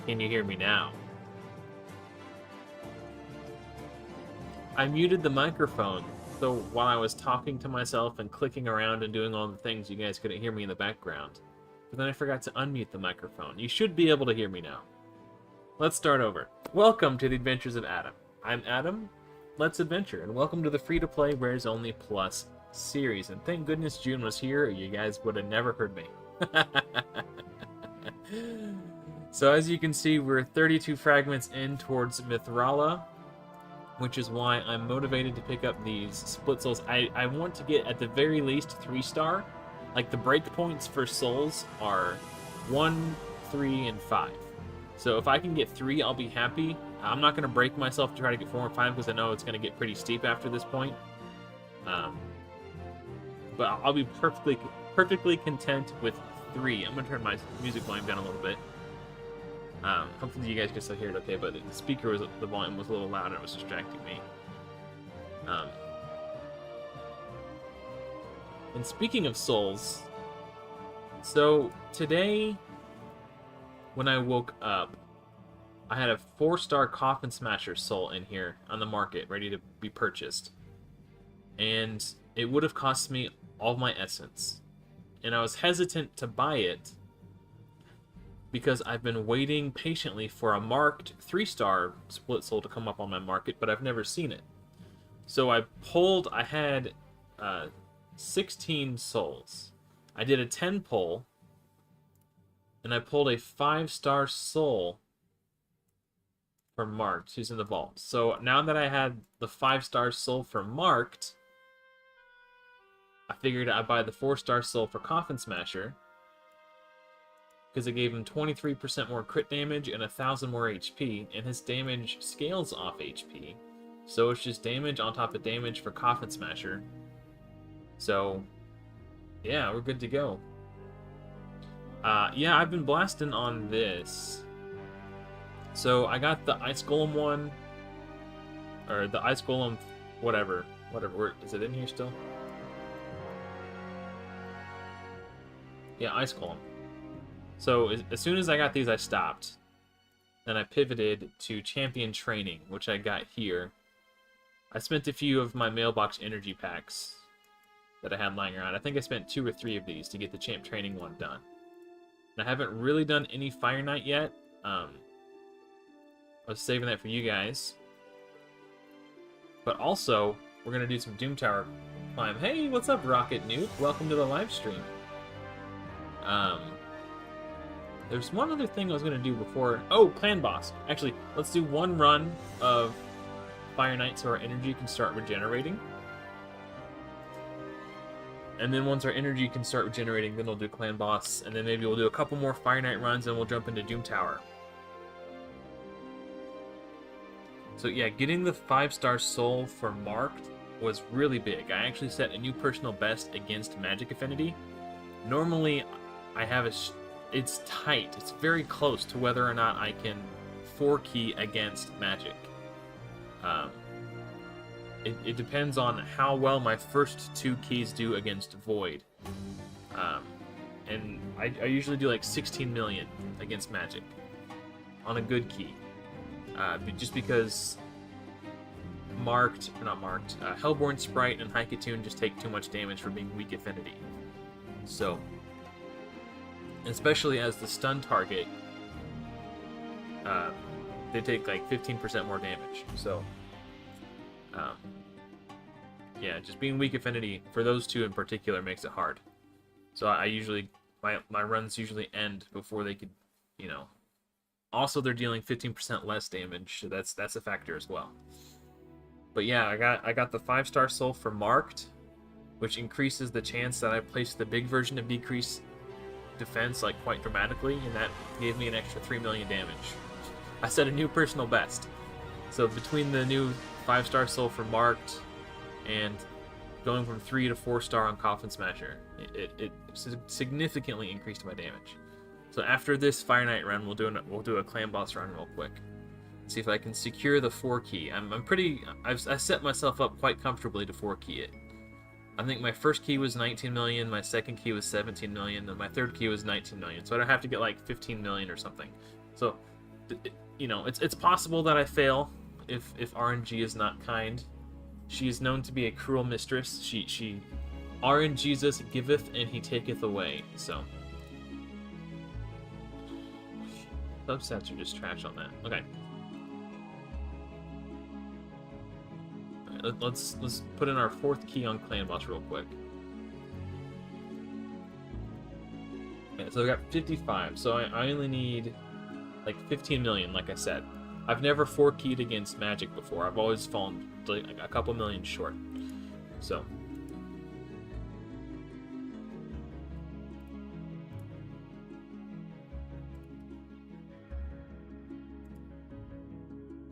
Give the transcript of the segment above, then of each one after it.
Can you hear me now? I muted the microphone, so while I was talking to myself and clicking around and doing all the things, you guys couldn't hear me in the background. But then I forgot to unmute the microphone. You should be able to hear me now. Let's start over. Welcome to the Adventures of Adam. I'm Adam. Let's adventure, and welcome to the free-to-play Where's Only Plus series. And thank goodness June was here, or you guys would have never heard me. So as you can see, we're 32 fragments in towards Mithrala, which is why I'm motivated to pick up these split souls. I want to get at the very least 3-star. Like the breakpoints for souls are 1, 3, and 5. So if I can get 3, I'll be happy. I'm not going to break myself to try to get 4 and 5 because I know it's going to get pretty steep after this point. But I'll be perfectly content with 3. I'm going to turn my music volume down a little bit. Hopefully you guys can still hear it okay, but the volume was a little loud and it was distracting me. And speaking of souls, so today when I woke up, I had a 4-star Coffin Smasher soul in here on the market, ready to be purchased. And it would have cost me all my essence. And I was hesitant to buy it because I've been waiting patiently for a marked 3-star split soul to come up on my market, but I've never seen it. So I had 16 souls. I did a 10 pull, and I pulled a 5-star soul for marked, who's in the vault. So now that I had the 5-star soul for marked, I figured I'd buy the 4-star soul for Coffin Smasher, because it gave him 23% more crit damage and 1,000 more HP, and his damage scales off HP. So it's just damage on top of damage for Coffin Smasher. So, yeah, we're good to go. Yeah, I've been blasting on this. So I got the Ice Golem one, or the Ice Golem, whatever, is it in here still? Yeah, Ice Golem. So as soon as I got these, I stopped. Then I pivoted to Champion Training, which I got here. I spent a few of my mailbox energy packs that I had lying around. I think I spent 2 or 3 of these to get the Champ Training one done. And I haven't really done any Fire Knight yet. I was saving that for you guys. But also, we're going to do some Doom Tower climb. Hey, what's up, Rocket Nuke? Welcome to the live stream. There's one other thing I was going to do before... Oh, Clan Boss. Actually, let's do one run of Fire Knight so our energy can start regenerating. And then once our energy can start regenerating, then we'll do Clan Boss. And then maybe we'll do a couple more Fire Knight runs and we'll jump into Doom Tower. So yeah, getting the 5-star soul for marked was really big. I actually set a new personal best against Magic Affinity. Normally, I have it's tight. It's very close to whether or not I can 4-key against Magic. It depends on how well my first 2 keys do against Void. And I usually do like 16 million against Magic on a good key. Just because Hellborn Sprite and Haikatoon just take too much damage for being weak affinity. So, especially as the stun target, they take like 15% more damage. So, yeah, just being weak affinity for those 2 in particular makes it hard. So I usually, my runs usually end before they could, you know. Also, they're dealing 15% less damage, so that's a factor as well. But yeah, I got the 5-star soul for marked, which increases the chance that I place the big version of decrease defense like quite dramatically, and that gave me an extra 3 million damage. I set a new personal best. So between the new 5-star soul for marked and going from 3 to 4-star on Coffin Smasher, it significantly increased my damage. So after this Fire Knight run, we'll do a Clan Boss run real quick. See if I can secure the 4-key. I set myself up quite comfortably to 4-key it. I think my first key was 19 million, my second key was 17 million, and my third key was 19 million. So I don't have to get like 15 million or something. So you know, it's possible that I fail if RNG is not kind. She is known to be a cruel mistress. She RNGs us, giveth, and he taketh away. So subsets are just trash on that. Okay. All right, let's put in our 4th key on Clan Boss real quick. Okay, so I got 55. So I only need like 15 million, like I said. I've never 4-keyed against Magic before. I've always fallen like a couple million short. So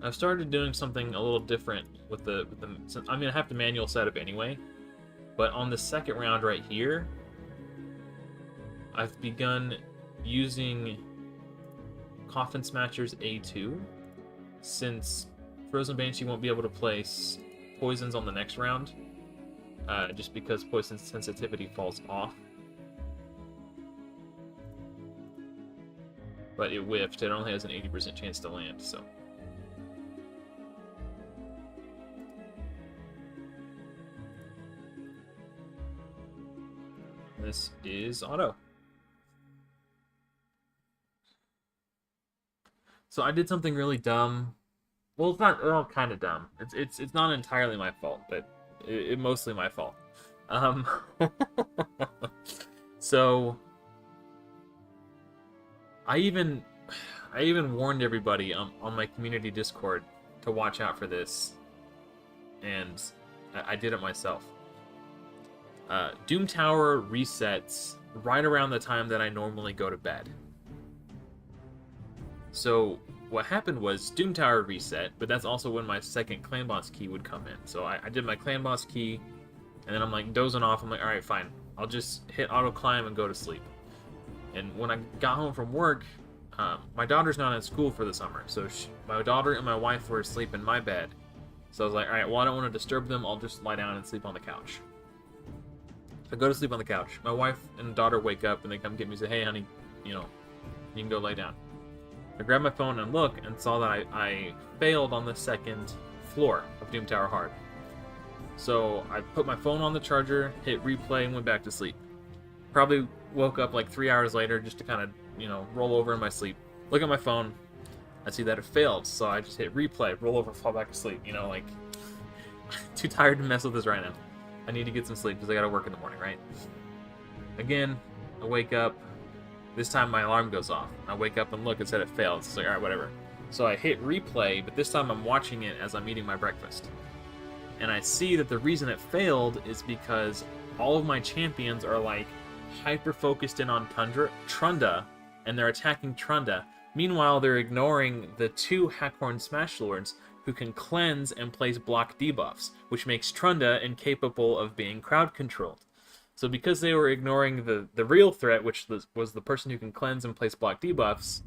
I've started doing something a little different with the. I mean, I have the manual setup anyway, but on the second round right here, I've begun using Coffin Smasher's A2, since Frozen Banshee won't be able to place poisons on the next round, just because poison sensitivity falls off. But it whiffed. It only has an 80% chance to land, so. This is auto. So I did something really dumb. Well, it's not all kind of dumb. It's not entirely my fault, but it mostly my fault. So I even warned everybody on my community Discord to watch out for this, and I did it myself. Doom Tower resets right around the time that I normally go to bed. So what happened was Doom Tower reset, but that's also when my second Clan Boss key would come in. So I did my Clan Boss key, and then I'm like dozing off. I'm like, alright, fine. I'll just hit auto climb and go to sleep. And when I got home from work, my daughter's not in school for the summer. So my daughter and my wife were asleep in my bed. So I was like, alright, well, I don't want to disturb them. I'll just lie down and sleep on the couch. I go to sleep on the couch. My wife and daughter wake up and they come get me and say, hey, honey, you know, you can go lay down. I grabbed my phone and look and saw that I failed on the second floor of Doom Tower Hard. So I put my phone on the charger, hit replay, and went back to sleep. Probably woke up like 3 hours later just to kind of, you know, roll over in my sleep. Look at my phone. I see that it failed, so I just hit replay, roll over, fall back to sleep. You know, like, too tired to mess with this right now. I need to get some sleep because I gotta work in the morning, right? Again, I wake up. This time my alarm goes off. I wake up and look, it said it failed. It's like, alright, whatever. So I hit replay, but this time I'm watching it as I'm eating my breakfast. And I see that the reason it failed is because all of my champions are like hyper-focused in on Trunda, and they're attacking Trunda. Meanwhile, they're ignoring the 2 Hackhorn Smash Lords who can cleanse and place block debuffs, which makes Trunda incapable of being crowd controlled. So because they were ignoring the real threat, which was the person who can cleanse and place block debuffs,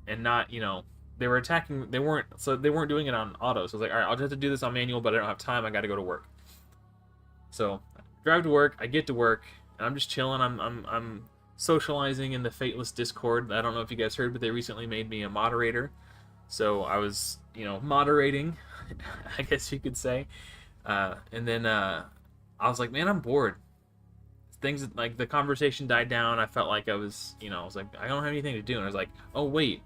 and not, you know, they were attacking, they weren't doing it on auto. So I was like, alright, I'll just have to do this on manual, but I don't have time, I gotta go to work. So I drive to work, I get to work, and I'm just chilling, I'm socializing in the Fateless Discord. I don't know if you guys heard, but they recently made me a moderator. So I was, you know, moderating, I guess you could say. And then I was like, man, I'm bored. Things, like, the conversation died down. I felt like I was, you know, I was like, I don't have anything to do. And I was like, oh, wait.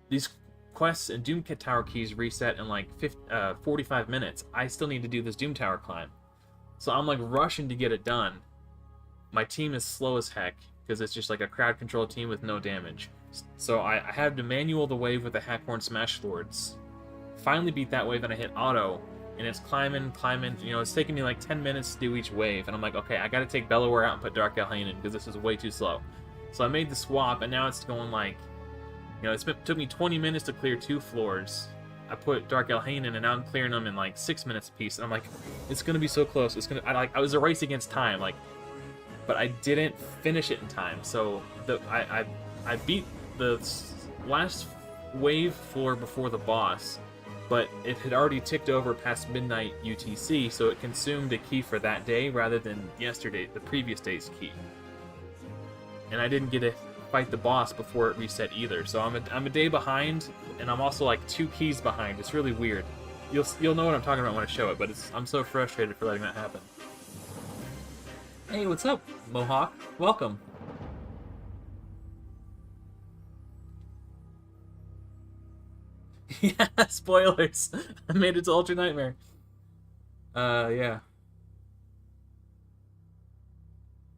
These quests and Doom Tower keys reset in like 45 minutes. I still need to do this Doom Tower climb. So I'm like rushing to get it done. My team is slow as heck because it's just like a crowd control team with no damage. So I had to manual the wave with the Hackhorn Smash Lords. Finally beat that wave and I hit auto. And it's climbing, you know, it's taking me like 10 minutes to do each wave. And I'm like, okay, I gotta take Bellower out and put Dark Elhain in because this is way too slow. So I made the swap and now it's going like, you know, it took me 20 minutes to clear 2 floors. I put Dark Elhain in and now I'm clearing them in like 6 minutes apiece. And I'm like, it's gonna be so close. It's gonna, I was a race against time, like, but I didn't finish it in time. So I beat the last wave floor before the boss, but it had already ticked over past midnight UTC, so it consumed a key for that day rather than the previous day's key. And I didn't get a fight the boss before it reset either. So I'm a day behind, and I'm also like 2 keys behind. It's really weird. You'll know what I'm talking about when I show it, but I'm so frustrated for letting that happen. Hey, what's up, Mohawk? Welcome. Yeah, spoilers. I made it to Ultra Nightmare. Yeah.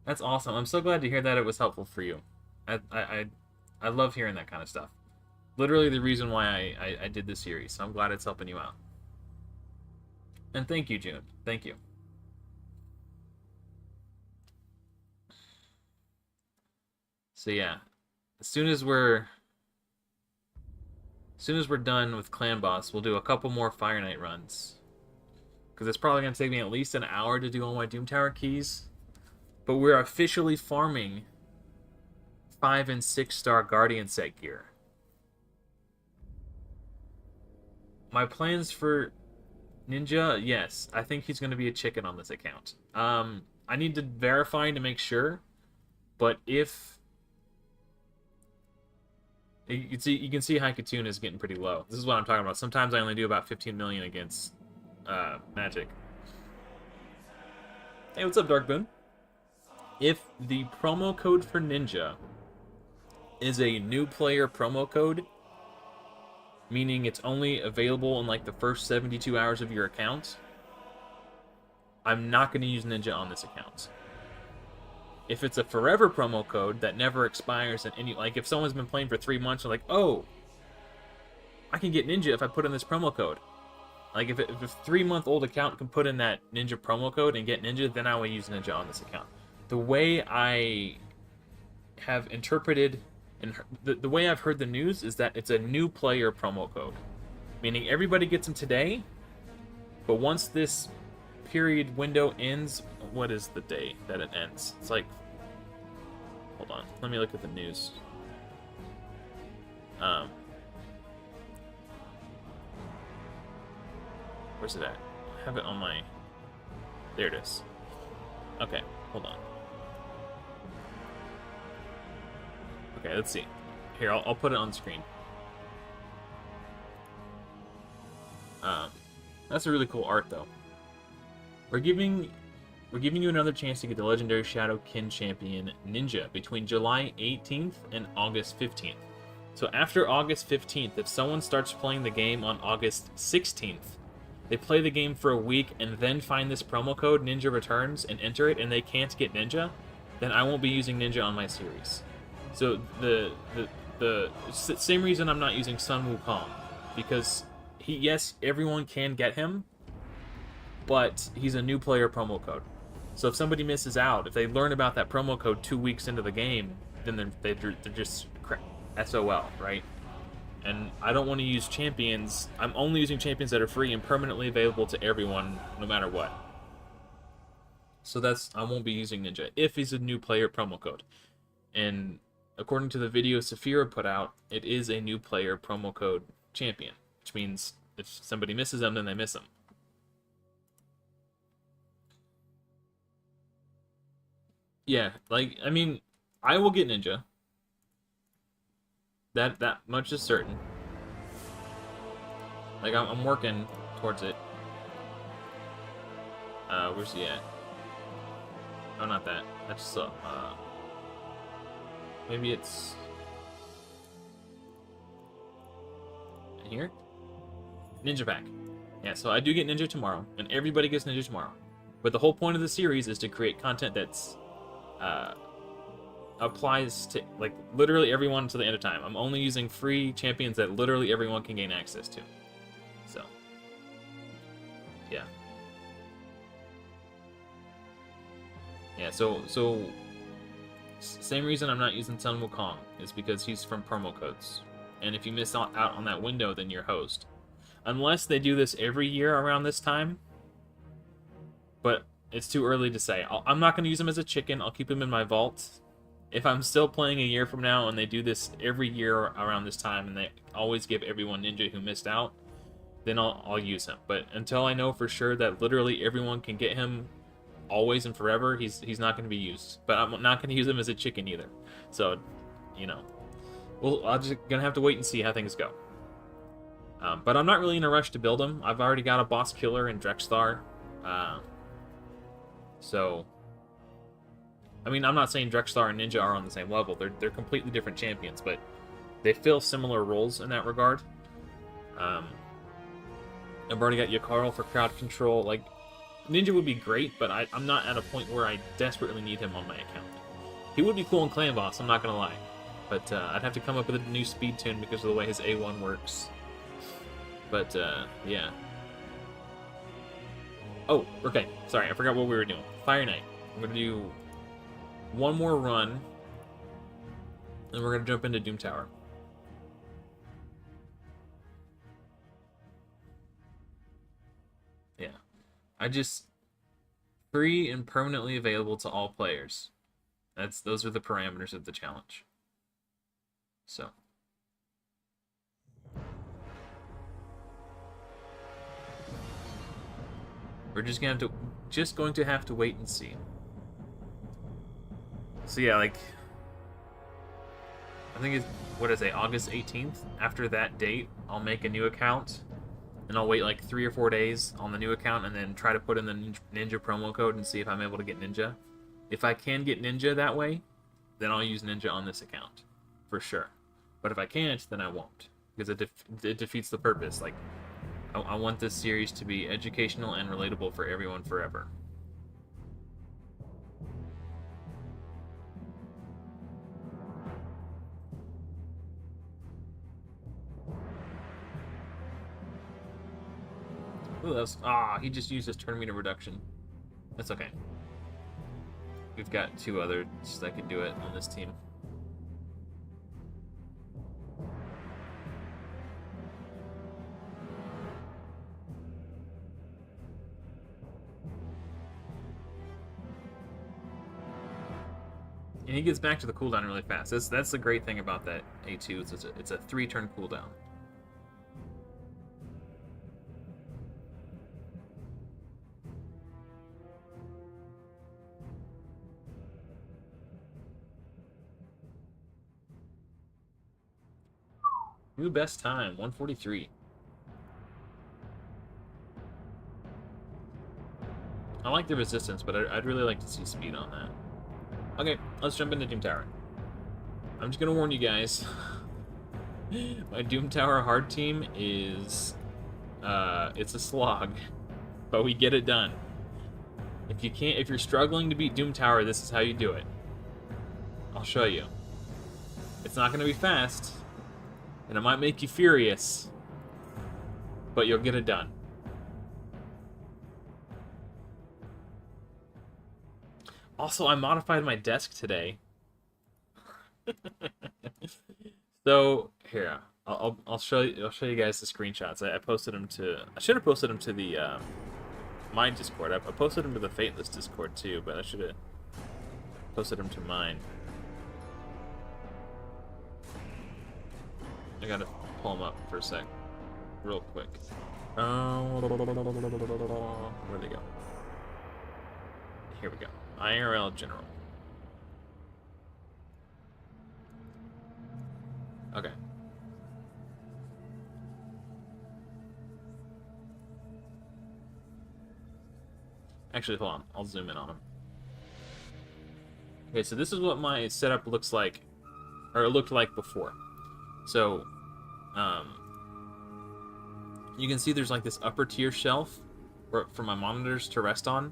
That's awesome. I'm so glad to hear that it was helpful for you. I love hearing that kind of stuff. Literally the reason why I did this series, so I'm glad it's helping you out. And thank you, June. Thank you. So yeah, as soon as we're done with Clan Boss, we'll do a couple more Fire Knight runs. Because it's probably going to take me at least an hour to do all my Doom Tower keys. But we're officially farming 5 and 6 star Guardian set gear. My plans for Ninja, yes, I think he's going to be a chicken on this account. I need to verify to make sure, but if you can see Haikatune is getting pretty low. This is what I'm talking about. Sometimes I only do about 15 million against Magic. Hey, what's up, Darkboon? If the promo code for Ninja is a new player promo code, meaning it's only available in like the first 72 hours of your account, I'm not going to use Ninja on this account. If it's a forever promo code that never expires in any, like if someone's been playing for 3 months, they're like, oh, I can get Ninja if I put in this promo code. Like if a 3-month-old account can put in that Ninja promo code and get Ninja, then I will use Ninja on this account. The way I have interpreted and the way I've heard the news is that it's a new player promo code, meaning everybody gets them today, but once this period window ends, what is the day that it ends? It's like, hold on, let me look at the news. Where's it at? I have it on my, there it is. Okay, hold on. Okay, let's see. Here, I'll put it on screen. That's a really cool art, though. We're giving you another chance to get the legendary Shadow Kin Champion Ninja between July 18th and August 15th. So after August 15th, if someone starts playing the game on August 16th, they play the game for a week and then find this promo code Ninja Returns and enter it, and they can't get Ninja, then I won't be using Ninja on my series. So the same reason I'm not using Sun Wukong, because yes, everyone can get him, but he's a new player promo code. So if somebody misses out, if they learn about that promo code 2 weeks into the game, then they're just SOL, right? And I don't want to use champions. I'm only using champions that are free and permanently available to everyone, no matter what. So I won't be using Ninja if he's a new player promo code. And according to the video Saphira put out, it is a new player promo code champion, which means if somebody misses them, then they miss them. Yeah, like, I mean, I will get Ninja. That much is certain. Like, I'm working towards it. Where's he at? Oh, not that. That's, maybe it's in here? Ninja pack. Yeah, so I do get Ninja tomorrow, and everybody gets Ninja tomorrow. But the whole point of the series is to create content that's applies to like literally everyone to the end of time. I'm only using free champions that literally everyone can gain access to. So, yeah. Yeah, so same reason I'm not using Sun Wukong is because he's from promo codes. And if you miss out on that window, then you're host. Unless they do this every year around this time. But it's too early to say. I'm not going to use him as a chicken. I'll keep him in my vault. If I'm still playing a year from now and they do this every year around this time and they always give everyone Ninja who missed out, then I'll use him. But until I know for sure that literally everyone can get him always and forever, he's not going to be used. But I'm not going to use him as a chicken either. So you know, I'm just gonna have to wait and see how things go. But I'm not really in a rush to build them. I've already got a boss killer in Drexthar. So, I mean, I'm not saying Drexthar and Ninja are on the same level. They're completely different champions, but they fill similar roles in that regard. I've already got Yak Carl for crowd control. Like, Ninja would be great, but I'm not at a point where I desperately need him on my account. He would be cool in Clan Boss, I'm not gonna lie. But I'd have to come up with a new speed tune because of the way his A1 works. But, yeah. Oh, okay. Sorry, I forgot what we were doing. Fire Knight. I'm gonna do one more run, and we're gonna jump into Doom Tower. Yeah. Free and permanently available to all players. Those are the parameters of the challenge. So. We're just going to have to wait and see. So yeah, like, I think it's, what is it, August 18th? After that date, I'll make a new account, and I'll wait like 3 or 4 days on the new account, and then try to put in the Ninja promo code and see if I'm able to get Ninja. If I can get Ninja that way, then I'll use Ninja on this account, for sure. But if I can't, then I won't, because it defeats the purpose. Like, I want this series to be educational and relatable for everyone forever. Ooh, that's... he just used his turn meter reduction. That's okay. We've got 2 others that can do it on this team. And he gets back to the cooldown really fast. That's the great thing about that A2. It's a 3-turn cooldown. New best time, 1:43. I like the resistance, but I'd really like to see speed on that. Okay, let's jump into Doom Tower. I'm just gonna warn you guys. My Doom Tower hard team is... it's a slog. But we get it done. If you're struggling to beat Doom Tower, this is how you do it. I'll show you. It's not gonna be fast, and it might make you furious, but you'll get it done. Also, I modified my desk today. So here, I'll show you guys the screenshots. I posted them to. I should have posted them to the my Discord. I posted them to the Fateless Discord too, but I should have posted them to mine. I gotta pull them up for a sec, real quick. Where'd they go? Here we go. IRL General. Okay. Actually, hold on. I'll zoom in on them. Okay, so this is what my setup looks like, or it looked like before. So, you can see there's like this upper tier shelf for my monitors to rest on.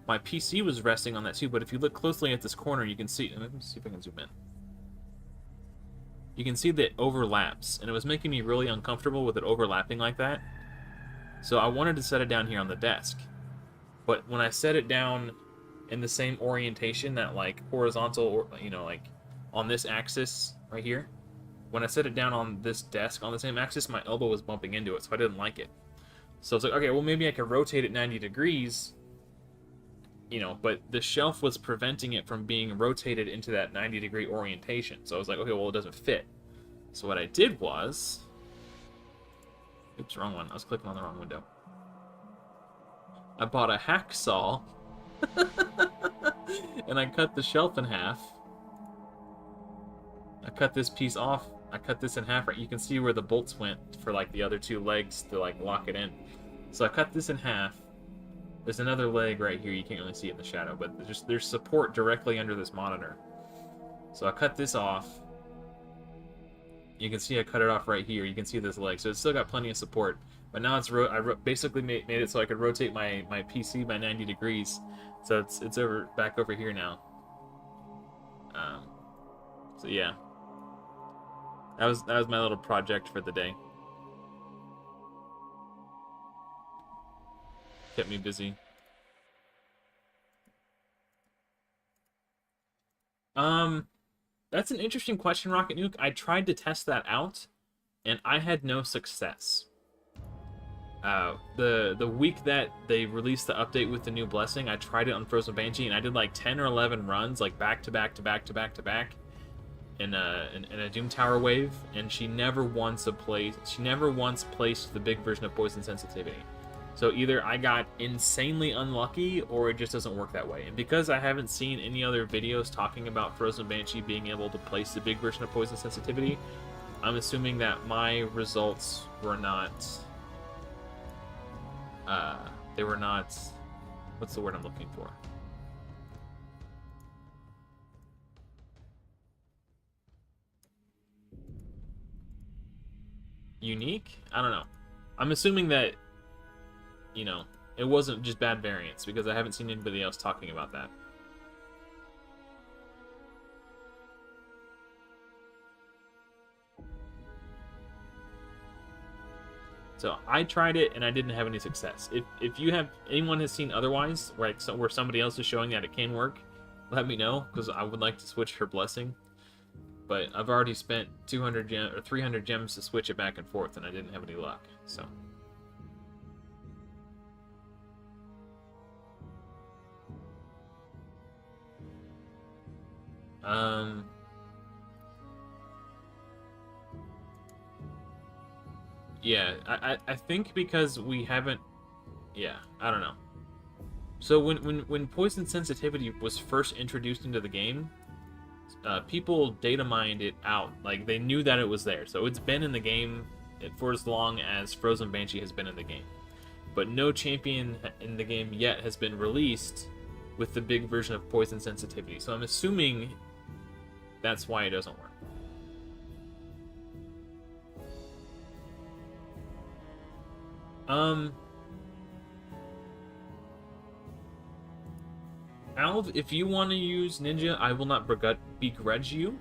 My PC was resting on that too, but if you look closely at this corner, you can see... Let me see if I can zoom in. You can see that it overlaps, and it was making me really uncomfortable with it overlapping like that. So I wanted to set it down here on the desk. But when I set it down in the same orientation, that like horizontal, or you know, like on this axis right here, when I set it down on this desk on the same axis, my elbow was bumping into it, so I didn't like it. So I was like, okay, well maybe I could rotate it 90 degrees, you know, but the shelf was preventing it from being rotated into that 90-degree orientation. So I was like, okay, well, it doesn't fit. So what I did was... Oops, wrong one. I was clicking on the wrong window. I bought a hacksaw, and I cut the shelf in half, I cut this piece off. I cut this in half. Right, you can see where the bolts went for like the other two legs to like lock it in. So I cut this in half. There's another leg right here. You can't really see it in the shadow, but there's support directly under this monitor. So I cut this off. You can see I cut it off right here. You can see this leg. So it's still got plenty of support. But now it's basically made it so I could rotate my PC by 90 degrees. So it's back over here now. So yeah. That was my little project for the day. Kept me busy. That's an interesting question, Rocket Nuke. I tried to test that out, and I had no success. The week that they released the update with the new blessing, I tried it on Frozen Banshee, and I did like 10 or 11 runs, like back to back to back to back to back, in a Doom Tower wave, and she never once placed the big version of Poison Sensitivity. So either I got insanely unlucky, or it just doesn't work that way. And because I haven't seen any other videos talking about Frozen Banshee being able to place the big version of Poison Sensitivity, I'm assuming that my results were not... they were not... What's the word I'm looking for? Unique? I don't know. I'm assuming that, you know, it wasn't just bad variants, because I haven't seen anybody else talking about that. So I tried it and I didn't have any success. If anyone has seen otherwise, where somebody else is showing that it can work, let me know, because I would like to switch her blessing. But I've already spent 200 or 300 gems to switch it back and forth, and I didn't have any luck. So. Yeah, I think because we haven't... Yeah, I don't know. So when Poison Sensitivity was first introduced into the game, people data mined it out. Like, they knew that it was there. So it's been in the game for as long as Frozen Banshee has been in the game. But no champion in the game yet has been released with the big version of Poison Sensitivity. So I'm assuming that's why it doesn't work. Alv, if you want to use Ninja, I will not begrudge you.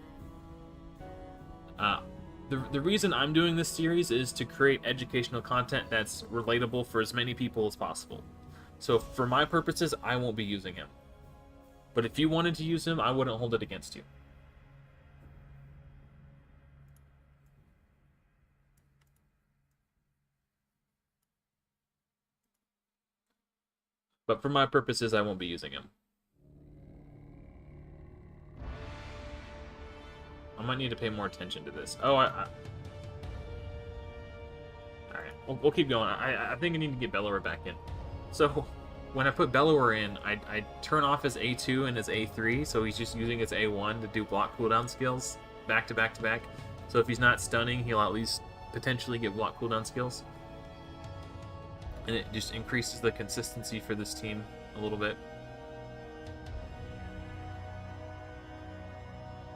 The reason I'm doing this series is to create educational content that's relatable for as many people as possible. So for my purposes, I won't be using him. But if you wanted to use him, I wouldn't hold it against you. But for my purposes, I won't be using him. I might need to pay more attention to this. Oh, Alright, we'll keep going. I think I need to get Bellower back in. So, when I put Bellower in, I turn off his A2 and his A3, so he's just using his A1 to do block cooldown skills back to back to back. So if he's not stunning, he'll at least potentially get block cooldown skills. And it just increases the consistency for this team a little bit.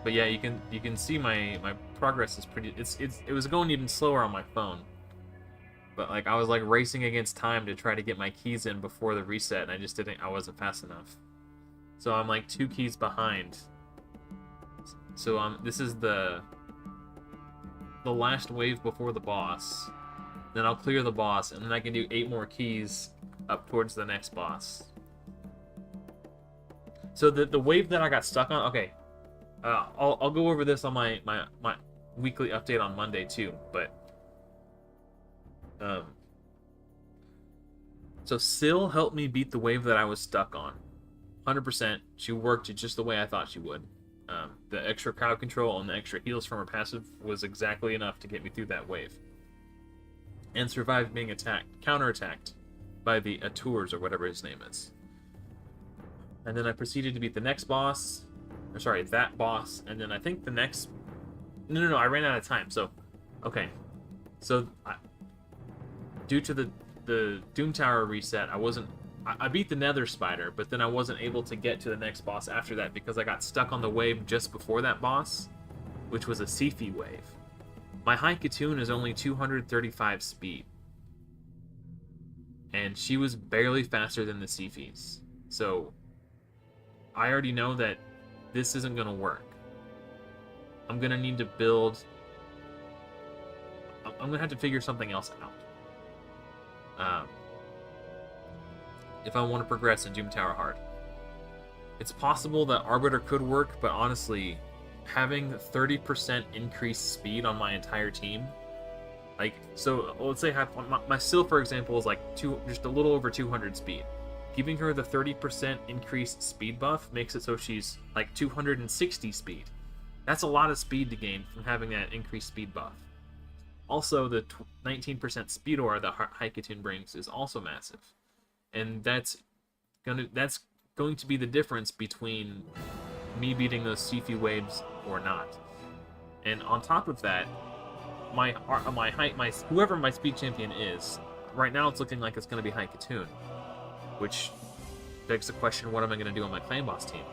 But yeah, you can see my progress is pretty. It was going even slower on my phone. But like I was like racing against time to try to get my keys in before the reset, and I wasn't fast enough. So I'm like 2 keys behind. So this is the last wave before the boss. Then I'll clear the boss, and then I can do 8 more keys up towards the next boss. So the wave that I got stuck on, okay, I'll go over this on my weekly update on Monday too, but so Syl helped me beat the wave that I was stuck on. 100%, she worked just the way I thought she would. The extra crowd control and the extra heals from her passive was exactly enough to get me through that wave. And survived being counterattacked by the Atours, or whatever his name is. And then I proceeded to beat the next boss, or sorry, that boss, and then I think the next No, I ran out of time. So, okay. So, due to the Doom Tower reset, I beat the Nether Spider, but then I wasn't able to get to the next boss after that because I got stuck on the wave just before that boss, which was a Sifi wave. My Haikatoon is only 235 speed, and she was barely faster than the Sifis. So, I already know that this isn't going to work. I'm going to need to build... I'm going to have to figure something else out. If I want to progress in Doom Tower Hard. It's possible that Arbiter could work, but honestly, having 30% increased speed on my entire team... Like, so let's say my Syl, for example, is like just a little over 200 speed. Giving her the 30% increased speed buff makes it so she's like 260 speed. That's a lot of speed to gain from having that increased speed buff. Also, the 19% speed aura that Haikatoon brings is also massive. And that's going to be the difference between me beating those Sifi waves or not. And on top of that, whoever my speed champion is, right now it's looking like it's going to be Haikatoon, which begs the question: what am I going to do on my clan boss team?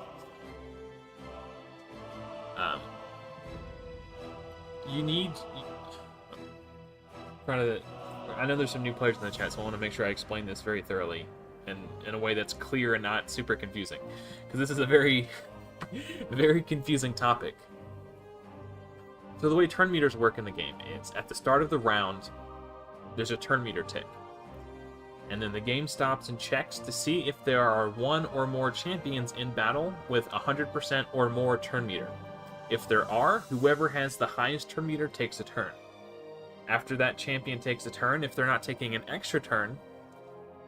I know there's some new players in the chat, so I want to make sure I explain this very thoroughly and in a way that's clear and not super confusing, because this is a very, very confusing topic. So the way turn meters work in the game is at the start of the round, there's a turn meter tick. And then the game stops and checks to see if there are one or more champions in battle with 100% or more turn meter. If there are, whoever has the highest turn meter takes a turn. After that champion takes a turn, if they're not taking an extra turn,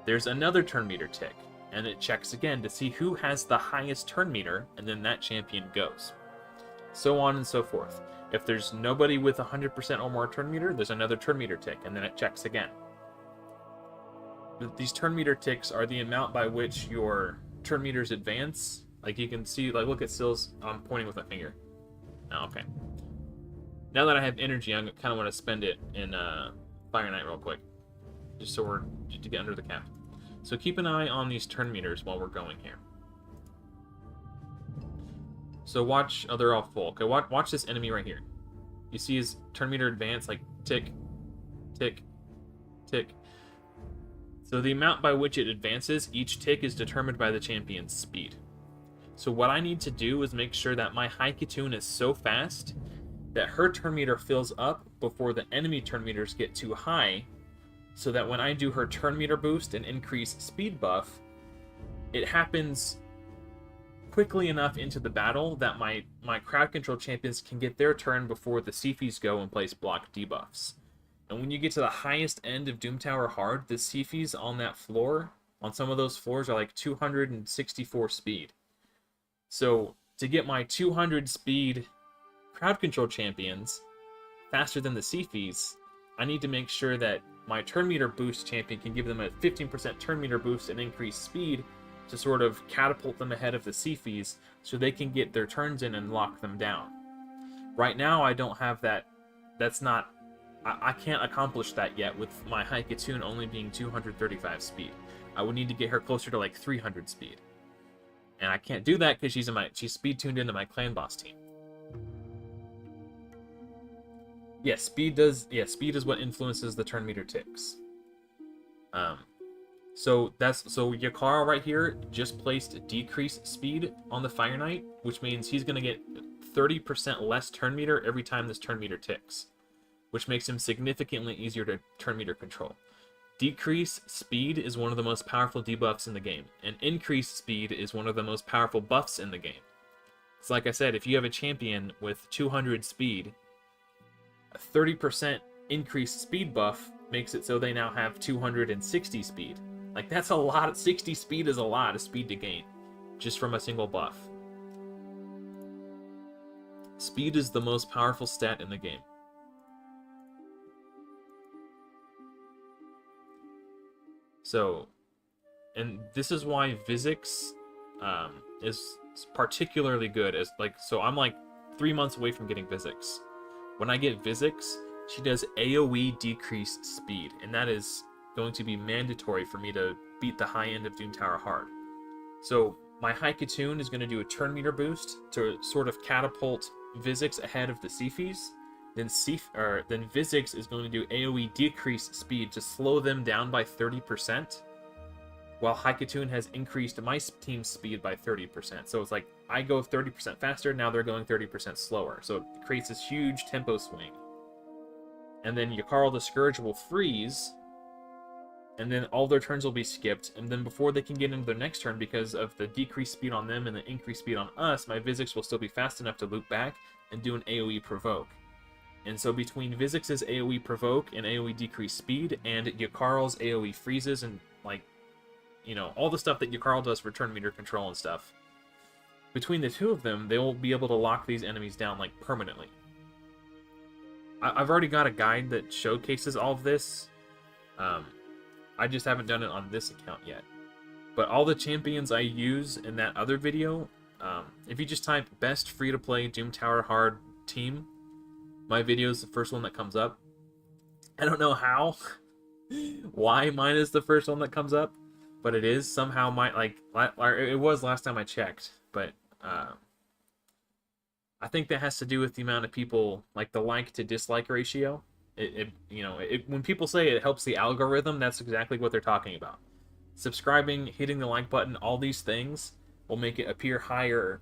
there's another turn meter tick. And it checks again to see who has the highest turn meter, and then that champion goes. So on and so forth. If there's nobody with 100% or more turn meter, there's another turn meter tick, and then it checks again. These turn meter ticks are the amount by which your turn meters advance. Like you can see, like look at Syl's, I'm pointing with my finger. Oh, okay. Now that I have energy, I kind of want to spend it in Fire Knight real quick. Just to get under the cap. So keep an eye on these turn meters while we're going here. So watch, oh, they're all full. Okay, watch this enemy right here. You see his turn meter advance, like tick, tick, tick. So the amount by which it advances, each tick is determined by the champion's speed. So what I need to do is make sure that my Haikatoon is so fast that her turn meter fills up before the enemy turn meters get too high, so that when I do her turn meter boost and increase speed buff, it happens quickly enough into the battle that my crowd control champions can get their turn before the Sifis go and place block debuffs. And when you get to the highest end of Doom Tower Hard, the Sifis on that floor, on some of those floors, are like 264 speed. So to get my 200 speed crowd control champions faster than the Sifis, I need to make sure that my turn meter boost champion can give them a 15% turn meter boost and increase speed to sort of catapult them ahead of the Sifis so they can get their turns in and lock them down. Right now, I don't have that. That's not... I can't accomplish that yet with my Haikatoon only being 235 speed. I would need to get her closer to like 300 speed. And I can't do that because she's speed tuned into my clan boss team. Yeah, speed is what influences the turn meter ticks. So Yak Carl right here just placed decreased speed on the Fire Knight, which means he's gonna get 30% less turn meter every time this turn meter ticks, which makes him significantly easier to turn meter control. Decreased speed is one of the most powerful debuffs in the game, and increased speed is one of the most powerful buffs in the game. So like I said, if you have a champion with 200 speed, a 30% increased speed buff makes it so they now have 260 speed. Like, that's a lot. 60 speed is a lot of speed to gain, just from a single buff. Speed is the most powerful stat in the game. So, and this is why Physics is particularly good. So I'm like 3 months away from getting Physics. when I get Vizix, she does AoE decreased speed, and that is going to be mandatory for me to beat the high end of Doom Tower hard. So my Haikatoon is going to do a turn meter boost to sort of catapult Vizix ahead of the Siphies. Then Vizix is going to do AoE decreased speed to slow them down by 30%, while Haikatoon has increased my team's speed by 30%. So it's like, I go 30% faster, now they're going 30% slower. So it creates this huge tempo swing. And then Yak Carl the Scourge will freeze, and then all their turns will be skipped, and then before they can get into their next turn, because of the decreased speed on them and the increased speed on us, my Vizix will still be fast enough to loop back and do an AoE provoke. And so between Vizix's AoE provoke and AoE decreased speed, and Yak Carl's AoE freezes, and like, you know, all the stuff that Yak Carl does for turn meter control and stuff, between the two of them, they will be able to lock these enemies down like permanently. I've already got a guide that showcases all of this. I just haven't done it on this account yet. But all the champions I use in that other video, if you just type best free-to-play Doom Tower hard team, my video is the first one that comes up. I don't know how, why mine is the first one that comes up, but it is. Somehow it was last time I checked, but I think that has to do with the amount of people, like the like to dislike ratio. When people say it helps the algorithm, that's exactly what they're talking about. Subscribing, hitting the like button, all these things will make it appear higher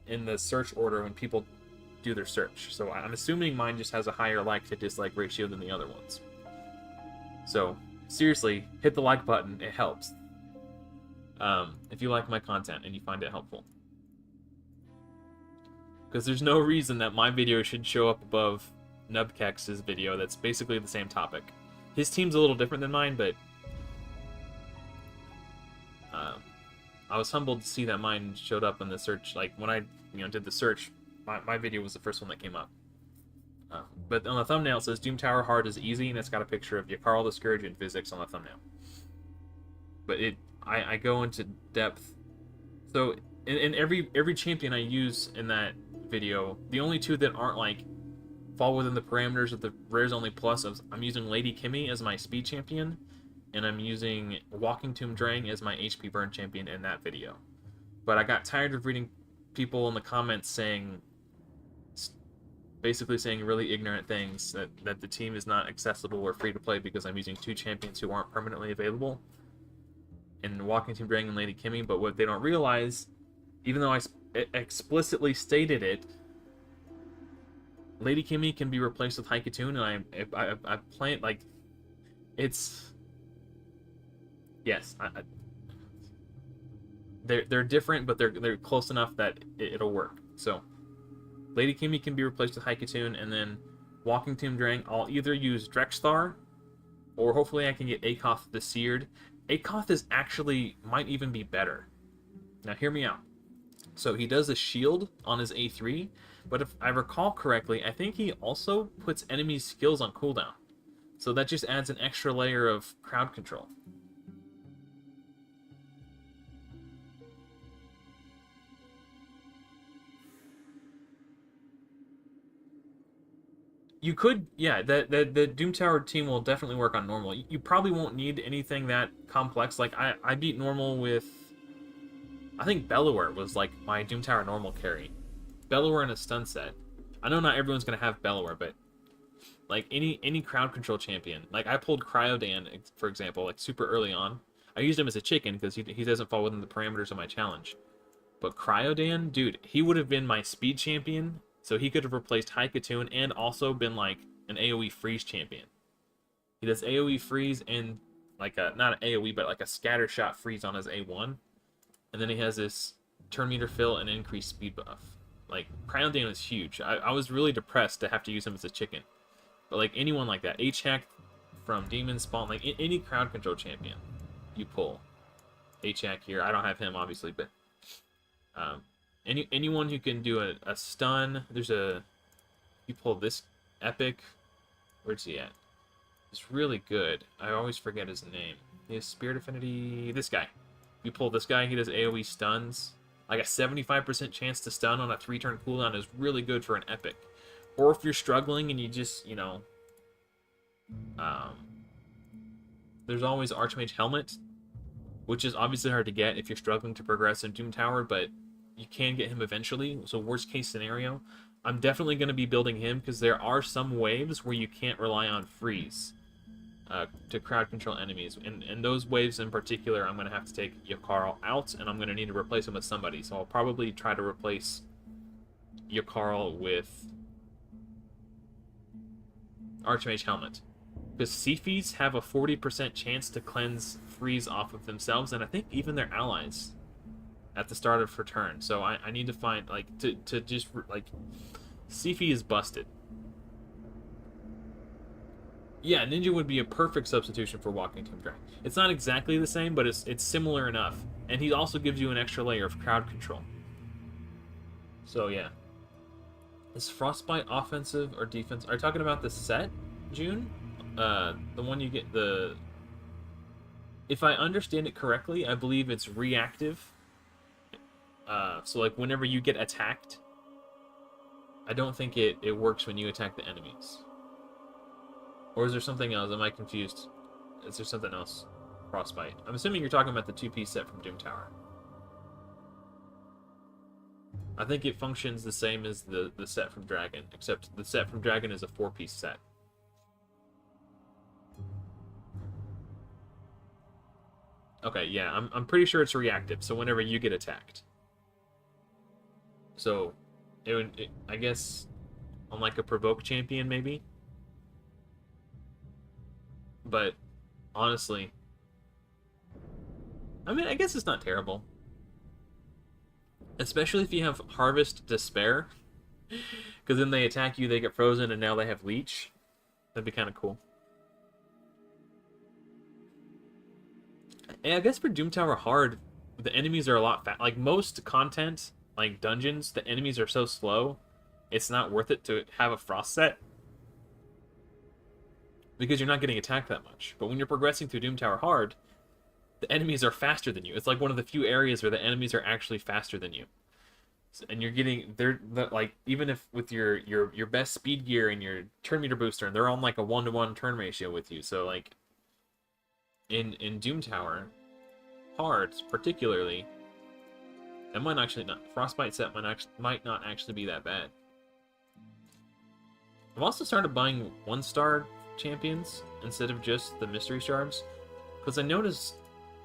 in the search order when people do their search. So I'm assuming mine just has a higher like to dislike ratio than the other ones. So seriously, hit the like button, it helps. If you like my content and you find it helpful. Because there's no reason that my video should show up above Nubkex's video that's basically the same topic. His team's a little different than mine, but I was humbled to see that mine showed up in the search. Like, when I did the search, my video was the first one that came up. But on the thumbnail it says Doom Tower Hard is easy, and it's got a picture of Yak Carl the Scourge and Vizix on the thumbnail. But I go into depth. So in every champion I use in that video, the only two that aren't like fall within the parameters of the rares only plus, I'm using Lady Kimmy as my speed champion, and I'm using Walking Tomb Drang as my HP burn champion in that video. But I got tired of reading people in the comments basically saying really ignorant things, that the team is not accessible or free to play because I'm using two champions who aren't permanently available, and Walking Tomb Drang and Lady Kimmy. But what they don't realize, even though I explicitly stated it, Lady Kimmy can be replaced with Haikatoon, and I plan, like, it's, yes, they're different, but they're close enough that it'll work. So Lady Kimmy can be replaced with Haikatoon, and then Walking Tomb Drang, I'll either use Drexthar, or hopefully I can get Akoth the Seared. Akoth is actually, might even be better. Now hear me out. So he does a shield on his A3, but if I recall correctly, I think he also puts enemies' skills on cooldown. So that just adds an extra layer of crowd control. You could, yeah, the Doom Tower team will definitely work on normal. You probably won't need anything that complex. Like, I beat normal with, I think Bellower was like my Doom Tower normal carry. Bellower in a stun set. I know not everyone's going to have Bellower, but like any crowd control champion. Like, I pulled Cryodan, for example, like super early on. I used him as a chicken because he doesn't fall within the parameters of my challenge. But Cryodan, dude, he would have been my speed champion. So he could have replaced Haikatoon and also been like an AoE freeze champion. He does AoE freeze and like not an AoE, but like a scatter shot freeze on his A1. And then he has this turn meter fill and increased speed buff. Like, Cryodan is huge. I was really depressed to have to use him as a chicken. But like anyone like that, H-Hack from Demon Spawn, like any crowd control champion you pull. H-Hack here, I don't have him obviously, but anyone who can do a stun. You pull this epic. Where's he at? It's really good. I always forget his name. His Spirit Affinity. This guy. You pull this guy, he does AoE stuns. Like a 75% chance to stun on a 3-turn cooldown is really good for an epic. Or if you're struggling and you just, um, there's always Archmage Helmet, which is obviously hard to get if you're struggling to progress in Doom Tower, but you can get him eventually. So worst case scenario, I'm definitely going to be building him because there are some waves where you can't rely on freeze to crowd control enemies. And those waves in particular, I'm going to have to take Yak Carl out, and I'm going to need to replace him with somebody. So I'll probably try to replace Yak Carl with Archmage Helmet. Because Seafies have a 40% chance to cleanse freeze off of themselves, and I think even their allies at the start of her turn. So I need to find, to just, Seafy is busted. Yeah, Ninja would be a perfect substitution for Walking Tomb Dragon. It's not exactly the same, but it's similar enough. And he also gives you an extra layer of crowd control. So, yeah. Is Frostbite offensive or defense? Are you talking about the set, June? The one you get the... If I understand it correctly, I believe it's reactive. So, like, whenever you get attacked, I don't think it works when you attack the enemies. Or is there something else? Am I confused? Is there something else? Frostbite. I'm assuming you're talking about the two-piece set from Doom Tower. I think it functions the same as the set from Dragon, except the set from Dragon is a 4-piece set. Okay, yeah, I'm pretty sure it's reactive, so whenever you get attacked. So, I guess, on like a provoke champion, maybe? But, honestly, I mean, I guess it's not terrible. Especially if you have Harvest Despair. Because then they attack you, they get frozen, and now they have Leech. That'd be kind of cool. And I guess for Doom Tower Hard, the enemies are a lot fast. Like, most content, like dungeons, the enemies are so slow, it's not worth it to have a Frost set. Because you're not getting attacked that much. But when you're progressing through Doom Tower Hard, the enemies are faster than you. It's like one of the few areas where the enemies are actually faster than you. And you're getting, they're like, even if with your best speed gear and your turn meter booster, and they're on like a 1-to-1 turn ratio with you. So like, in Doom Tower Hard, particularly, that might actually not, Frostbite set might not actually be that bad. I've also started buying 1-star champions instead of just the mystery shards, because I noticed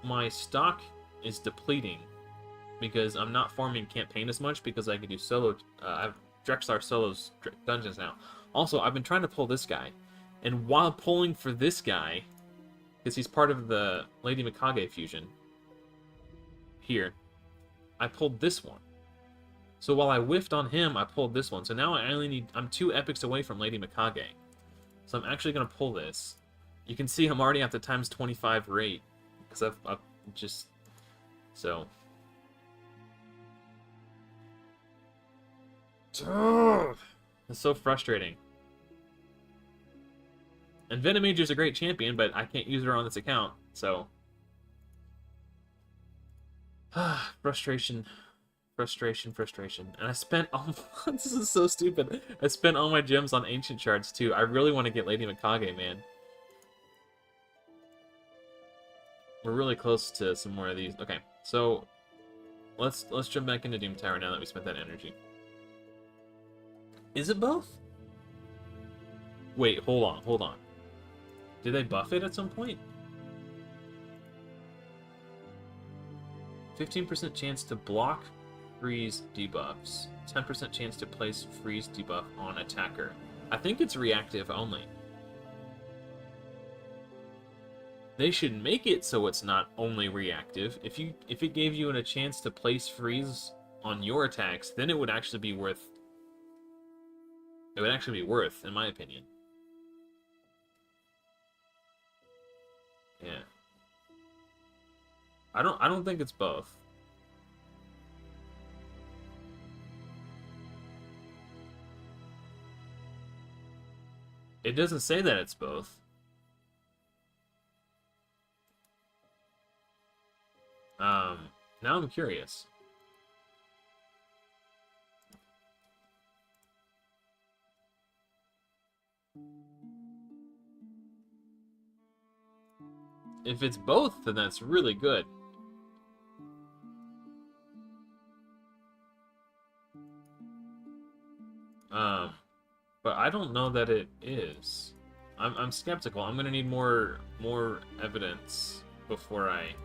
my stock is depleting because I'm not farming campaign as much because I can do solo. I have Drexlar solos dungeons now. Also, I've been trying to pull this guy, and while pulling for this guy, because he's part of the Lady Mikage fusion here, I pulled this one. So while I whiffed on him, I pulled this one. So now I only need, I'm 2 epics away from Lady Mikage. So I'm actually going to pull this. You can see I'm already at the times 25 rate. Because I've just... So... It's so frustrating. And Venomage is a great champion, but I can't use her on this account, so... Frustration. Frustration, frustration. And I spent all... This is so stupid. I spent all my gems on Ancient Shards, too. I really want to get Lady Mikage, man. We're really close to some more of these. Okay, so... Let's jump back into Doom Tower now that we spent that energy. Is it both? Wait, hold on, hold on. Did they buff it at some point? 15% chance to block freeze debuffs. 10% chance to place freeze debuff on attacker. I think it's reactive only. They should make it so it's not only reactive. If it gave you a chance to place freeze on your attacks, then it would actually be worth. It would actually be worth, in my opinion. Yeah. I don't think it's both. It doesn't say that it's both. Now I'm curious. if it's both, then that's really good. But I don't know that it is. I'm skeptical. I'm gonna need more evidence before I.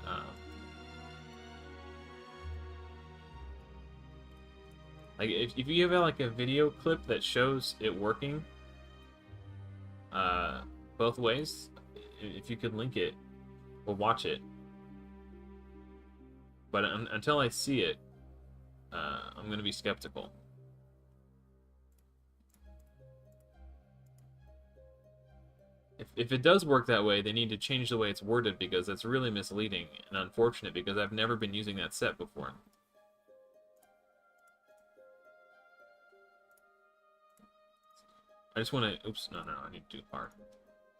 Um, like if you have like a video clip that shows it working, both ways, if you could link it, we'll watch it. But until I see it, I'm going to be skeptical. If it does work that way, they need to change the way it's worded because that's really misleading and unfortunate because I've never been using that set before. I just want to... Oops, no, I need to do hard.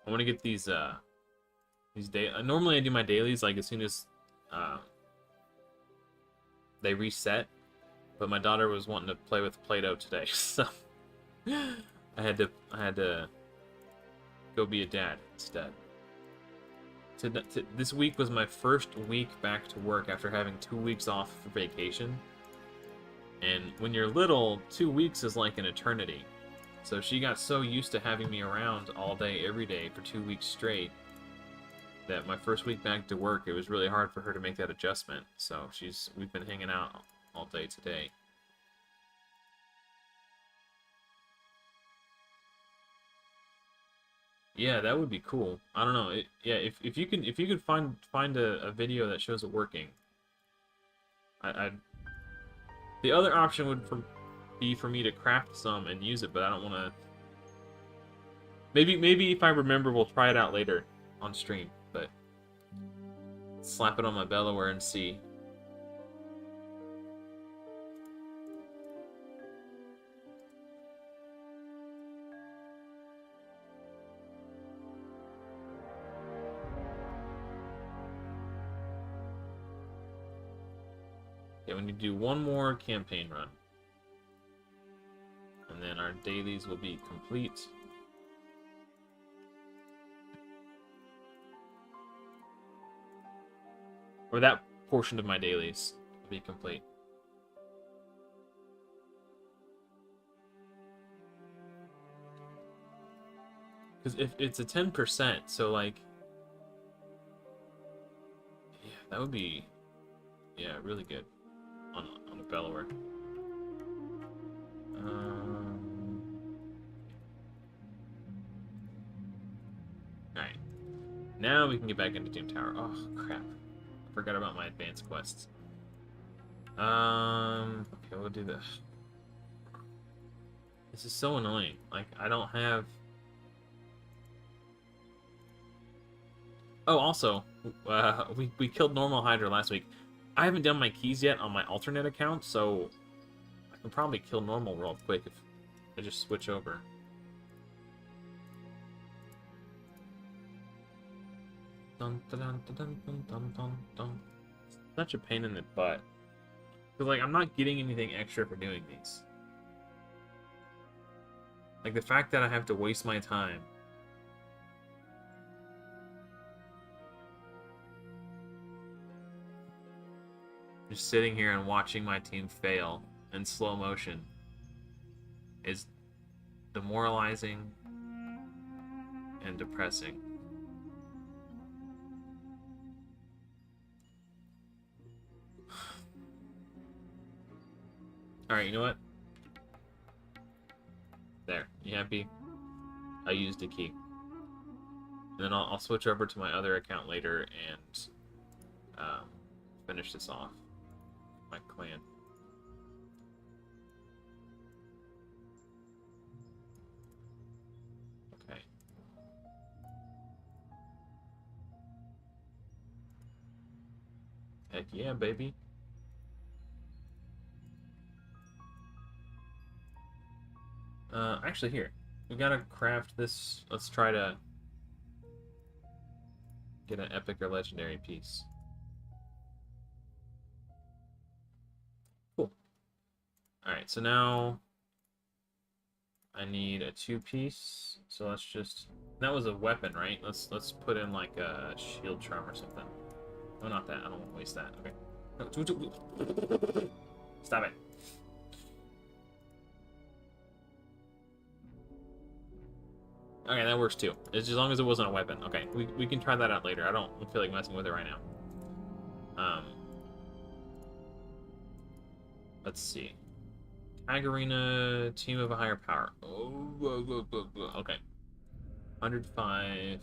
I want to get these normally I do my dailies like as soon as they reset, but my daughter was wanting to play with Play-Doh today, so I had to go be a dad instead. This week was my first week back to work after having 2 weeks off for vacation, and when you're little, 2 weeks is like an eternity. So she got so used to having me around all day, every day for 2 weeks straight that my first week back to work, it was really hard for her to make that adjustment. So we've been hanging out all day today. Yeah, that would be cool. I don't know. Yeah, if you could find a video that shows it working, I'd. The other option would be for me to craft some and use it, but I don't want to. Maybe if I remember, we'll try it out later on stream. But slap it on my bellower and see. Okay, we need to do one more campaign run. And then our dailies will be complete. Or that portion of my dailies will be complete. Because if it's a 10%, so like... Yeah, that would be... Yeah, really good. On a bellower. Alright. Now we can get back into Doom Tower. Oh, crap. I forgot about my advanced quests. Okay, we'll do this. This is so annoying. Like, I don't have... Oh, also, we killed normal Hydra last week. I haven't done my keys yet on my alternate account, so I can probably kill normal real quick if I just switch over. Dun, dun, dun, dun, dun, dun, dun, dun. Such a pain in the butt. Because, like, I'm not getting anything extra for doing these. Like, the fact that I have to waste my time. Just sitting here and watching my team fail in slow motion is demoralizing and depressing. Alright, you know what? There. You happy? I used a key. And then I'll switch over to my other account later and finish this off. My clan. Okay. Heck yeah, baby. Actually, here. We gotta craft this. Let's try to get an epic or legendary piece. Cool. Alright, so now I need a 2-piece. So let's just... That was a weapon, right? Let's put in like a shield charm or something. Oh, not that. I don't want to waste that. Okay. No, stop it. Okay, that works too. It's as long as it wasn't a weapon. Okay, we can try that out later. I don't feel like messing with it right now. Let's see. Tag Arena, team of a higher power. Oh, okay. 105.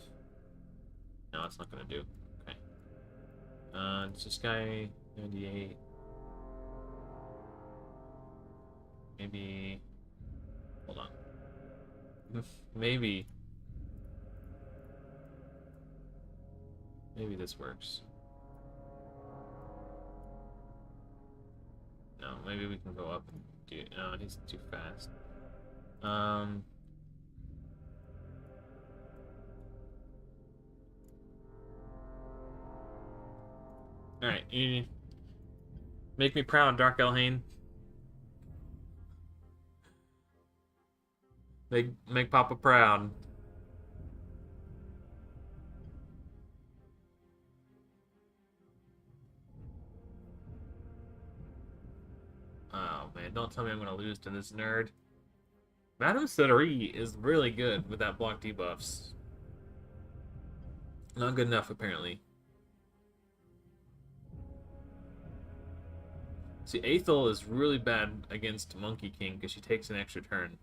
No, that's not gonna do. Okay. It's this guy 98. Maybe. Hold on. Maybe. Maybe this works. No, maybe we can go up and do. No, he's too fast. All right. You make me proud, Dark Elhane. Make Papa proud. Oh man, don't tell me I'm gonna lose to this nerd. Madame Ceteri is really good with that block debuffs. Not good enough, apparently. See, Aethel is really bad against Monkey King because she takes an extra turn.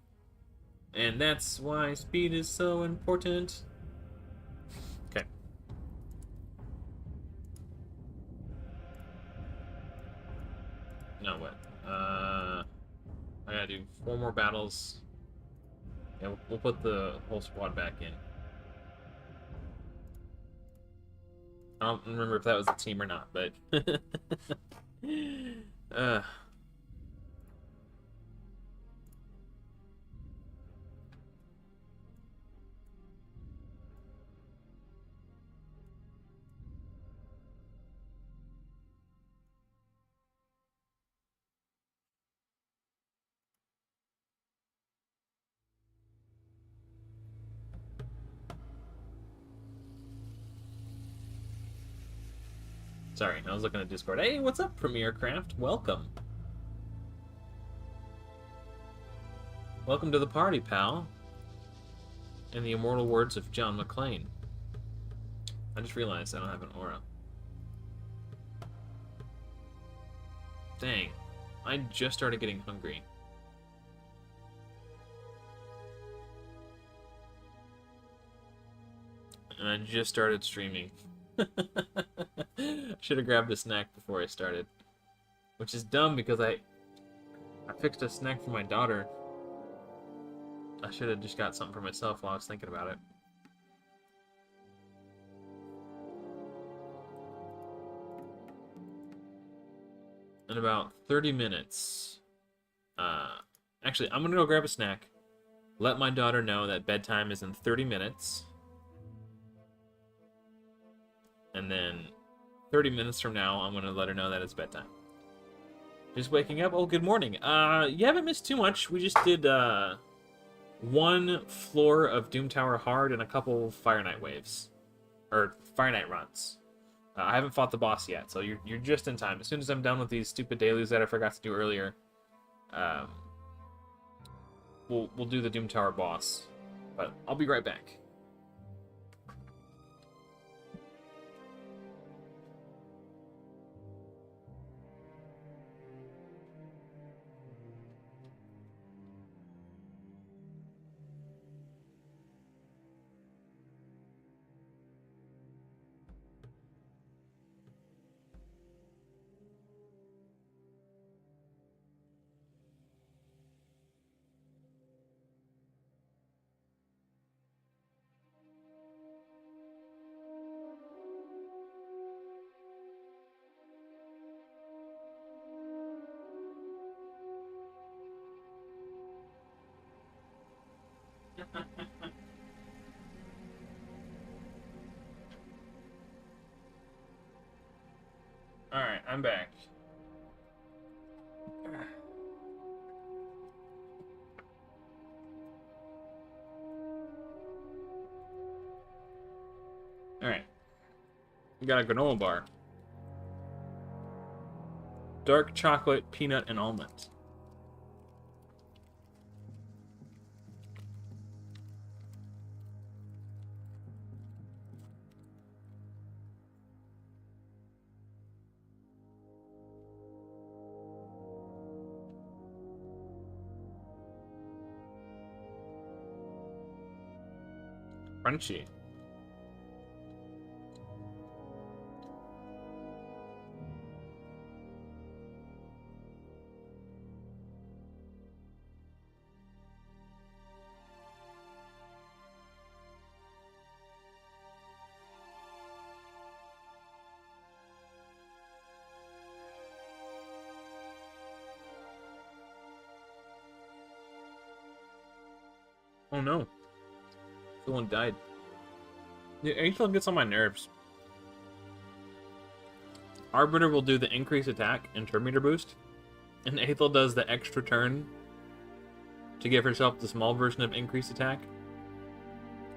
And that's why speed is so important. Okay. Now what? I gotta do 4 more battles. Yeah, we'll put the whole squad back in. I don't remember if that was a team or not, but... Sorry, I was looking at Discord. Hey, what's up, Premiere Craft? Welcome. Welcome to the party, pal. In the immortal words of John McClane. I just realized I don't have an aura. Dang. I just started getting hungry. And I just started streaming. Should have grabbed a snack before I started. Which is dumb because I fixed a snack for my daughter. I should have just got something for myself while I was thinking about it. In about 30 minutes. Actually, I'm gonna go grab a snack. Let my daughter know that bedtime is in 30 minutes. And then 30 minutes from now, I'm going to let her know that it's bedtime. Just waking up. Oh, good morning. You haven't missed too much. We just did 1 floor of Doom Tower hard and a couple Fire Knight waves. Or Fire Knight runs. I haven't fought the boss yet, so you're just in time. As soon as I'm done with these stupid dailies that I forgot to do earlier, we'll do the Doom Tower boss. But I'll be right back. Alright, I'm back. We got a granola bar. Dark chocolate, peanut, and almond. Crunchy. Oh no. Someone died. The Angel gets on my nerves. Arbiter will do the increased attack and turn meter boost, and Aethel does the extra turn to give herself the small version of increased attack.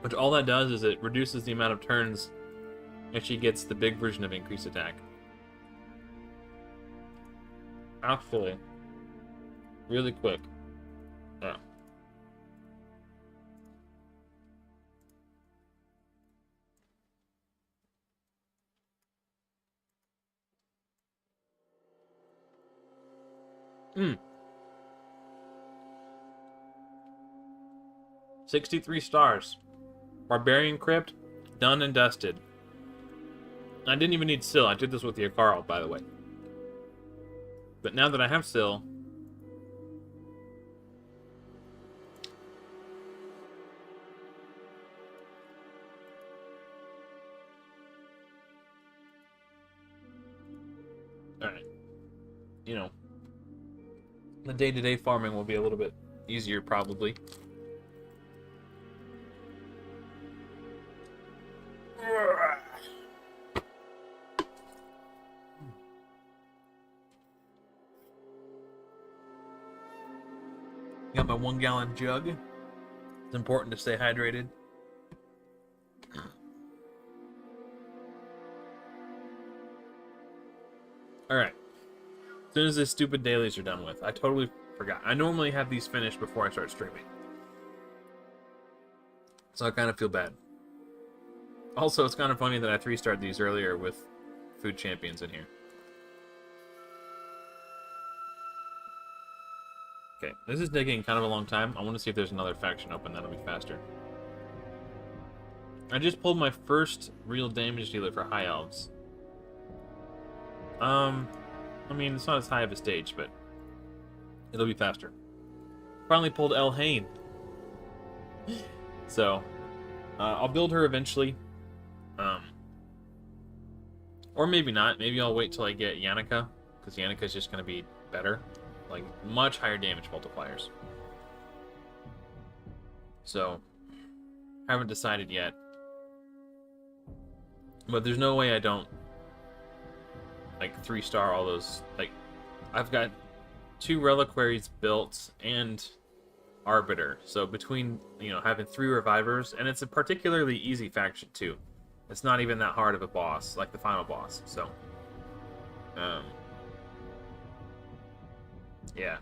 Which all that does is it reduces the amount of turns if she gets the big version of increased attack. Actually, really quick. Oh. Hmm. 63 stars. Barbarian Crypt, done and dusted. I didn't even need Syl. I did this with Yak Carl, by the way. But now that I have Syl, alright. You know, the day-to-day farming will be a little bit easier, probably. Got my 1-gallon jug. It's important to stay hydrated. Alright. As soon as these stupid dailies are done with. I totally forgot. I normally have these finished before I start streaming. So I kind of feel bad. Also, it's kind of funny that I 3-starred these earlier with food champions in here. Okay, this is taking kind of a long time. I want to see if there's another faction open. That'll be faster. I just pulled my first real damage dealer for High Elves. I mean, it's not as high of a stage, but it'll be faster. Finally pulled El Hain. So, I'll build her eventually. Or maybe not. Maybe I'll wait till I get Yannicka, because Yannika's just going to be better. Like, much higher damage multipliers. So, haven't decided yet. But there's no way I don't, like, 3-star all those. Like, I've got 2 reliquaries built and Arbiter. So between, you know, having 3 revivers, and it's a particularly easy faction too. It's not even that hard of a boss, like the final boss. So, yeah,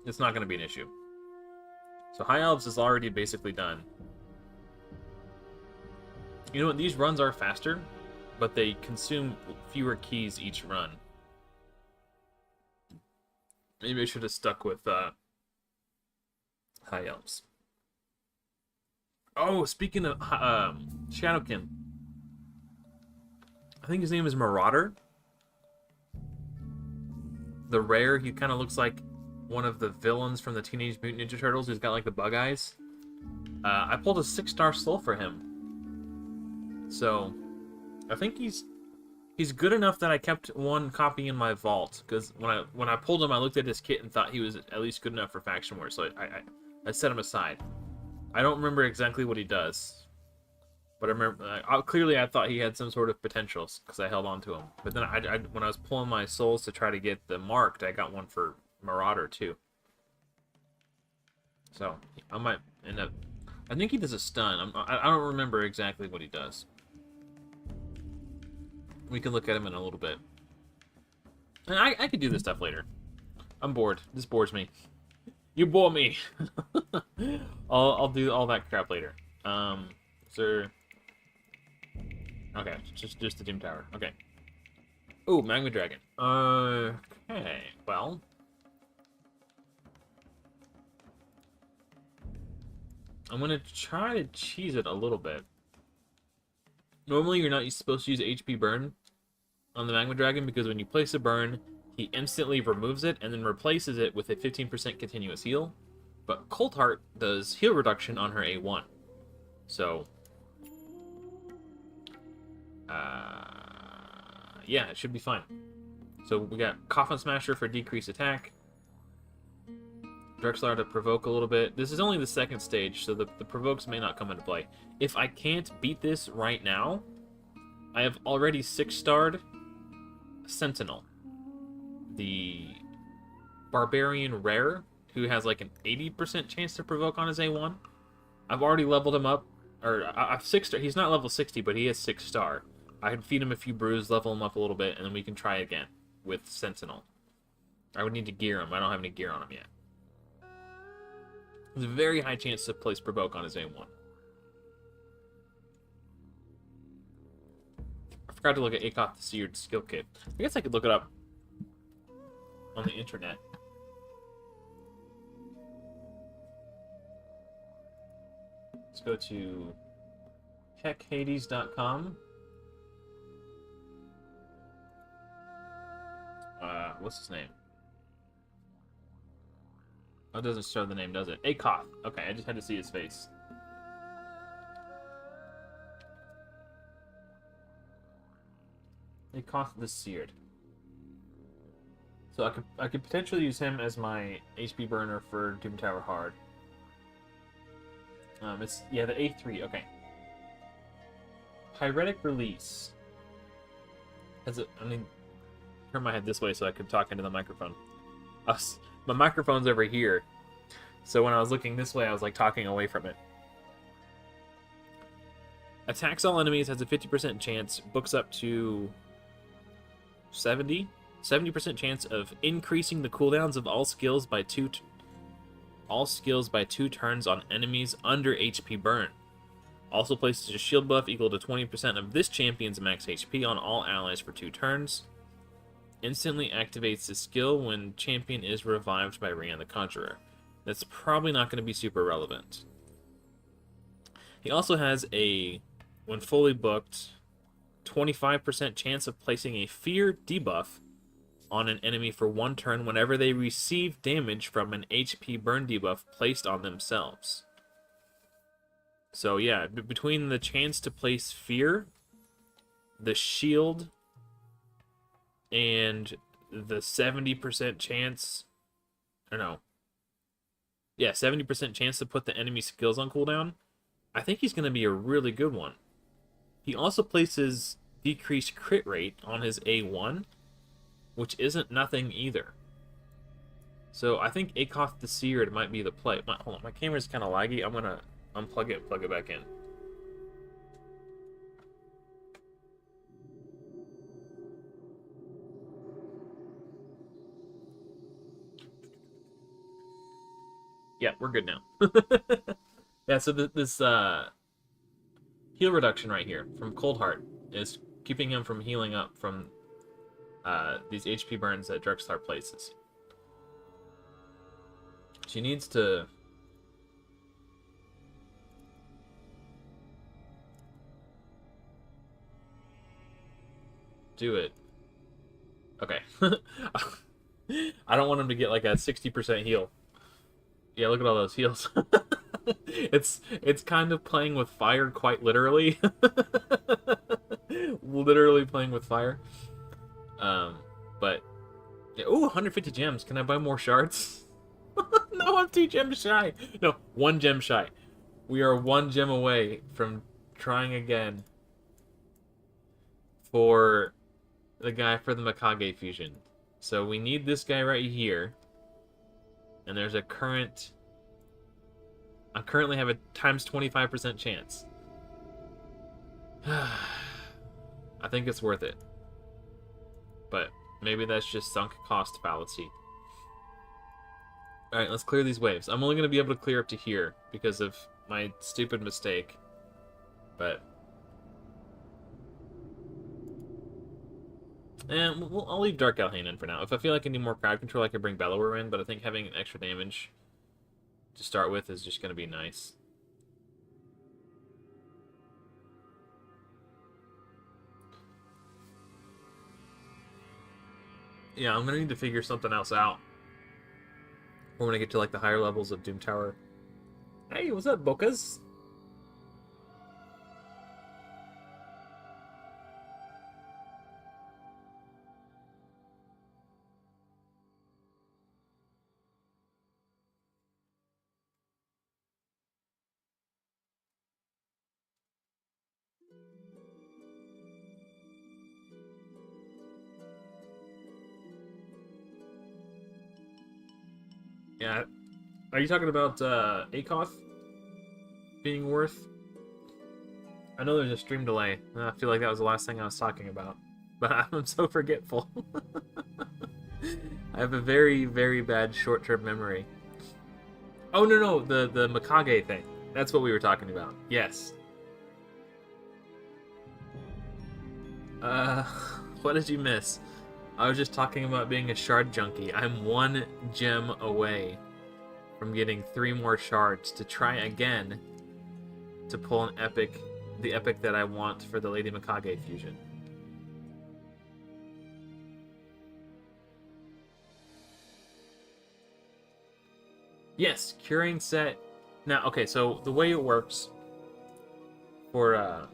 it's not going to be an issue. So High Elves is already basically done. You know what? These runs are faster, but they consume fewer keys each run. Maybe I should have stuck with High Elves. Oh, speaking of Shadowkin, I think his name is Marauder. The rare, he kind of looks like one of the villains from the Teenage Mutant Ninja Turtles who's got like the bug eyes. I pulled a 6-star soul for him. So, I think he's good enough that I kept 1 copy in my vault. Because when I pulled him, I looked at his kit and thought he was at least good enough for Faction War. So I set him aside. I don't remember exactly what he does. But I remember, clearly I thought he had some sort of potential because I held on to him. But then when I was pulling my souls to try to get the marked, I got one for Marauder too. So I might end up. I think he does a stun. I don't remember exactly what he does. We can look at them in a little bit. And I could do this stuff later. I'm bored. This bores me. You bore me. I'll do all that crap later. Is there... Okay, just the Doom Tower. Okay. Ooh, Magma Dragon. Okay, well... I'm gonna try to cheese it a little bit. Normally, you're not supposed to use HP burn on the Magma Dragon because when you place a burn, he instantly removes it and then replaces it with a 15% continuous heal. But Cold Heart does heal reduction on her A1. So, yeah, it should be fine. So we got Coffin Smasher for decreased attack. Drexler to provoke a little bit. This is only the second stage, so the provokes may not come into play. If I can't beat this right now, I have already 6-starred Sentinel, the Barbarian Rare, who has like an 80% chance to provoke on his A1. I've already leveled him up, or I've 6-star. He's not level 60, but he is 6-star. I can feed him a few brews, level him up a little bit, and then we can try again with Sentinel. I would need to gear him. I don't have any gear on him yet. There's a very high chance to place provoke on his A1. I forgot to look at Akoth the Seared skill kit. I guess I could look it up on the internet. Let's go to techhades.com. What's his name? Oh, it doesn't show the name, does it? Akoth. Okay, I just had to see his face. Akoth the Seared. So I could potentially use him as my HP burner for Doom Tower Hard. It's the A3. Okay. Pyretic Release. Turn my head this way so I can talk into the microphone. My microphone's over here, so when I was looking this way, I was like talking away from it. Attacks all enemies, has a 50% chance, books up to 70% chance of increasing the cooldowns of all skills by two turns on enemies under HP burn. Also places a shield buff equal to 20% of this champion's max HP on all allies for 2 turns. Instantly activates the skill when champion is revived by Rian the Conjurer. That's probably not going to be super relevant. He also has a, when fully booked, 25% chance of placing a fear debuff on an enemy for 1 turn whenever they receive damage from an HP burn debuff placed on themselves. So yeah, between the chance to place fear, the shield, and the 70% chance, or no, yeah, 70% chance to put the enemy skills on cooldown, I think he's going to be a really good one. He also places decreased crit rate on his A1, which isn't nothing either. So I think Akoth the Seared might be the play. Hold on, my camera's kind of laggy. I'm going to unplug it and plug it back in. Yeah, we're good now. Yeah, so this heal reduction right here from Cold Heart is keeping him from healing up from these HP burns that Drexler places. She needs to do it. Okay. I don't want him to get like a 60% heal. Yeah, look at all those heals. It's kind of playing with fire, quite literally. Literally playing with fire. But yeah, ooh, 150 gems. Can I buy more shards? No, I'm 2 gems shy. No, 1 gem shy. We are 1 gem away from trying again for the guy for the Mikage fusion. So we need this guy right here. And there's a current... I currently have a times 25% chance. I think it's worth it. but maybe that's just sunk cost fallacy. Alright, let's clear these waves. I'm only going to be able to clear up to here because of my stupid mistake. But... and I'll leave Dark Alhain in for now. If I feel like I need more crowd control, I can bring Bellower in, but I think having extra damage to start with is just going to be nice. Yeah, I'm going to need to figure something else out when I get to like the higher levels of Doom Tower. Hey, what's up, Bokas? Yeah, are you talking about Akoth being worth? I know there's a stream delay. I feel like that was the last thing I was talking about. But I'm so forgetful. I have a very, very bad short-term memory. Oh, no, the Mikage thing. That's what we were talking about. Yes. What did you miss? I was just talking about being a shard junkie. I'm 1 gem away from getting 3 more shards to try again to pull an epic, the epic that I want for the Lady Mikage fusion. Yes, curing set. Now, okay, so the way it works for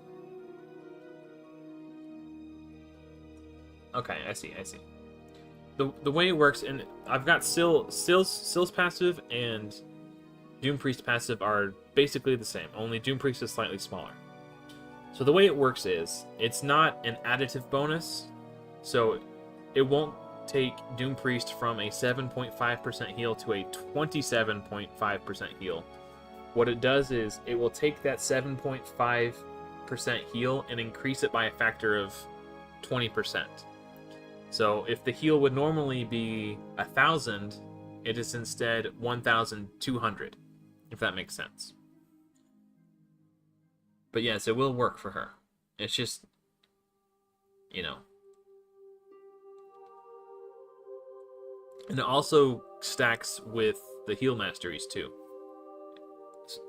okay, I see. The way it works, and I've got Sill's passive and Doom Priest passive are basically the same, only Doom Priest is slightly smaller. So the way it works is, it's not an additive bonus, so it won't take Doom Priest from a 7.5% heal to a 27.5% heal. What it does is, it will take that 7.5% heal and increase it by a factor of 20%. So if the heal would normally be 1,000, it is instead 1,200, if that makes sense. But yes, it will work for her. It's just, you know. And it also stacks with the heal masteries too,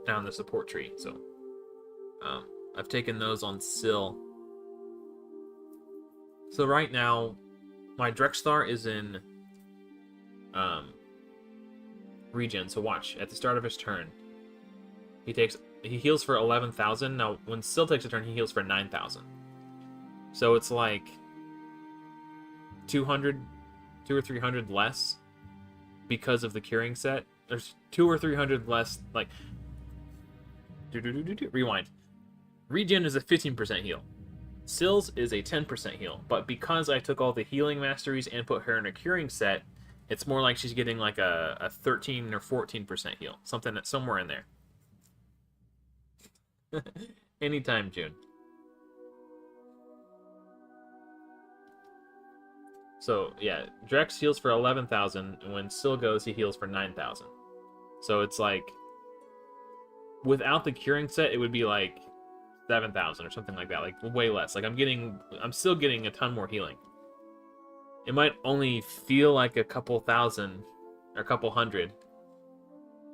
down the support tree. So I've taken those on Sill. So right now, my Drexthar is in regen. So watch, at the start of his turn, he heals for 11,000. Now when Sill takes a turn, he heals for 9,000. So it's like 2 or 300 less because of the curing set. There's 2 or 300 less, like rewind. Regen is a 15% heal. Sill's is a 10% heal, but because I took all the healing masteries and put her in a curing set, it's more like she's getting like a 13 or 14% heal. Something that's somewhere in there. Anytime, June. So, yeah, Drex heals for 11,000, and when Sill goes, he heals for 9,000. So it's like, without the curing set, it would be like 7,000 or something like that, like way less. Like I'm still getting a ton more healing. It might only feel like a couple thousand or a couple hundred.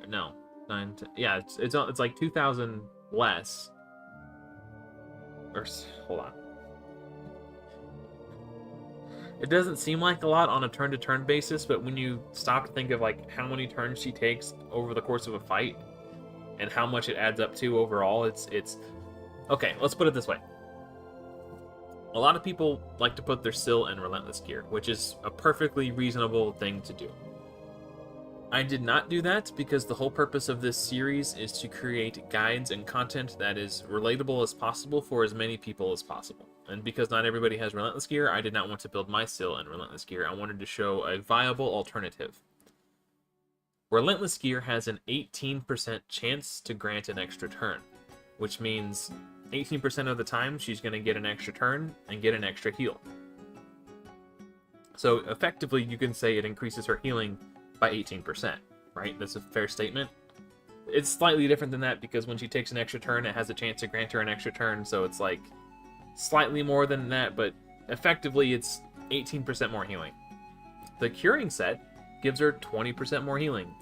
No, yeah, it's like 2,000 less. Or hold on. It doesn't seem like a lot on a turn-to-turn basis, but when you stop to think of like how many turns she takes over the course of a fight and how much it adds up to overall, it's okay, let's put it this way. A lot of people like to put their Sill in Relentless Gear, which is a perfectly reasonable thing to do. I did not do that because the whole purpose of this series is to create guides and content that is relatable as possible for as many people as possible. And because not everybody has Relentless Gear, I did not want to build my Sill in Relentless Gear. I wanted to show a viable alternative. Relentless Gear has an 18% chance to grant an extra turn, which means 18% of the time she's going to get an extra turn and get an extra heal. So effectively, you can say it increases her healing by 18%, right? That's a fair statement. It's slightly different than that because when she takes an extra turn, it has a chance to grant her an extra turn, so it's like slightly more than that, but effectively it's 18% more healing. The curing set gives her 20% more healing.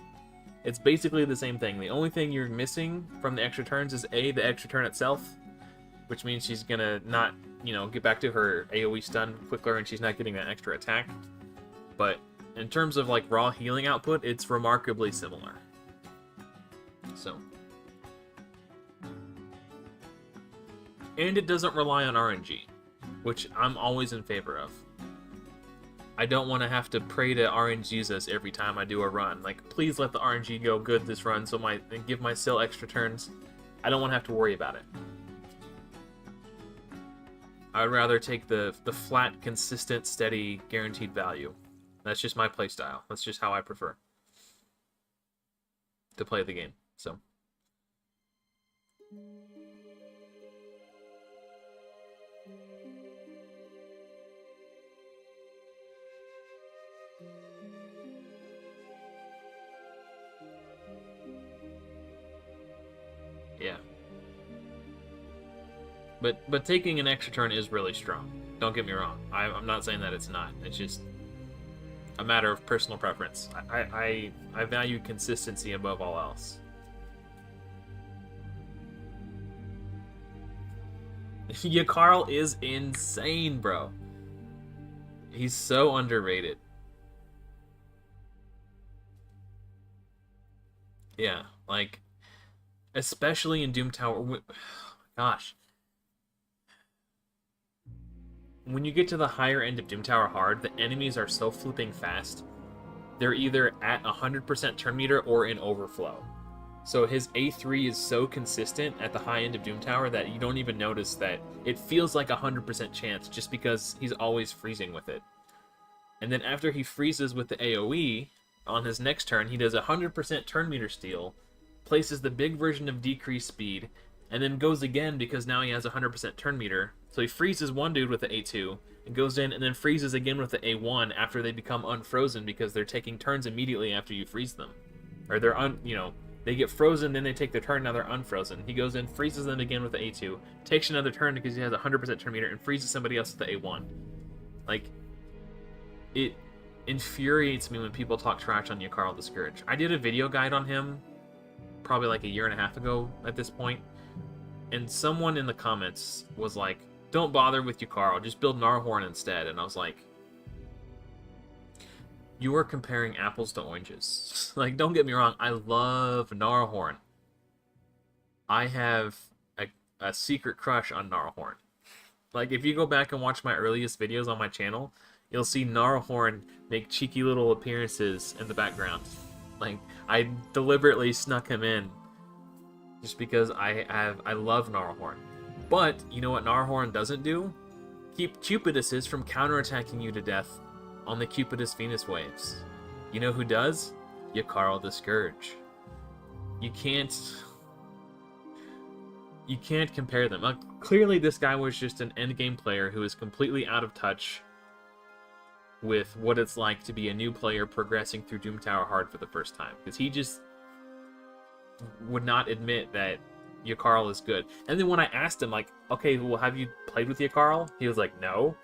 It's basically the same thing. The only thing you're missing from the extra turns is A, the extra turn itself, which means she's gonna not, get back to her AoE stun quicker and she's not getting that extra attack. But in terms of like raw healing output, it's remarkably similar. So. And it doesn't rely on RNG, which I'm always in favor of. I don't want to have to pray to RNGesus every time I do a run. Like, please let the RNG go good this run and give my Syl extra turns. I don't want to have to worry about it. I'd rather take the flat, consistent, steady, guaranteed value. That's just my playstyle. That's just how I prefer to play the game. So. Yeah. But taking an extra turn is really strong. Don't get me wrong. I'm not saying that it's not. It's just a matter of personal preference. I value consistency above all else. Yak Carl is insane, bro. He's so underrated. Yeah, like, especially in Doom Tower. Gosh. When you get to the higher end of Doom Tower Hard, the enemies are so flipping fast. They're either at 100% turn meter or in overflow. So his A3 is so consistent at the high end of Doom Tower that you don't even notice that it feels like 100% chance just because he's always freezing with it. And then after he freezes with the AoE, on his next turn, he does 100% turn meter steal, places the big version of decreased speed, and then goes again because now he has 100% turn meter. So he freezes one dude with the A2, and goes in and then freezes again with the A1 after they become unfrozen because they're taking turns immediately after you freeze them. Or they're they get frozen, then they take their turn, now they're unfrozen. He goes in, freezes them again with the A2, takes another turn because he has 100% turn meter, and freezes somebody else with the A1. Like, it infuriates me when people talk trash on Yak Carl the Scourge. I did a video guide on him probably like a year and a half ago at this point, and someone in the comments was like, don't bother with Yak Carl, just build Gnarlhorn instead. And I was like, you are comparing apples to oranges. Like, don't get me wrong, I love Gnarlhorn. I have a secret crush on Gnarlhorn. Like, if you go back and watch my earliest videos on my channel, you'll see Gnarlhorn make cheeky little appearances in the background. Like, I deliberately snuck him in just because I love Gnarlhorn. But you know what Gnarlhorn doesn't do? Keep Cupiduses from counterattacking you to death on the Cupidus Venus waves. You know who does? Yak Carl the Scourge. You can't compare them. Clearly this guy was just an endgame player who is completely out of touch with what it's like to be a new player progressing through Doom Tower Hard for the first time. Because he just would not admit that Yak Carl is good. And then when I asked him, like, okay, well, have you played with Yak Carl? He was like, no.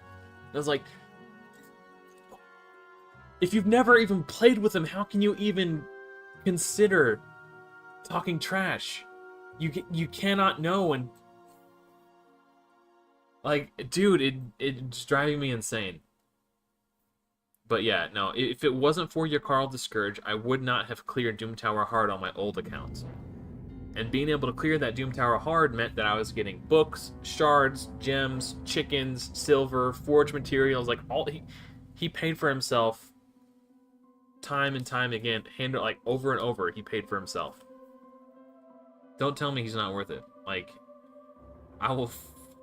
I was like, if you've never even played with him, how can you even consider talking trash? You cannot know. And like, dude, it's driving me insane. But yeah, no, if it wasn't for Yak Carl the Scourge, I would not have cleared Doom Tower Hard on my old account. And being able to clear that Doom Tower Hard meant that I was getting books, shards, gems, chickens, silver, forge materials, like all he paid for himself time and time again, like over and over, he paid for himself. Don't tell me he's not worth it. Like, I will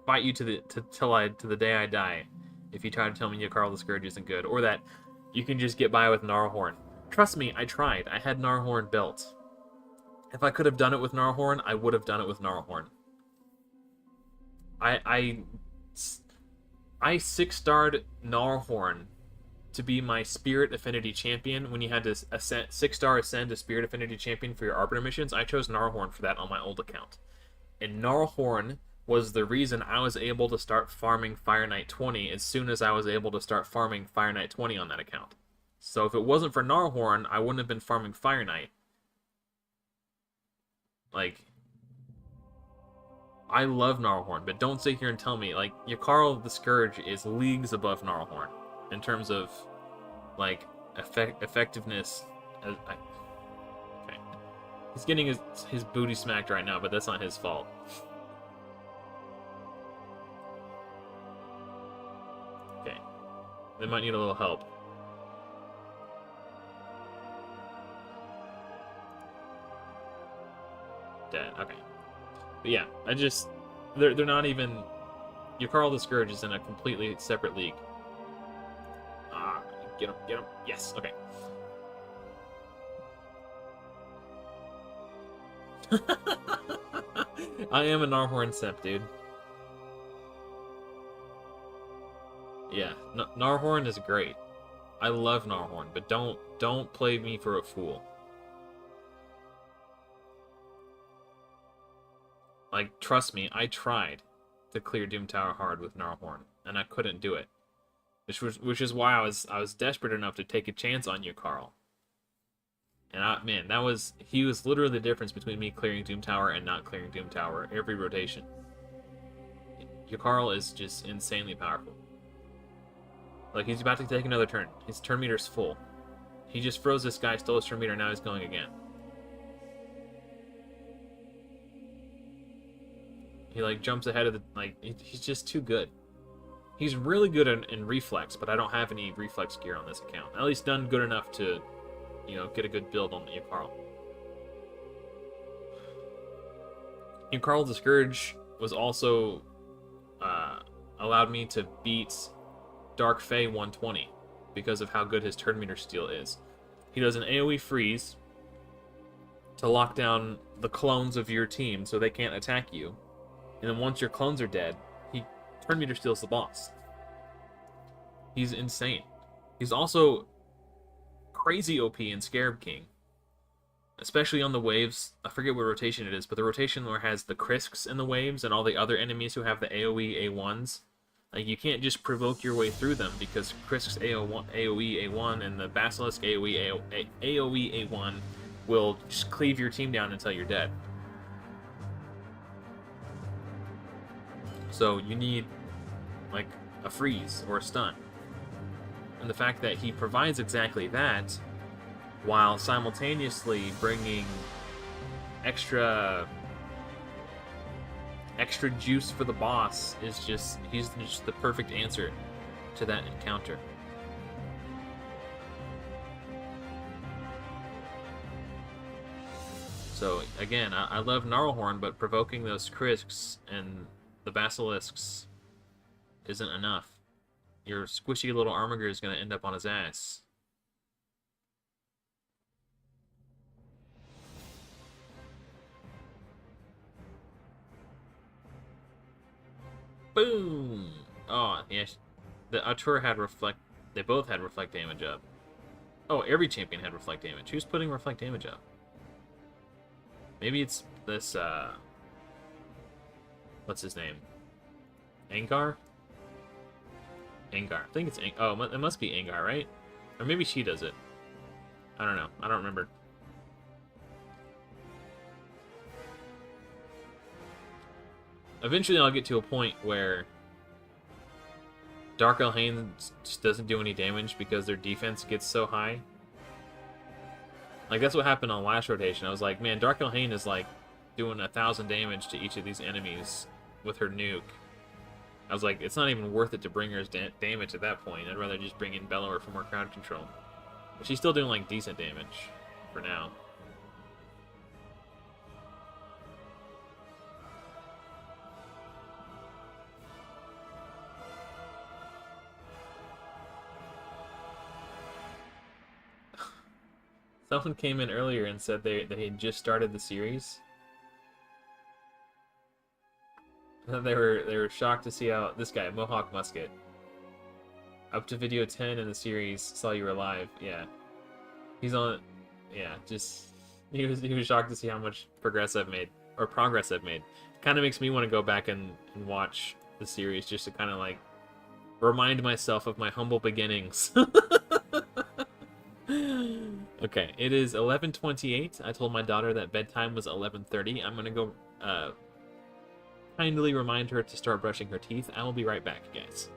fight you to the day I die if you try to tell me Yak Carl the Scourge isn't good, or that you can just get by with Gnarlhorn. Trust me, I tried. I had Gnarlhorn built. If I could have done it with Gnarlhorn, I would have done it with Gnarlhorn. I 6-starred Gnarlhorn to be my Spirit Affinity Champion when you had to ascend 6-star ascend to Spirit Affinity Champion for your Arbiter missions, I chose Gnarlhorn for that on my old account. And Gnarlhorn was the reason I was able to start farming Fire Knight 20 as soon as I was able to start farming Fire Knight 20 on that account. So if it wasn't for Gnarlhorn, I wouldn't have been farming Fire Knight. Like, I love Gnarlhorn, but don't sit here and tell me, like, Yak Carl the Scourge is leagues above Gnarlhorn in terms of, like, effectiveness. Okay. He's getting his booty smacked right now, but that's not his fault. Okay. They might need a little help. Dead. Okay. But yeah, they're not even. Yak Carl the Scourge is in a completely separate league. Ah, get him. Yes, okay. I am a Gnarlhorn simp, dude. Yeah, Gnarlhorn is great. I love Gnarlhorn, but don't play me for a fool. Like, trust me, I tried to clear Doom Tower hard with Gnarlhorn, and I couldn't do it. Which is why I was desperate enough to take a chance on you, Carl. And man, he was literally the difference between me clearing Doom Tower and not clearing Doom Tower every rotation. Yak Carl is just insanely powerful. Like, he's about to take another turn. His turn meter's full. He just froze this guy, stole his turn meter, now he's going again. He, like, jumps ahead of the... Like, he's just too good. He's really good in reflex, but I don't have any reflex gear on this account. At least done good enough to, you know, get a good build on Yak Carl. Yak Carl the Scourge was also... allowed me to beat Dark Fae 120 because of how good his turn meter steal is. He does an AoE freeze to lock down the clones of your team so they can't attack you. And then once your clones are dead, he turn meter steals the boss. He's insane. He's also crazy OP in Scarab King. Especially on the waves. I forget what rotation it is, but the rotation where it has the Krisks in the waves and all the other enemies who have the AoE A1s. Like, you can't just provoke your way through them because Krisk's AoE A1 and the Basilisk AoE A1 will just cleave your team down until you're dead. So you need, like, a freeze or a stun. And the fact that he provides exactly that while simultaneously bringing extra juice for the boss is he's just the perfect answer to that encounter. So again, I love Gnarlhorn, but provoking those Krisks and the Basilisks isn't enough. Your squishy little Armiger is going to end up on his ass. Boom! Oh, yeah. The Artur had reflect. They both had reflect damage up. Oh, every champion had reflect damage. Who's putting reflect damage up? Maybe it's this, what's his name? Angar? Angar. I think it's oh, it must be Angar, right? Or maybe she does it. I don't know. I don't remember. Eventually I'll get to a point where Dark Elhain just doesn't do any damage because their defense gets so high. Like, that's what happened on last rotation. I was like, man, Dark Elhain is like doing 1,000 damage to each of these enemies with her nuke. I was like, it's not even worth it to bring her damage at that point. I'd rather just bring in Bellower for more crowd control. But she's still doing, like, decent damage for now. Someone came in earlier and said they had just started the series. And they were shocked to see how this guy, Mohawk Musket. Up to video 10 in the series, saw you were live. Yeah. He's on... Yeah, just... He was shocked to see how much progress I've made. Or progress I've made. Kind of makes me want to go back and watch the series just to kind of, like, remind myself of my humble beginnings. Okay, it is 11:28. I told my daughter that bedtime was 11:30. I'm gonna go kindly remind her to start brushing her teeth. I will be right back, guys.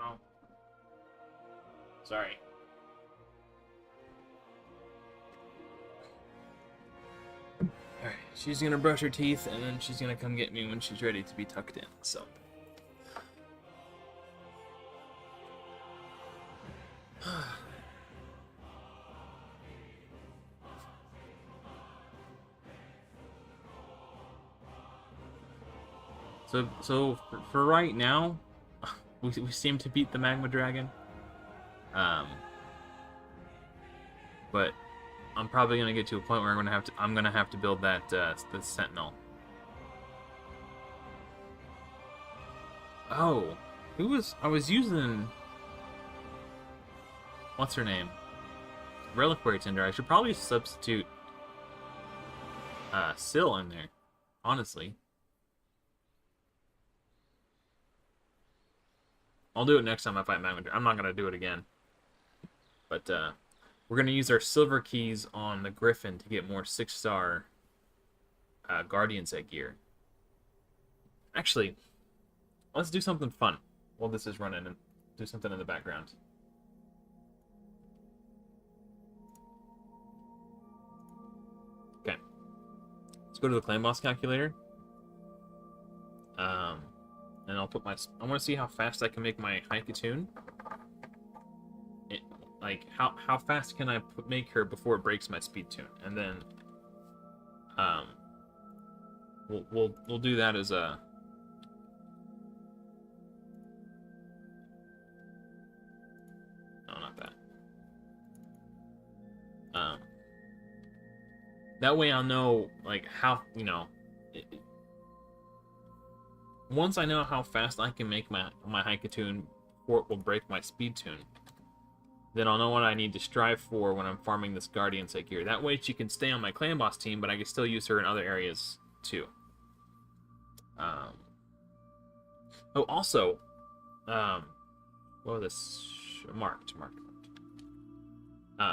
Oh. Sorry. Alright, she's gonna brush her teeth, and then she's gonna come get me when she's ready to be tucked in, so... So for right now, we seem to beat the Magma Dragon. But I'm probably gonna get to a point where I'm gonna have to build that the Sentinel. Oh, I was using, what's her name? Reliquary Tinder. I should probably substitute Syl in there, honestly. I'll do it next time I fight Magma Dragon. I'm not gonna do it again. But we're gonna use our silver keys on the Griffin to get more 6-star Guardian set gear. Actually, let's do something fun while this is running and do something in the background. Okay. Let's go to the clan boss calculator. And I'll put my... I want to see how fast I can make my Haikatoon. Like, how fast can I make her before it breaks my speed tune? And then... We'll do that as a... No, not that. That way I'll know, like, how, you know... Once I know how fast I can make my Haikatoon before it will break my speed tune, then I'll know what I need to strive for when I'm farming this Guardian set gear. That way she can stay on my clan boss team, but I can still use her in other areas too. Oh, also, what was this? Marked.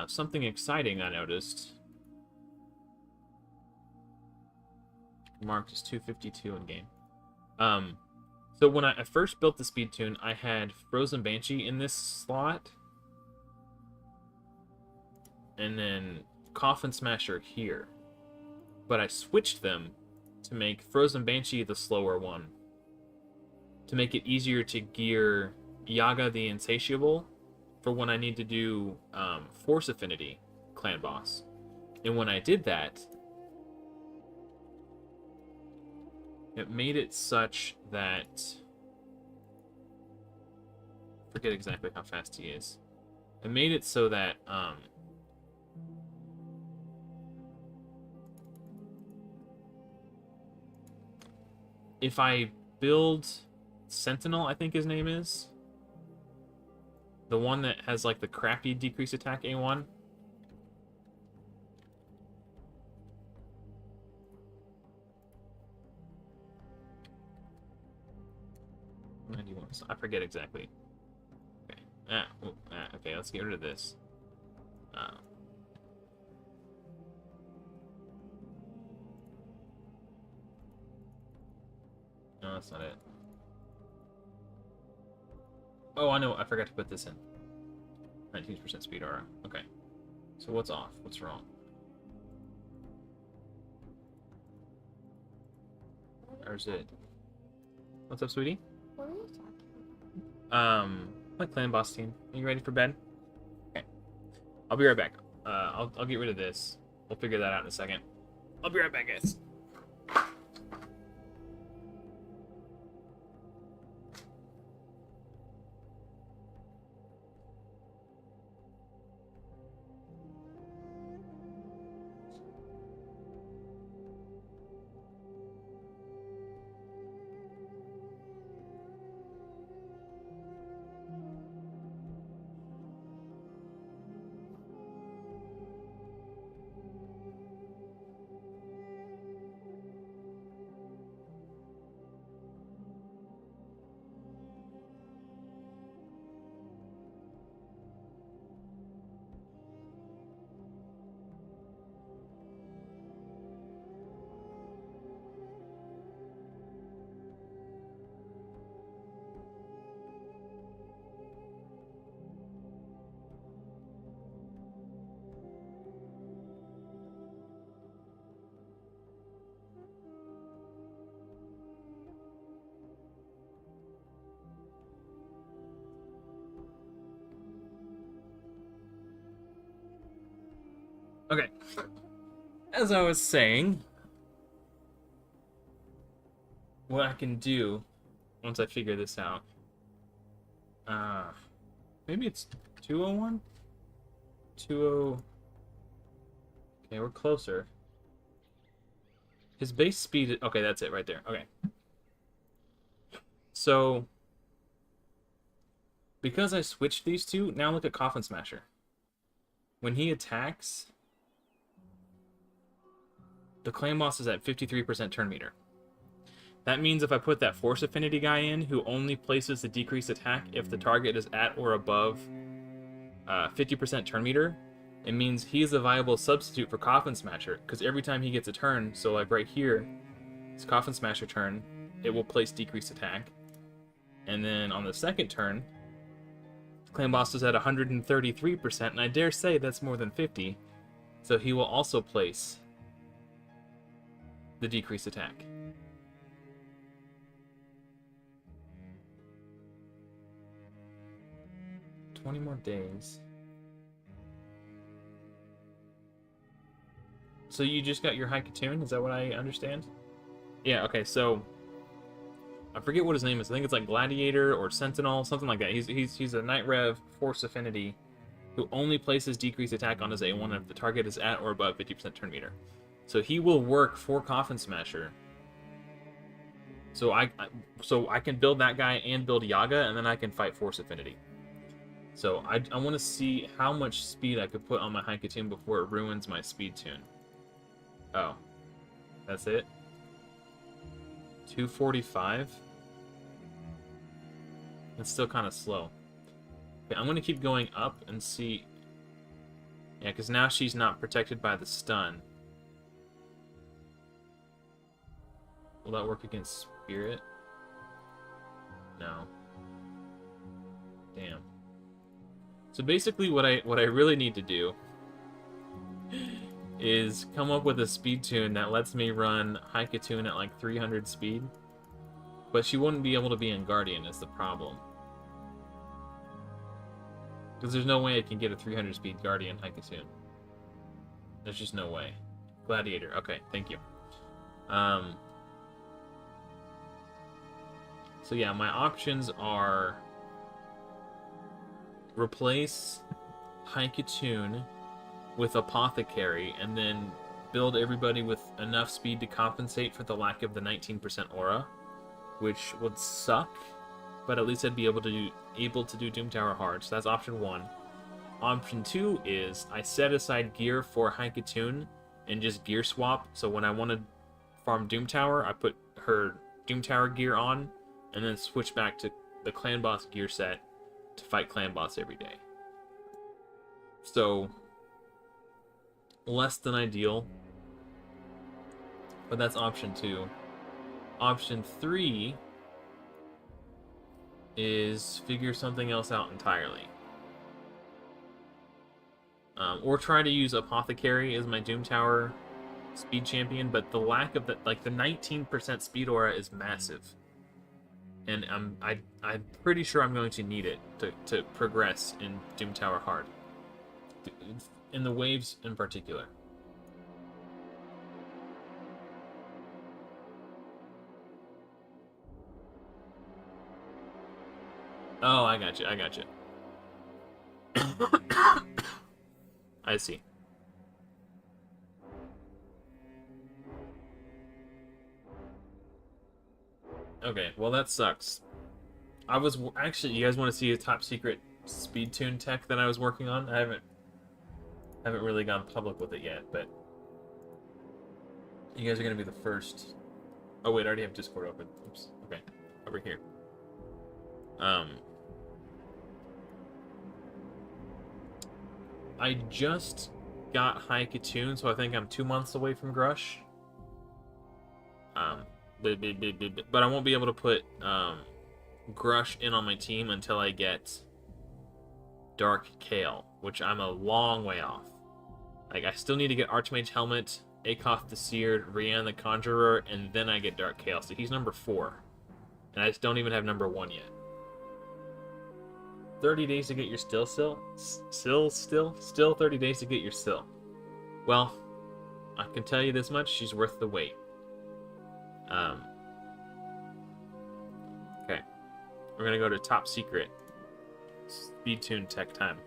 Something exciting I noticed. Marked is 252 in game. So when I first built the speed tune, I had Frozen Banshee in this slot, and then Coffin Smasher here. But I switched them to make Frozen Banshee the slower one, to make it easier to gear Yaga the Insatiable for when I need to do Force Affinity clan boss. And when I did that, it made it such that... I forget exactly how fast he is. It made it so that if I build Sentinel, I think his name is, the one that has like the crappy decrease attack A1, I forget exactly. Okay. Okay, let's get rid of this. that's not it. Oh, I know. I forgot to put this in. 19% speed aura. Okay. So what's off? What's wrong? There's it. What's up, sweetie? What are you talking about? My clan boss team. Are you ready for bed? Okay. I'll be right back. I'll get rid of this. We'll figure that out in a second. I'll be right back, guys. Okay. As I was saying, what I can do once I figure this out. Maybe it's 201? 20. Okay, we're closer. His base speed. Okay, that's it right there. Okay. So, because I switched these two, now look at Coffin Smasher. When he attacks, the clan boss is at 53% turn meter. That means if I put that Force Affinity guy in, who only places the decreased attack if the target is at or above 50% turn meter, it means he's a viable substitute for Coffin Smasher, because every time he gets a turn, so like right here, it's Coffin Smasher turn, it will place decreased attack. And then on the second turn, the clan boss is at 133%, and I dare say that's more than 50, so he will also place the decreased attack. $20 more days. So you just got your Hydra? Is that what I understand? Yeah, okay, so I forget what his name is. I think it's like Gladiator or Sentinel, something like that. He's a Night Rev Force Affinity who only places decreased attack on his A1 if the target is at or above 50% turn meter. So he will work for Coffin Smasher. So I can build that guy and build Yaga, and then I can fight Force Affinity. So I want to see how much speed I could put on my Hydra before it ruins my speed tune. Oh, that's it? 245? That's still kind of slow. Okay, I'm going to keep going up and see. Yeah, because now she's not protected by the stun. Will that work against Spirit? No. Damn. So basically what I really need to do is come up with a speed tune that lets me run Hydra at like 300 speed. But she wouldn't be able to be in Guardian is the problem. Because there's no way I can get a 300 speed Guardian Hydra. There's just no way. Gladiator. Okay, thank you. So yeah, my options are replace Hydra with Apothecary and then build everybody with enough speed to compensate for the lack of the 19% aura, which would suck, but at least I'd be able to do Doom Tower hard. So that's option 1. Option 2 is I set aside gear for Hydra and just gear swap. So when I want to farm Doom Tower, I put her Doom Tower gear on and then switch back to the clan boss gear set to fight clan boss every day. So less than ideal, but that's option 2. Option 3 is figure something else out entirely. Or try to use Apothecary as my Doom Tower speed champion, but the lack of that, like the 19% speed aura is massive. And I'm pretty sure I'm going to need it to progress in Doom Tower hard. In the waves in particular. Oh, I got you. I see. Okay, well that sucks. I was actually, you guys want to see a top secret speed tune tech that I was working on? I haven't really gone public with it yet, but you guys are gonna be the first. Oh wait, I already have Discord open. Oops. Okay, over here. I just got High Katoon, so I think I'm 2 months away from Grush. But I won't be able to put Grush in on my team until I get Dark Kale, which I'm a long way off. Like, I still need to get Archmage Helmet, Akoth the Seared, Rian the Conjurer, and then I get Dark Kale. So he's number 4. And I just don't even have number 1 yet. 30 days to get your still 30 days to get your still. Well, I can tell you this much, she's worth the wait. Okay. We're gonna go to top secret. Speed tune tech time.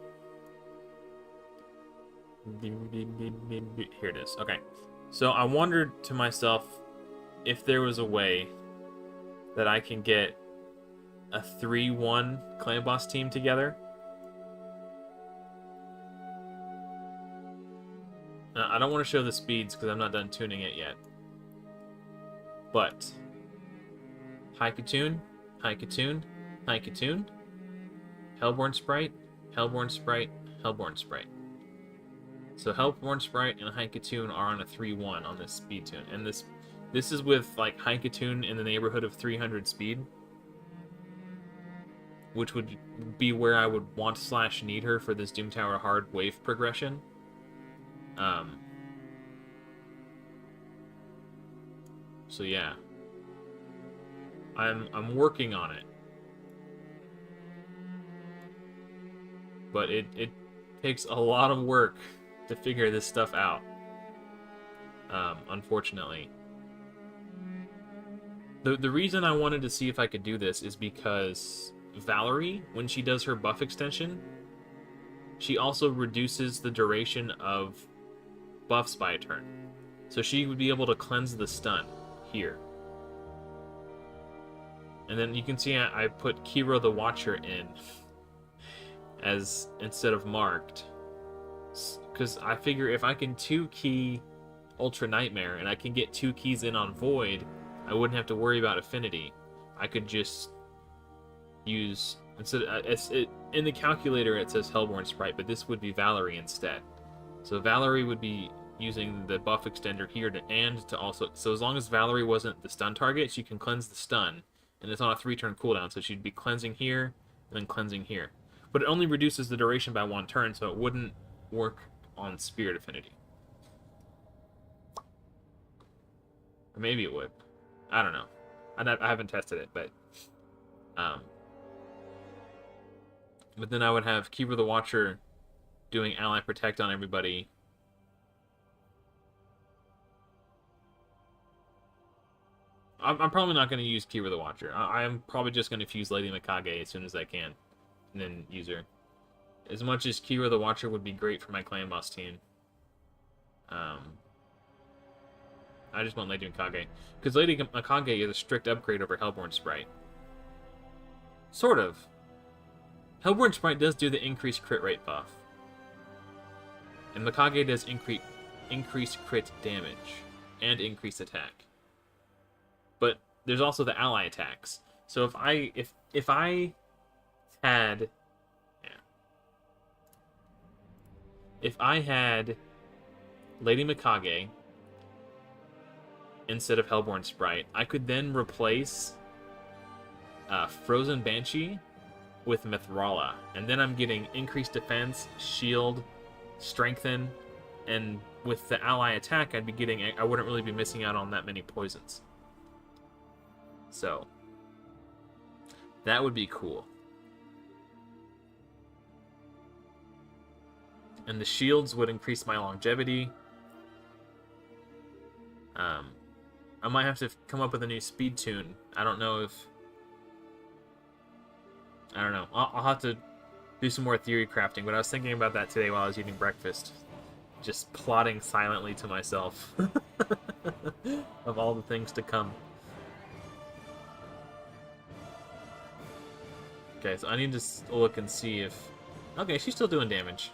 Here it is. Okay. So I wondered to myself if there was a way that I can get a 3-1 clan boss team together. Now, I don't want to show the speeds because I'm not done tuning it yet. But High Katoon, High Katoon, High Katoon, Hellborn Sprite, Hellborn Sprite, Hellborn Sprite. So Hellborn Sprite and High Katoon are on a 3-1 on this speed tune. And this is with like High Katoon in the neighborhood of 300 speed, which would be where I would want / need her for this Doom Tower hard wave progression. So yeah, I'm working on it, but it takes a lot of work to figure this stuff out. Unfortunately, the reason I wanted to see if I could do this is because Valerie, when she does her buff extension, she also reduces the duration of buffs by a turn. So she would be able to cleanse the stun here. And then you can see I put Kiro the Watcher in as instead of marked. Because I figure if I can 2-key Ultra Nightmare and I can get 2 keys in on Void, I wouldn't have to worry about affinity. I could just use, instead in the calculator it says Hellborn Sprite, but this would be Valerie instead. So Valerie would be using the buff extender here to also, so as long as Valerie wasn't the stun target, she can cleanse the stun, and it's on a 3-turn cooldown, so she'd be cleansing here and then cleansing here. But it only reduces the duration by 1 turn, so it wouldn't work on Spirit Affinity. Or maybe it would. I don't know. I haven't tested it, but then I would have Keeper the Watcher doing Ally Protect on everybody. I'm probably not going to use Keeper the Watcher. I'm probably just going to fuse Lady Mikage as soon as I can, and then use her. As much as Keeper the Watcher would be great for my clan boss team, I just want Lady Mikage. Because Lady Mikage is a strict upgrade over Hellborn Sprite. Sort of. Hellborn Sprite does do the increased crit rate buff. And Mikage does increased crit damage and increased attack. But there's also the ally attacks. So if I had Lady Mikage instead of Hellborn Sprite, I could then replace Frozen Banshee with Mithrala. And then I'm getting increased defense, shield, strengthen, and with the ally attack, I wouldn't really be missing out on that many poisons. So, that would be cool. And the shields would increase my longevity. I might have to come up with a new speed tune. I don't know. I'll have to do some more theory crafting, but I was thinking about that today while I was eating breakfast. Just plotting silently to myself of all the things to come. Okay, so I need to look and see if... Okay, she's still doing damage.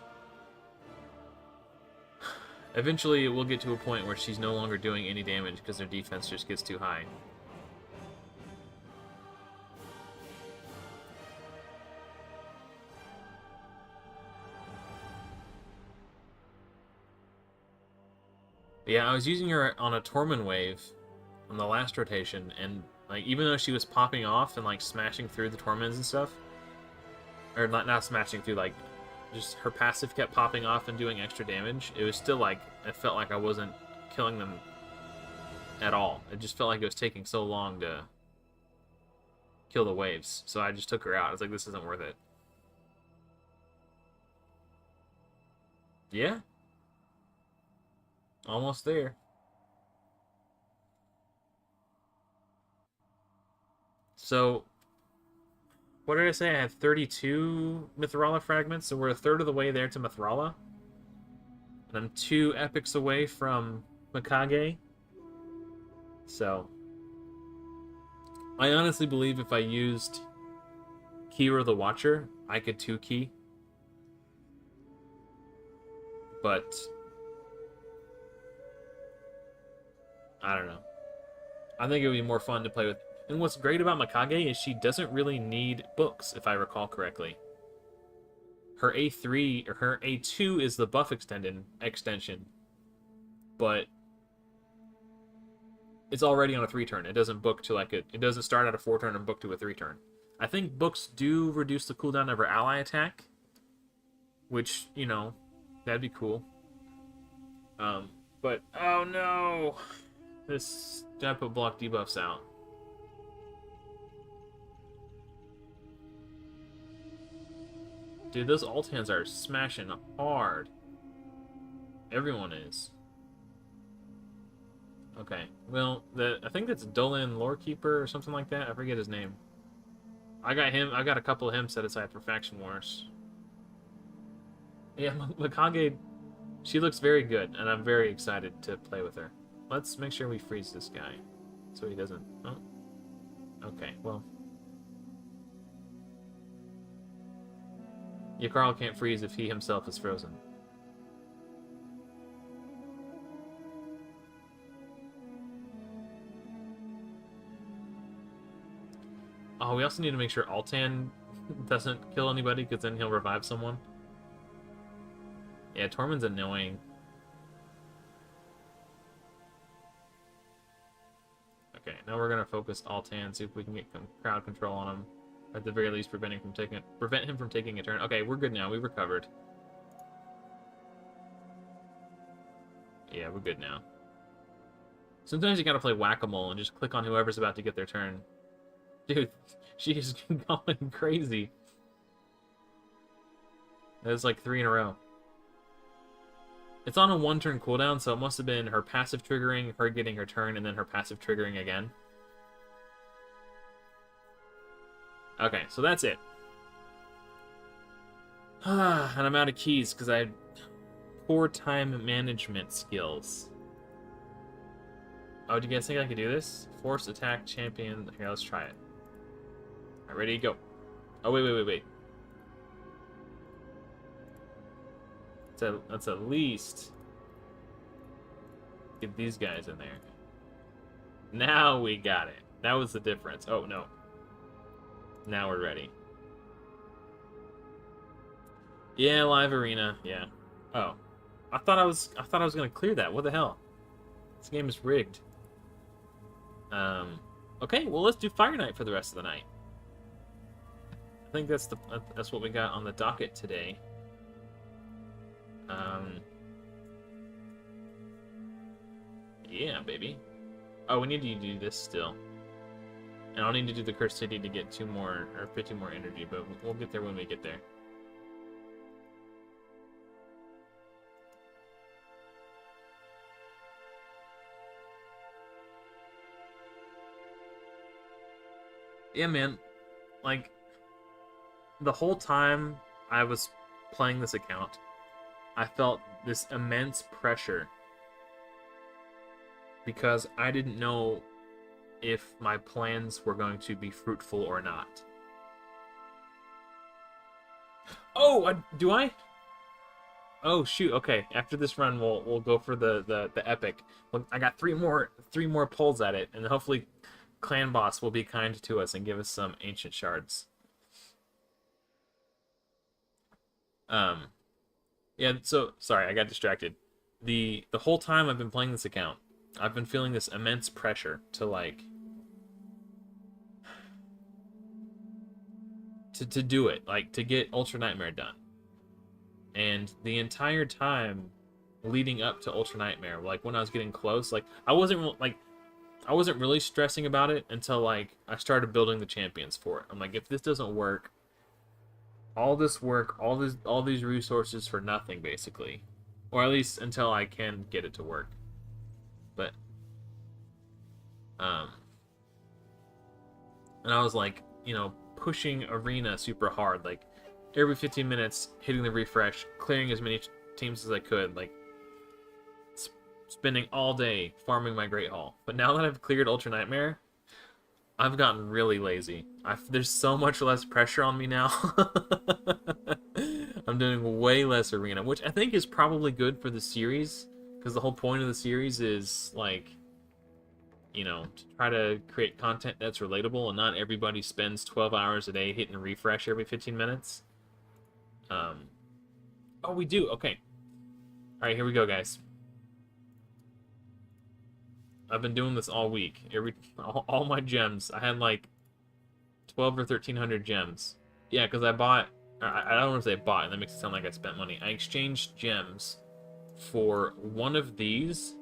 Eventually, it will get to a point where she's no longer doing any damage because her defense just gets too high. Yeah, I was using her on a Torment wave on the last rotation, and like even though she was popping off and like smashing through the Torments and stuff, or not smashing through, like just her passive kept popping off and doing extra damage, it was still like, it felt like I wasn't killing them at all. It just felt like it was taking so long to kill the waves, so I just took her out. I was like, this isn't worth it. Yeah. Almost there. So, what did I say? I have 32 Mithrala fragments, so we're a third of the way there to Mithrala. And I'm 2 epics away from Mikage. So, I honestly believe if I used Kira the Watcher, I could 2-key. But I don't know. I think it would be more fun to play with. And what's great about Mikage is she doesn't really need books, if I recall correctly. Her A3 or her A2 is the buff extension, but it's already on a 3-turn. It doesn't book to it doesn't start at a 4-turn and book to a 3-turn. I think books do reduce the cooldown of her ally attack, which, you know, that'd be cool. But oh no, this gotta put block debuffs out. Dude, those alt hands are smashing hard. Everyone is. Okay, well, I think that's Dolan Lorekeeper or something like that. I forget his name. I got him. I got a couple of him set aside for Faction Wars. Yeah, Mikage, she looks very good, and I'm very excited to play with her. Let's make sure we freeze this guy, so he doesn't... Oh. Okay, well... Yak Carl can't freeze if he himself is frozen. Oh, we also need to make sure Altan doesn't kill anybody, because then he'll revive someone. Yeah, Tormund's annoying. Okay, now we're gonna focus Altan, see if we can get crowd control on him. At the very least, prevent him from taking a turn. Okay, we're good now. We recovered. Yeah, we're good now. Sometimes you gotta play whack-a-mole and just click on whoever's about to get their turn. Dude, she's going crazy. That's like 3 in a row. It's on a 1-turn cooldown, so it must have been her passive triggering, her getting her turn, and then her passive triggering again. Okay, so that's it. And I'm out of keys because I had poor time management skills. Oh, do you guys think I could do this? Force attack champion. Here, let's try it. All right, ready, go. Oh, wait. Let's at least get these guys in there. Now we got it. That was the difference. Oh, no. Now we're ready. Yeah, live arena. Yeah. Oh, I thought I was gonna clear that. What the hell? This game is rigged. Okay, well let's do Fire Knight for the rest of the night. I think that's what we got on the docket today. Yeah, baby. Oh, we need to do this still. And I'll need to do the Cursed City to get 2 more, or 50 more energy, but we'll get there when we get there. Yeah, man. Like, the whole time I was playing this account, I felt this immense pressure because I didn't know if my plans were going to be fruitful or not. Oh, do I? Oh shoot. Okay, after this run, we'll go for the epic. I got three more pulls at it, and hopefully, Clan Boss will be kind to us and give us some ancient shards. Yeah. So sorry, I got distracted. The whole time I've been playing this account, I've been feeling this immense pressure to like to do it, like to get Ultra Nightmare done. And the entire time leading up to Ultra Nightmare, like when I was getting close, like I wasn't really stressing about it until like I started building the champions for it. I'm like, if this doesn't work, all this work, all these resources for nothing, basically, or at least until I can get it to work. But and I was like, pushing arena super hard, like every 15 minutes hitting the refresh, clearing as many teams as I could, like spending all day farming my Great Hall. But now that I've cleared Ultra Nightmare, I've gotten really lazy. There's so much less pressure on me now. I'm doing way less arena, which I think is probably good for the series, because the whole point of the series is like, to try to create content that's relatable, and not everybody spends 12 hours a day hitting refresh every 15 minutes. Oh, we do. Okay. All right, here we go, guys. I've been doing this all week. All my gems. I had like 12 or 1,300 gems. Yeah, because I bought. I don't want to say bought. That makes it sound like I spent money. I exchanged gems for one of these,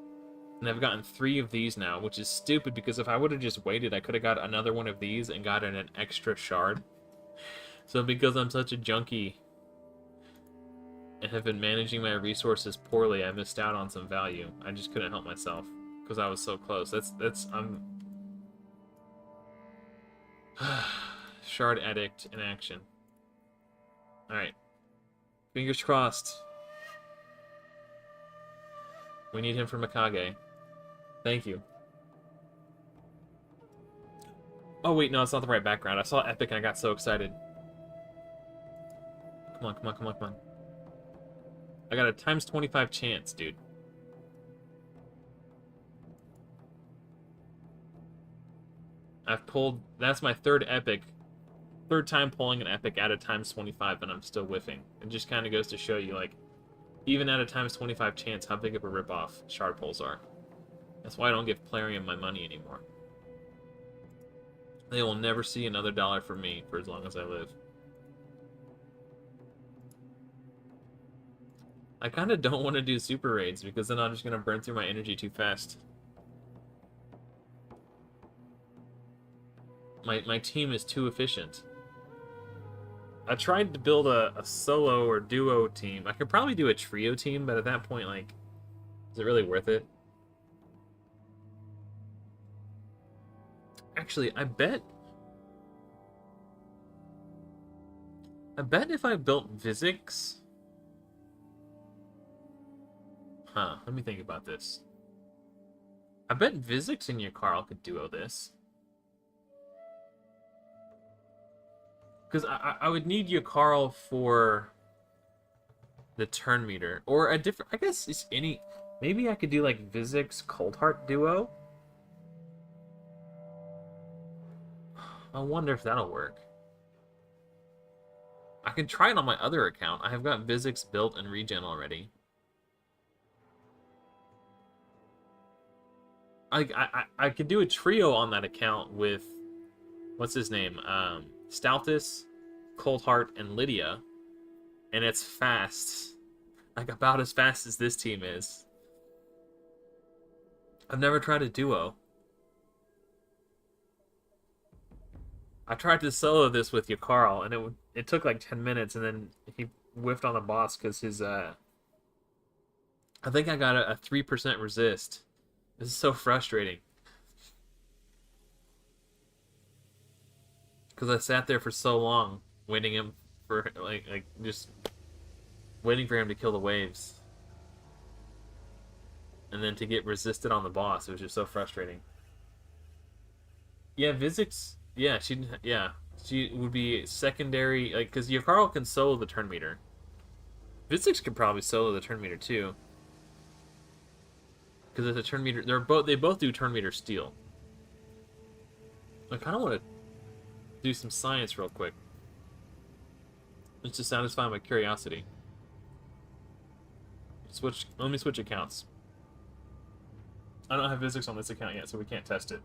and I've gotten 3 of these now, which is stupid because if I would have just waited, I could have got another one of these and gotten an extra shard. So because I'm such a junkie and have been managing my resources poorly, I missed out on some value. I just couldn't help myself because I was so close. I'm shard addict in action. All right, fingers crossed. We need him for Mikage. Thank you. Oh wait, no, it's not the right background. I saw epic and I got so excited. Come on, come on, come on, come on. I got a times 25 chance, dude. I've pulled... That's my third time pulling an epic at a times 25, and I'm still whiffing. It just kind of goes to show you, like, even at a times 25 chance, how big of a ripoff shard pulls are. That's why I don't give Plarium my money anymore. They will never see another dollar from me for as long as I live. I kind of don't want to do super raids, because then I'm just going to burn through my energy too fast. My team is too efficient. I tried to build a solo or duo team. I could probably do a trio team, but at that point, like, is it really worth it? Actually, I bet if I built Vizix... Huh, let me think about this. I bet Vizix and Yak Carl could duo this. Because I would need Yak Carl for the turn meter. Or a different... I guess it's any... Maybe I could do, like, Vizix Coldheart duo? I wonder if that'll work. I can try it on my other account. I have got Vizix built and regen already. I could do a trio on that account with... What's his name? Stoutus, Cold Heart, and Lydia, and it's fast. Like, about as fast as this team is. I've never tried a duo. I tried to solo this with Yak Carl, and it took like 10 minutes, and then he whiffed on the boss because his, I think I got a 3% resist. This is so frustrating. Because I sat there for so long, waiting him for, like, just waiting for him to kill the waves. And then to get resisted on the boss, it was just so frustrating. Yeah, Vizix, she would be secondary, like, because Yak Carl can solo the turn meter. Vizix could probably solo the turn meter too. Because it's a turn meter, they both do turn meter steal. I kind of want to do some science real quick, just to satisfy my curiosity. Let me switch accounts. I don't have Vizix on this account yet, so we can't test it.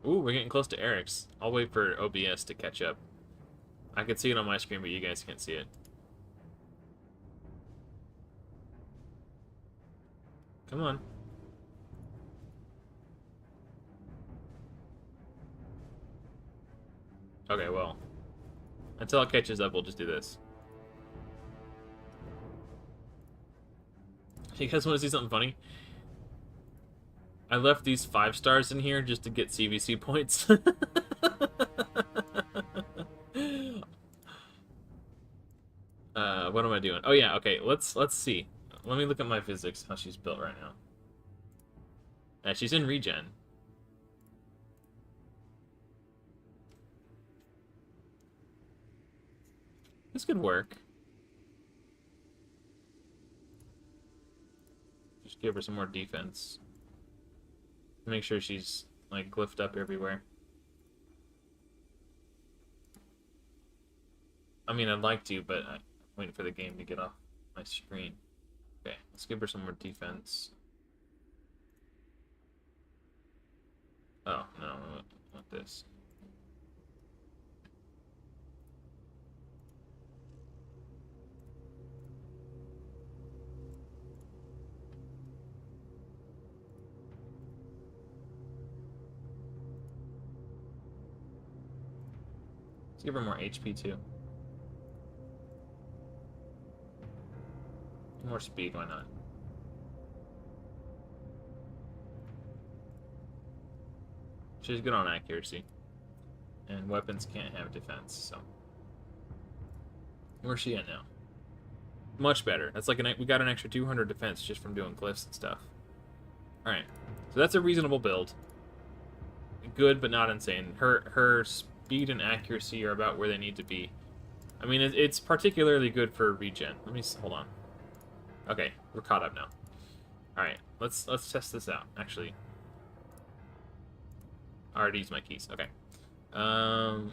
Ooh, we're getting close to Eric's. I'll wait for OBS to catch up. I can see it on my screen, but you guys can't see it. Come on. Okay, well. Until it catches up, we'll just do this. You guys want to see something funny? I left these 5 stars in here just to get CVC points. What am I doing? Oh yeah, okay. Let's see. Let me look at my physics, how she's built right now. She's in regen. This could work. Just give her some more defense. Make sure she's, like, glyphed up everywhere. I mean, I'd like to, but I'm waiting for the game to get off my screen. Okay, let's give her some more defense. Oh, no, not this. Let's give her more HP too. More speed, why not? She's good on accuracy. And weapons can't have defense, so. Where's she at now? Much better. That's like we got an extra 200 defense just from doing glyphs and stuff. Alright. So that's a reasonable build. Good, but not insane. Her speed and accuracy are about where they need to be. I mean, it's particularly good for regen. Let me hold on. Okay, we're caught up now. All right, let's test this out. Actually, I already used my keys. Okay. I'll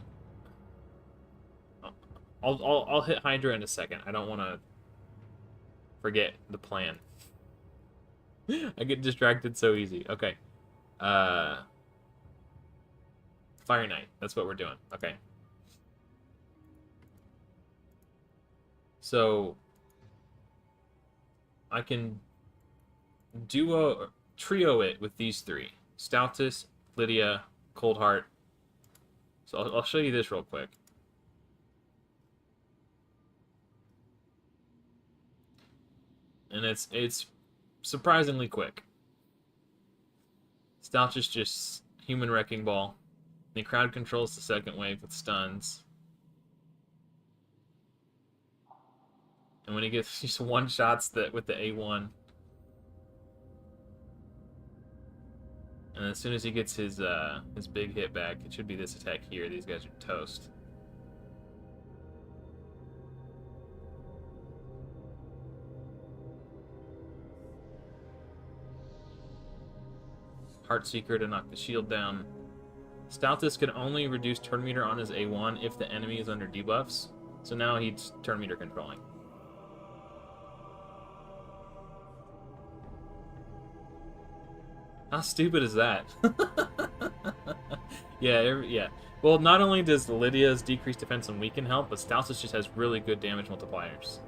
hit Hydra in a second. I don't want to forget the plan. I get distracted so easy. Okay. Fire Knight. That's what we're doing. Okay. So I can trio it with these 3. Stoutus, Lydia, Cold Heart. So I'll show you this real quick. And it's surprisingly quick. Stoutus just human wrecking ball. The crowd controls the second wave with stuns. And when he gets just one-shots with the A1. And as soon as he gets his big hit back, it should be this attack here. These guys are toast. Heartseeker to knock the shield down. Stoutus can only reduce turn meter on his A1 if the enemy is under debuffs. So now he's turn meter controlling. How stupid is that? Yeah. Well, not only does Lydia's decreased defense and weaken help, but Stoutus just has really good damage multipliers.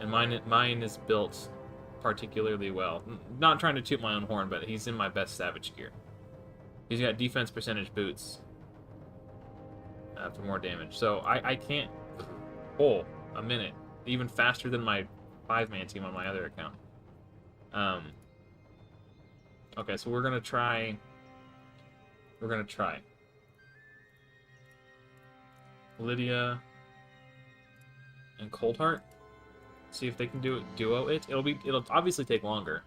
And mine is built particularly well. Not trying to toot my own horn, but he's in my best Savage gear. He's got defense percentage boots for more damage. So I can't pull a minute even faster than my 5-man team on my other account. Okay, so we're gonna try. Lydia and Coldheart. See if they can duo it. It'll obviously take longer.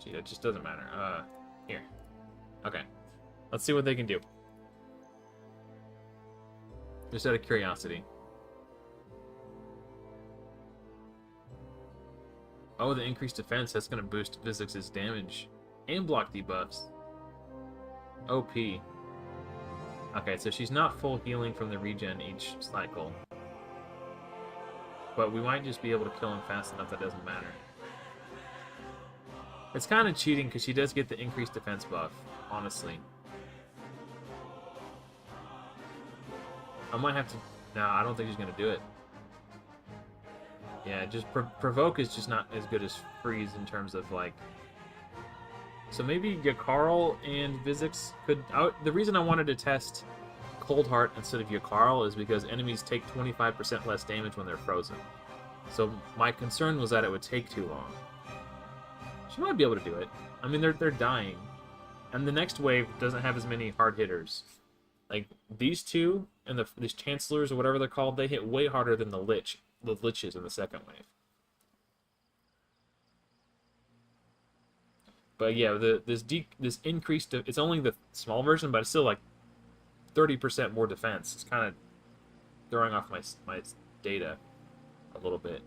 Gee, that just doesn't matter. Here. Okay. Let's see what they can do. Just out of curiosity. Oh, the increased defense, that's going to boost Physics' damage and block debuffs. OP. Okay, so she's not full healing from the regen each cycle. But we might just be able to kill him fast enough that doesn't matter. It's kind of cheating because she does get the increased defense buff, honestly. I might have to... No, I don't think she's going to do it. Yeah, just Provoke is just not as good as Freeze in terms of, like... So maybe Yak Carl and Physics could... the reason I wanted to test Coldheart instead of Yak Carl is because enemies take 25% less damage when they're frozen. So my concern was that it would take too long. She might be able to do it. I mean, they're dying. And the next wave doesn't have as many hard hitters. Like, these two, and these Chancellors, or whatever they're called, they hit way harder than the Liches in the second wave. But yeah, this increased... It's only the small version, but it's still like 30% more defense. It's kind of throwing off my data a little bit.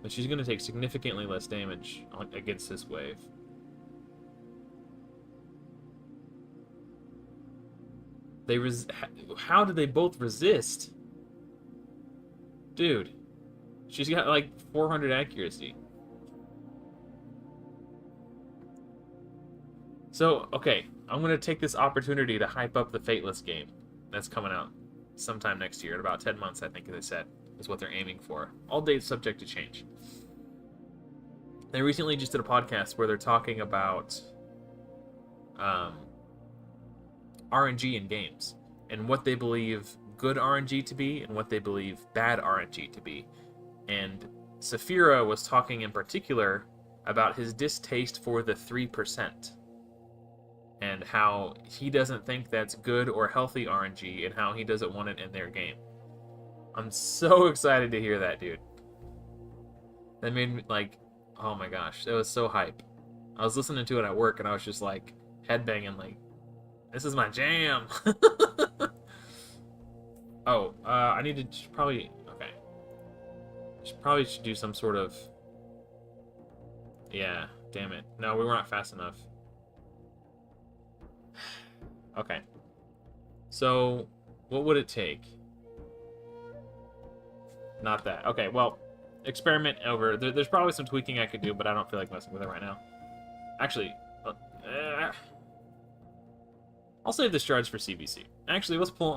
But she's going to take significantly less damage against this wave. How did they both resist? Dude, she's got like 400 accuracy. So, okay, I'm going to take this opportunity to hype up the Fateless game that's coming out sometime next year. In about 10 months, I think they said, is what they're aiming for. All dates subject to change. They recently just did a podcast where they're talking about RNG in games and what they believe good RNG to be and what they believe bad RNG to be. And Saphira was talking in particular about his distaste for the 3% and how he doesn't think that's good or healthy RNG and how he doesn't want it in their game. I'm so excited to hear that, dude. That made me, like, oh my gosh, that was so hype. I was listening to it at work and I was just like headbanging, like, this is my jam. Oh, I need to probably... Okay. Probably should do some sort of... Yeah, damn it. No, we weren't fast enough. Okay. So, what would it take? Not that. Okay, well, experiment over. There's probably some tweaking I could do, but I don't feel like messing with it right now. Actually, I'll save the shards for CBC. Actually, let's pull...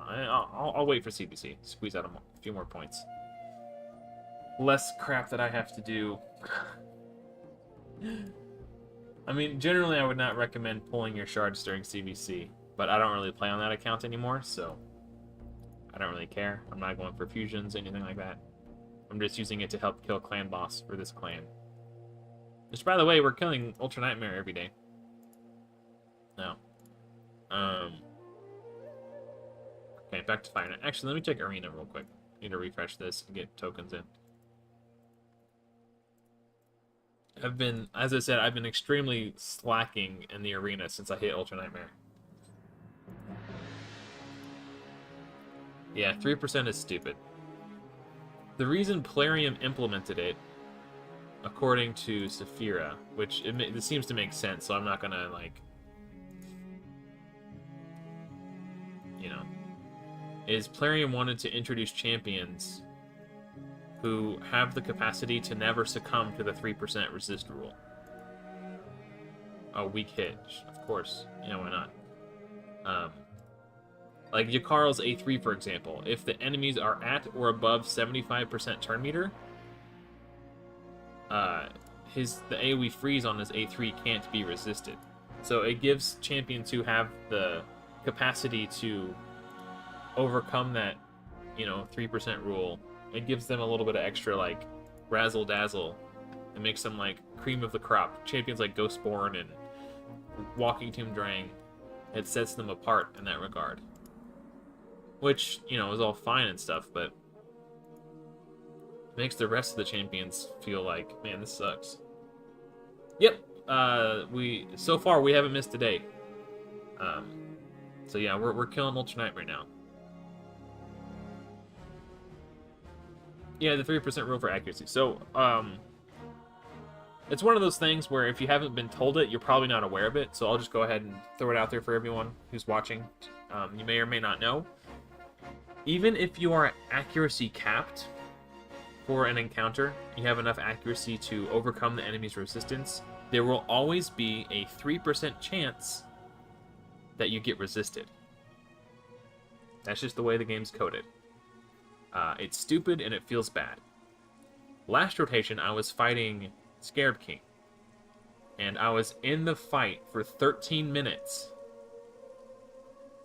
I'll wait for CBC. Squeeze out a few more points. Less crap that I have to do. I mean, generally I would not recommend pulling your shards during CBC, but I don't really play on that account anymore, so I don't really care. I'm not going for fusions, anything like that. I'm just using it to help kill clan boss for this clan. Which, by the way, we're killing Ultra Nightmare every day. No. Okay, back to Fire Knight. Actually, let me check Arena real quick. Need to refresh this and get tokens in. As I said, I've been extremely slacking in the arena since I hit Ultra Nightmare. Yeah, 3% is stupid. The reason Plarium implemented it, according to Saphira, which it seems to make sense, so I'm not gonna, like, you know, is Plarium wanted to introduce champions who have the capacity to never succumb to the 3% resist rule. A weak hit, of course. Yeah, why not? Like Yak Carl's A3, for example. If the enemies are at or above 75% turn meter, the AoE freeze on his A3 can't be resisted. So it gives champions who have the capacity to overcome that, 3% rule. It gives them a little bit of extra, like, razzle dazzle. It makes them, like, cream of the crop. Champions like Ghostborn and Walking Tomb Drang, it sets them apart in that regard. Which, is all fine and stuff, but makes the rest of the champions feel like, man, this sucks. Yep, so far we haven't missed a day. So yeah, we're killing Ultra Knight right now. Yeah, the 3% rule for accuracy. So, it's one of those things where if you haven't been told it, you're probably not aware of it. So I'll just go ahead and throw it out there for everyone who's watching. You may or may not know. Even if you are accuracy capped for an encounter, you have enough accuracy to overcome the enemy's resistance, there will always be a 3% chance that you get resisted. That's just the way the game's coded. It's stupid and it feels bad. Last rotation, I was fighting Scarab King, and I was in the fight for 13 minutes.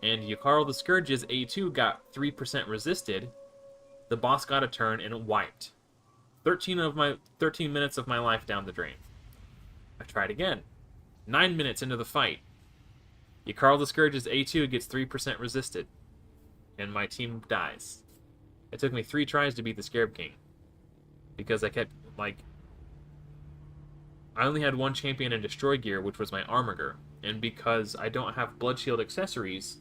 And Yak Carl the Scourge's A2 got 3% resisted. The boss got a turn and it wiped. 13 minutes of my life down the drain. I tried again. 9 minutes into the fight, Yak Carl the Scourge's A2 gets 3% resisted, and my team dies. It took me 3 tries to beat the Scarab King, because I kept, like, I only had one champion in Destroy gear, which was my Armiger, and because I don't have Blood Shield accessories,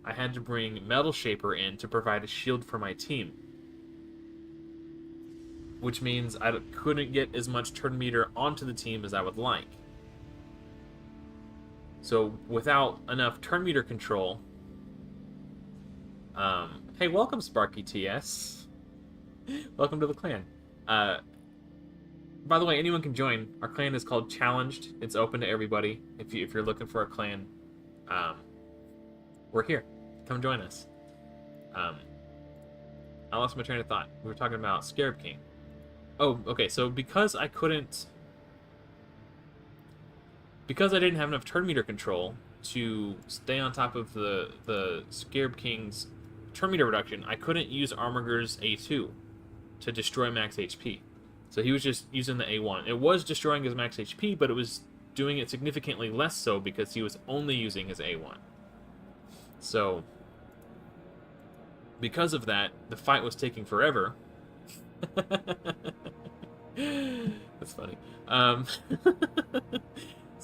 I had to bring Metal Shaper in to provide a shield for my team. Which means I couldn't get as much turn meter onto the team as I would like. So without enough turn meter control... hey, welcome Sparky TS. Welcome to the clan. By the way, anyone can join. Our clan is called Challenged. It's open to everybody. If you're looking for a clan, we're here. Come join us. I lost my train of thought. We were talking about Scarab King. Oh, okay. So because I didn't have enough turn meter control to stay on top of the Scarab King's turn meter reduction, I couldn't use Armiger's A2 to destroy max HP. So he was just using the A1. It was destroying his max HP, but it was doing it significantly less so because he was only using his A1. So, because of that, the fight was taking forever. That's funny.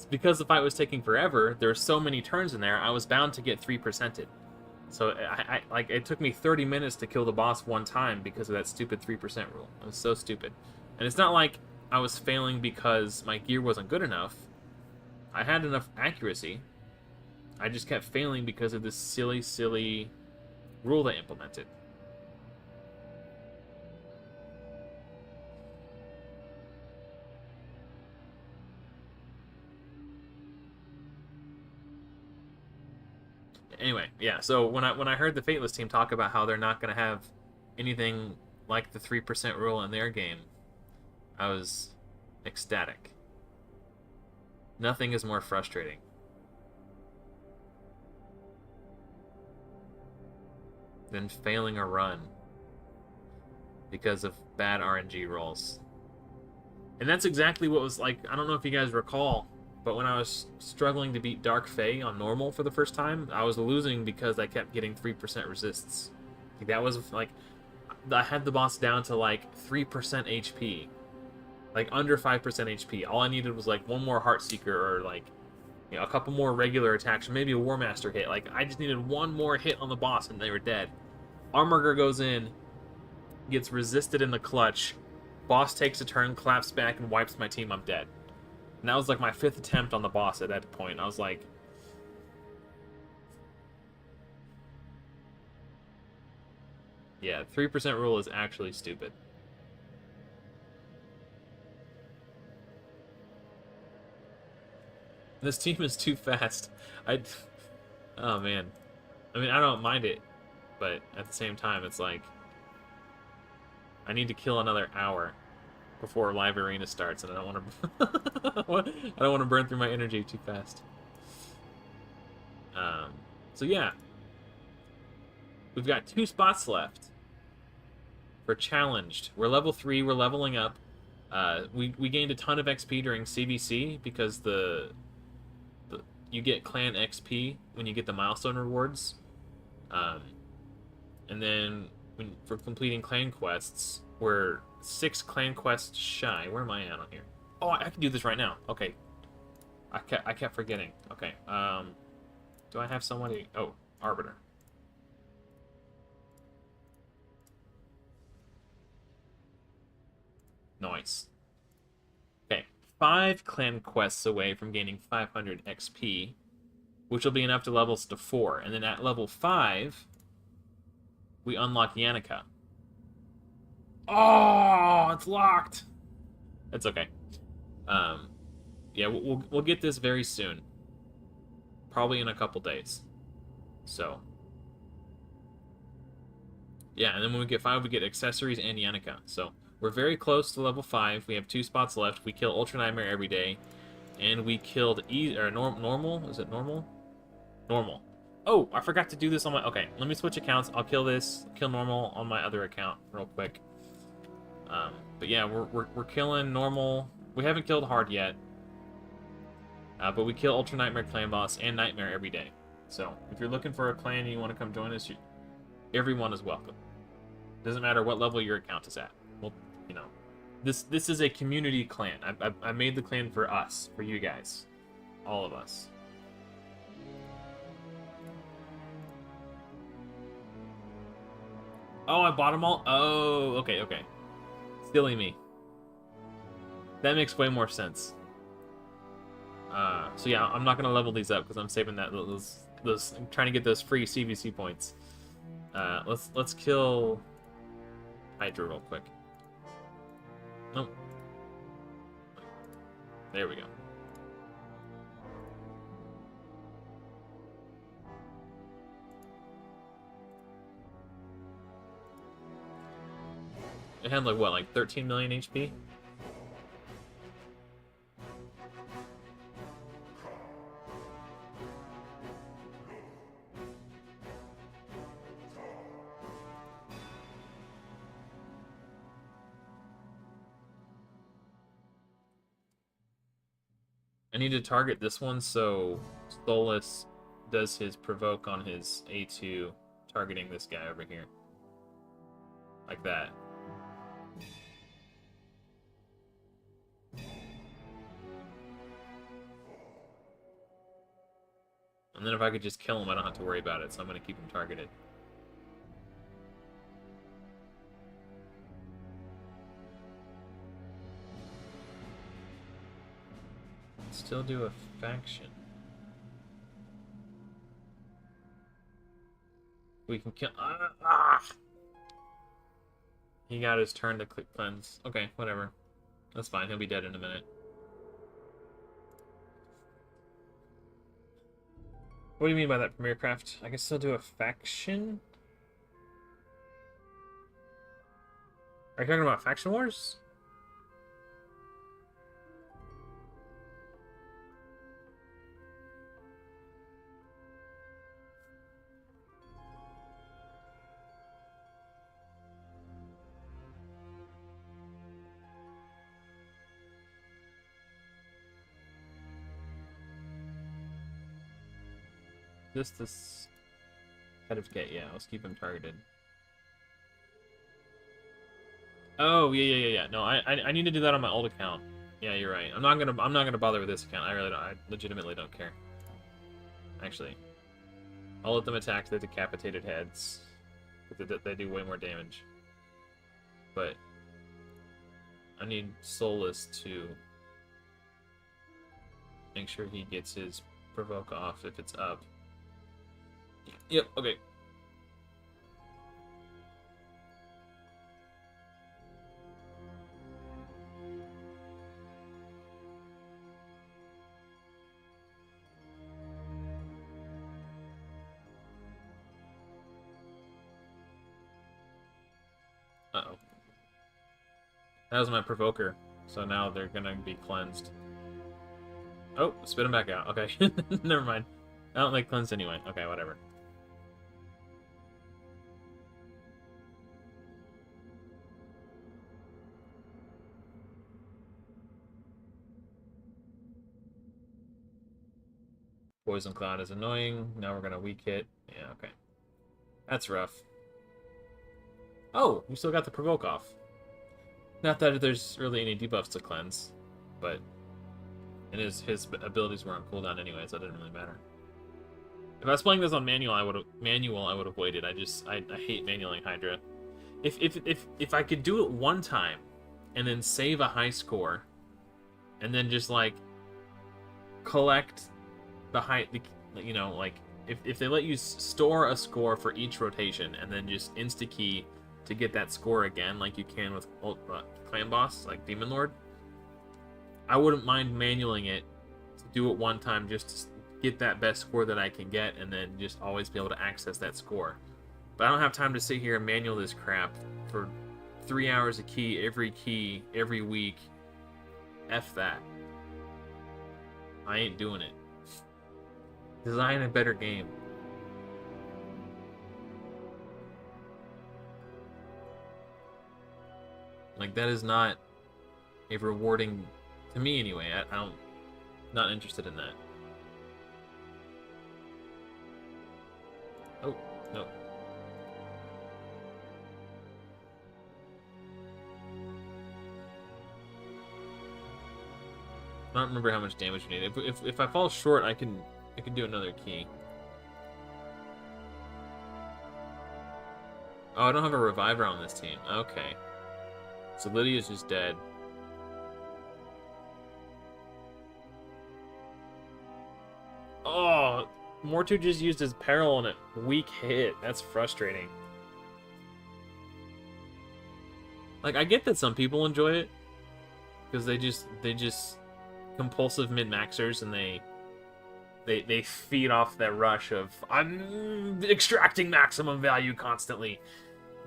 Because the fight was taking forever, there were so many turns in there, I was bound to get 3%ed. So it took me 30 minutes to kill the boss one time because of that stupid 3% rule. It was so stupid. And it's not like I was failing because my gear wasn't good enough. I had enough accuracy. I just kept failing because of this silly, silly rule they implemented. Anyway, yeah, so when I heard the Fateless team talk about how they're not going to have anything like the 3% rule in their game, I was ecstatic. Nothing is more frustrating. Than failing a run because of bad RNG rolls. And that's exactly what was like, I don't know if you guys recall, but when I was struggling to beat Dark Fae on normal for the first time, I was losing because I kept getting 3% resists. Like that was like, I had the boss down to like 3% HP. Like under 5% HP. All I needed was like one more Heartseeker or like, a couple more regular attacks or maybe a War Master hit. Like I just needed one more hit on the boss and they were dead. Armiger goes in, gets resisted in the clutch. Boss takes a turn, claps back, and wipes my team. I'm dead. And that was like my 5th attempt on the boss at that point. I was like... Yeah, 3% rule is actually stupid. This team is too fast. Oh, man. I mean, I don't mind it, but at the same time, it's like... I need to kill another hour before live arena starts, and I don't want to... I don't want to burn through my energy too fast. So yeah. We've got 2 spots left for challenged. We're level 3, we're leveling up. We gained a ton of XP during CVC because you get clan XP when you get the milestone rewards. And then for completing clan quests, we're 6 clan quests shy. Where am I at on here? Oh, I can do this right now. Okay. I kept forgetting. Okay. Do I have somebody? Oh, Arbiter. Nice. Okay. 5 clan quests away from gaining 500 XP, which will be enough to level us to 4. And then at level 5, we unlock Yannicka. Oh, it's locked. That's okay. Yeah, we'll get this very soon. Probably in a couple days. So. Yeah, and then when we get 5, we get accessories and Yannicka. So, we're very close to level 5. We have 2 spots left. We kill Ultra Nightmare every day. And we killed normal? Is it normal? Normal. Oh, I forgot to do this on my... Okay, let me switch accounts. I'll kill this. Kill normal on my other account real quick. But yeah, we're killing normal. We haven't killed hard yet. But we kill Ultra Nightmare clan boss and Nightmare every day. So, if you're looking for a clan and you want to come join us, everyone is welcome. Doesn't matter what level your account is at. Well, you know, this is a community clan. I made the clan for us, for you guys, all of us. Oh, I bought them all? Oh, okay. Silly me. That makes way more sense. So yeah, I'm not gonna level these up because I'm saving those I'm trying to get those free CVC points. Let's kill Hydra real quick. Nope. There we go. It had like 13 million HP? I need to target this one so Solus does his provoke on his A2, targeting this guy over here. Like that. And then if I could just kill him, I don't have to worry about it, so I'm going to keep him targeted. Still do a faction. We can kill... He got his turn to click cleanse. Okay, whatever. That's fine, he'll be dead in a minute. What do you mean by that, Premier Craft? I can still do a faction? Are you talking about Faction Wars? This head of gate, yeah, let's keep him targeted. Oh, yeah. No, I need to do that on my old account. Yeah, you're right. I'm not gonna bother with this account. I legitimately don't care. Actually, I'll let them attack the decapitated heads. They do way more damage. but I need Soulless to make sure he gets his provoke off if it's up. Yep, okay. Uh-oh. That was my provoker, so now they're gonna be cleansed. Oh, spit them back out. Okay, never mind. I don't like cleansed anyway. Okay, whatever. Poison Cloud is annoying. Now we're gonna weak hit. Yeah, okay. That's rough. Oh, we still got the provoke off. Not that there's really any debuffs to cleanse, but and his abilities were on cooldown anyway, so it didn't really matter. If I was playing this on manual, I would have waited. I hate manualing Hydra. If I could do it one time, and then save a high score, and then just like collect the high, you know, like if they let you store a score for each rotation, and then just insta key to get that score again, like you can with clan boss, like Demon Lord, I wouldn't mind manualing it to do it one time just to get that best score that I can get, and then just always be able to access that score. But I don't have time to sit here and manual this crap for 3 hours a key every week. F that. I ain't doing it. Design a better game. Like, that is not a rewarding, to me anyway. I don't, not interested in that. Oh, no. I don't remember how much damage we need. If I fall short, I can do another key. Oh, I don't have a reviver on this team. Okay. So Lydia's just dead. Oh, Mortu just used his peril on a weak hit. That's frustrating. Like, I get that some people enjoy it, because they just compulsive min-maxers, and they feed off that rush of I'm extracting maximum value constantly.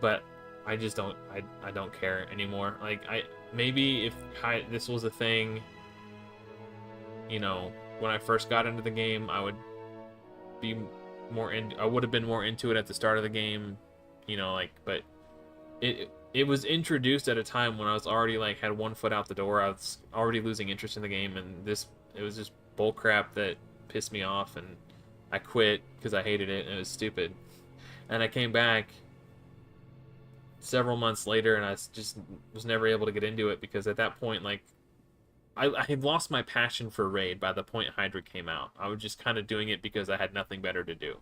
But I just don't I don't care anymore. Like, maybe if this was a thing, you know, when I first got into the game, I would have been more into it at the start of the game, you know, like, but it was introduced at a time when I was already, like, had one foot out the door. I was already losing interest in the game, and it was just bullcrap that pissed me off, and I quit because I hated it, and it was stupid. And I came back several months later, and I just was never able to get into it, because at that point, like, I had lost my passion for Raid by the point Hydra came out. I was just kind of doing it because I had nothing better to do.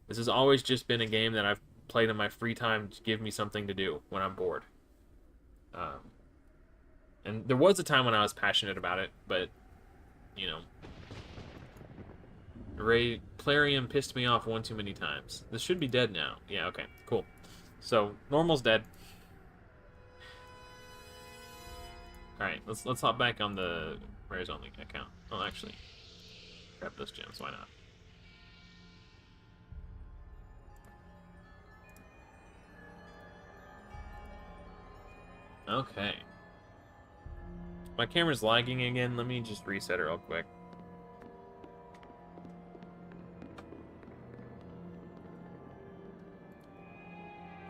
This has always just been a game that I've played in my free time to give me something to do when I'm bored. And there was a time when I was passionate about it, but, you know, Ray Plarium pissed me off one too many times. This should be dead now. Yeah, okay, cool. So, normal's dead. Alright, let's hop back on the Rares Only account. Oh, actually, grab those gems, why not? Okay. My camera's lagging again. Let me just reset it real quick.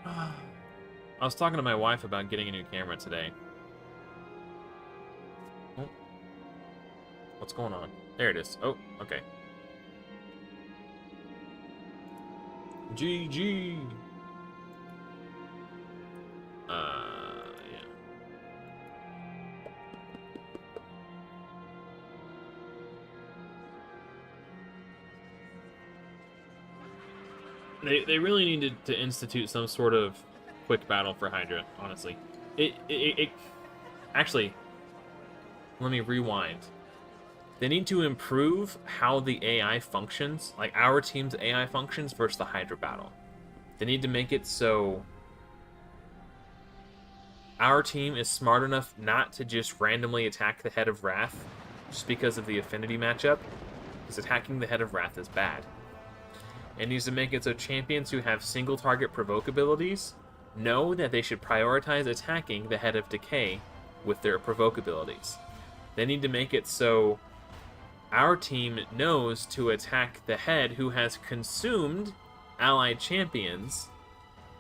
I was talking to my wife about getting a new camera today. Oh. What's going on? There it is. Oh, okay. GG. Yeah. They really needed to institute some sort of quick battle for Hydra, honestly. It actually, let me rewind. They need to improve how the AI functions, like our team's AI functions versus the Hydra battle. They need to make it so our team is smart enough not to just randomly attack the Head of Wrath just because of the affinity matchup, because attacking the Head of Wrath is bad. It needs to make it so champions who have single target provoke abilities know that they should prioritize attacking the Head of Decay with their provoke abilities. They need to make it so our team knows to attack the Head who has consumed allied champions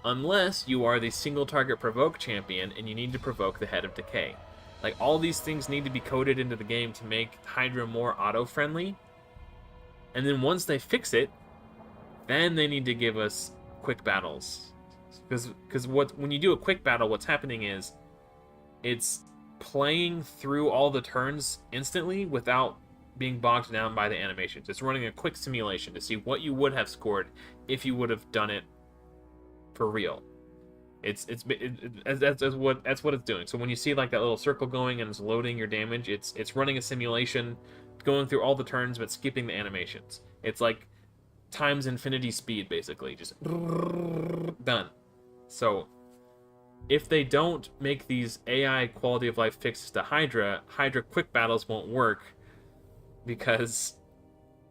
unless you are the single target provoke champion and you need to provoke the Head of Decay. Like, all these things need to be coded into the game to make Hydra more auto-friendly. And then once they fix it, then they need to give us quick battles. Because when you do a quick battle, what's happening is it's playing through all the turns instantly without being bogged down by the animations. It's running a quick simulation to see what you would have scored if you would have done it for real. That's what it's doing. So when you see like that little circle going and it's loading your damage, it's running a simulation, going through all the turns but skipping the animations. It's like times infinity speed, basically, just done. So if they don't make these AI quality of life fixes to Hydra quick battles won't work, because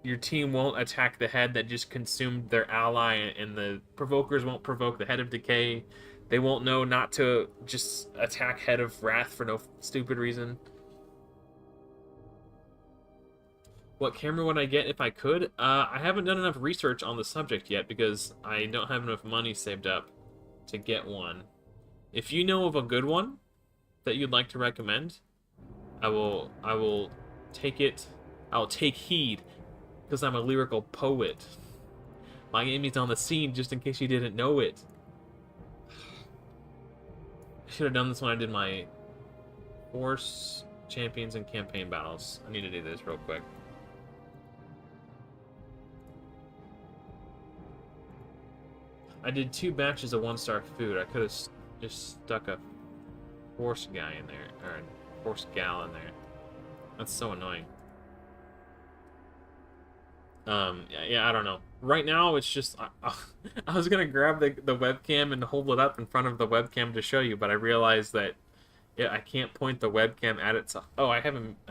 your team won't attack the Head that just consumed their ally, and the provokers won't provoke the Head of Decay. They won't know not to just attack Head of Wrath for no stupid reason. What camera would I get if I could? I haven't done enough research on the subject yet because I don't have enough money saved up to get one. If you know of a good one that you'd like to recommend, I will take it. I'll take heed, because I'm a lyrical poet. My Amy's on the scene, just in case you didn't know it. I should have done this when I did my Force, Champions, and Campaign battles. I need to do this real quick. I did 2 batches of 1-star food. I could have just stuck a Force guy in there, or a Force gal in there. That's so annoying. Yeah, I don't know. Right now, it's just I was gonna grab the webcam and hold it up in front of the webcam to show you, but I realized that I can't point the webcam at itself. Oh, I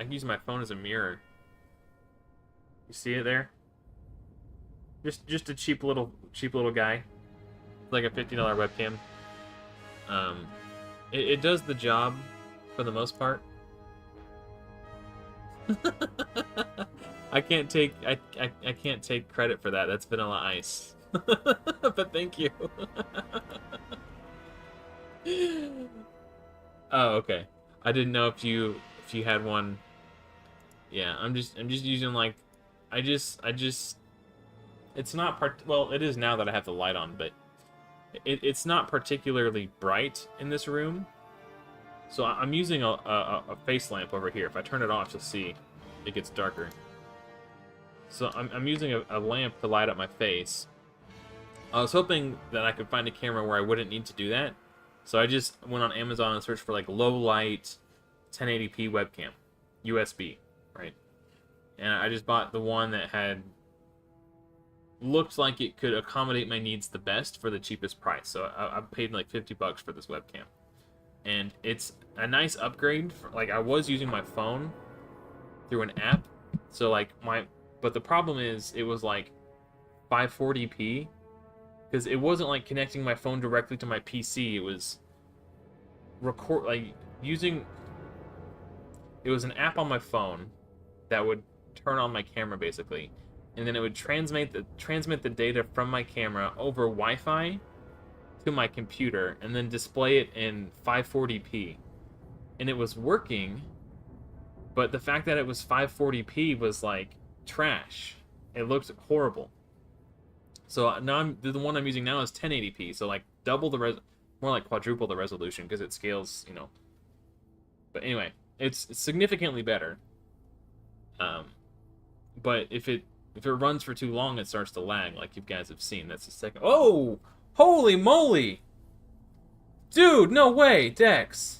use my phone as a mirror. You see it there? Just a cheap little guy, like a $50 webcam. It does the job for the most part. I can't take credit for that. That's Vanilla Ice. But thank you. Oh, okay. I didn't know if you had one. Yeah, I'm just using like it's not well, it is now that I have the light on, but it's not particularly bright in this room. So I'm using a face lamp over here. If I turn it off, you'll see it gets darker. So I'm using a lamp to light up my face. I was hoping that I could find a camera where I wouldn't need to do that. So I just went on Amazon and searched for like low light 1080p webcam, USB, right? And I just bought the one that had looked like it could accommodate my needs the best for the cheapest price. So I paid like $50 for this webcam. And it's a nice upgrade. Like, I was using my phone through an app. So like but the problem is it was like 540p, because it wasn't like connecting my phone directly to my PC. It was it was an app on my phone that would turn on my camera basically, and then it would transmit the data from my camera over Wi-Fi to my computer and then display it in 540p. And it was working, but the fact that it was 540p was like trash. It looked horrible. So now the one I'm using now is 1080p, so like double the more like quadruple the resolution, because it scales, you know. But anyway, it's significantly better. But if it runs for too long, it starts to lag, like you guys have seen. That's the second. Oh, holy moly! Dude, no way, Dex.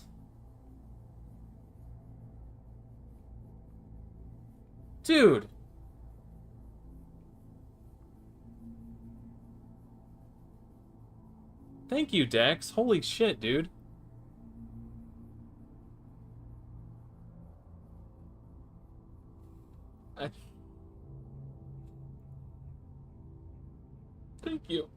Dude. Thank you, Dex. Holy shit, dude. I... Thank you.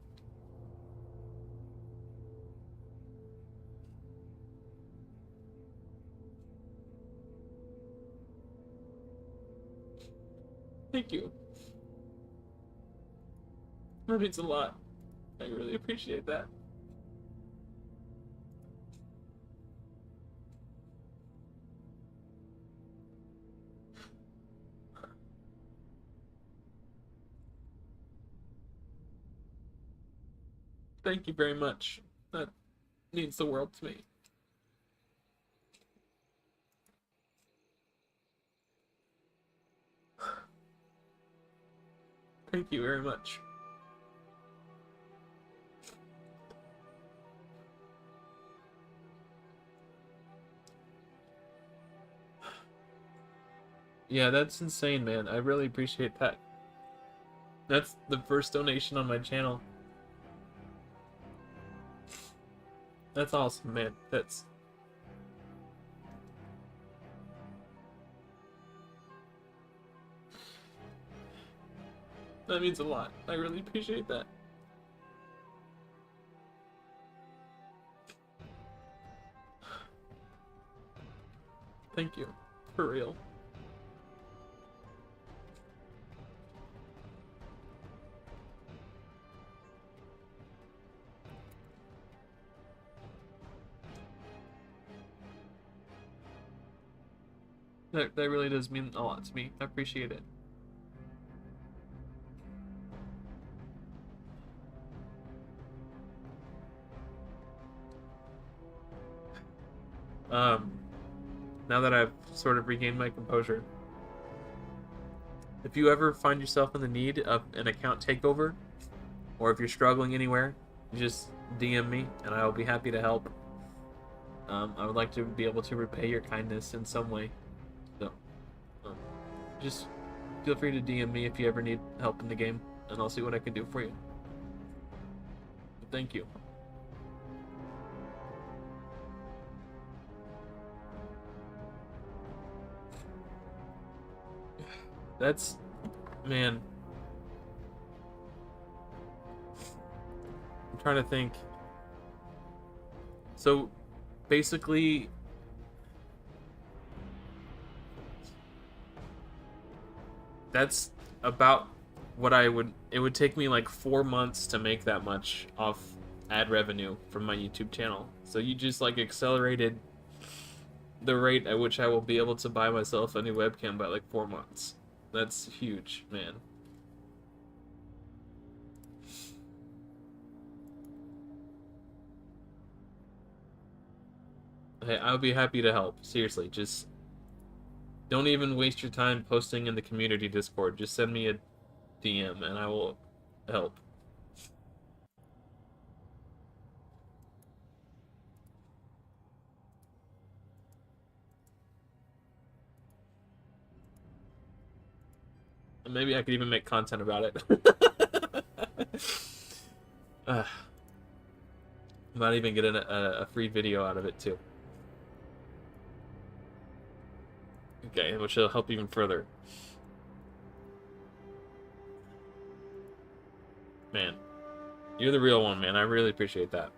Thank you. That means a lot. I really appreciate that. Thank you very much. That means the world to me. Thank you very much. Yeah, that's insane, man. I really appreciate that. That's the first donation on my channel. That's awesome, man. That means a lot. I really appreciate that. Thank you. For real. That really does mean a lot to me. I appreciate it. Now that I've sort of regained my composure, if you ever find yourself in the need of an account takeover, or if you're struggling anywhere, just DM me and I will be happy to help. I would like to be able to repay your kindness in some way. So, just feel free to DM me if you ever need help in the game, and I'll see what I can do for you. But thank you. That's... man. I'm trying to think. So, basically... that's about what I would... it would take me like 4 months to make that much off ad revenue from my YouTube channel. So you just like accelerated the rate at which I will be able to buy myself a new webcam by like 4 months. That's huge, man. Hey, I'll be happy to help. Seriously, just don't even waste your time posting in the community Discord. Just send me a DM and I will help. And maybe I could even make content about it. Might even get a free video out of it too. Okay, which will help even further. Man, you're the real one, man. I really appreciate that.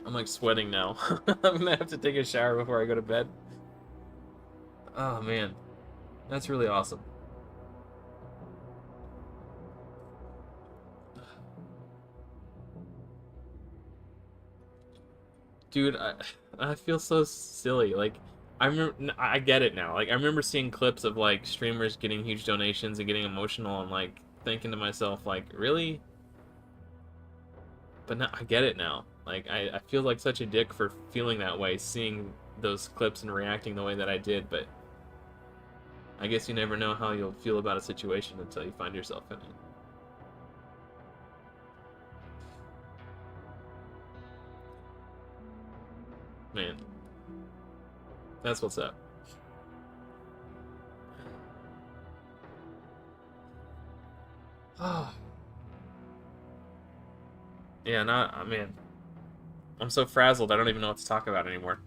I'm like sweating now. I'm gonna have to take a shower before I go to bed. Oh man, that's really awesome. Dude, I feel so silly. Like, I get it now. Like, I remember seeing clips of like streamers getting huge donations and getting emotional and like thinking to myself, like, really? But now I get it now. Like, I feel like such a dick for feeling that way, seeing those clips and reacting the way that I did. But I guess you never know how you'll feel about a situation until you find yourself in it. Man, that's what's up. Oh. Yeah, I mean, I'm so frazzled, I don't even know what to talk about anymore.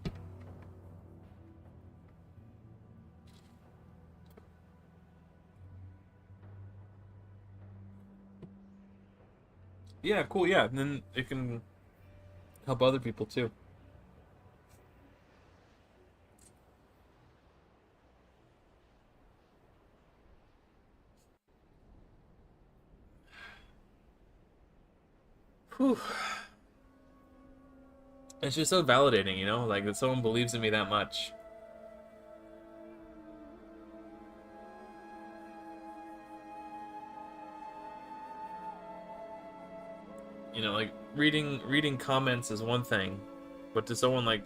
Yeah, cool, yeah, and then it can help other people too. Whew. It's just so validating, you know, like that someone believes in me that much. You know, like reading comments is one thing, but to someone like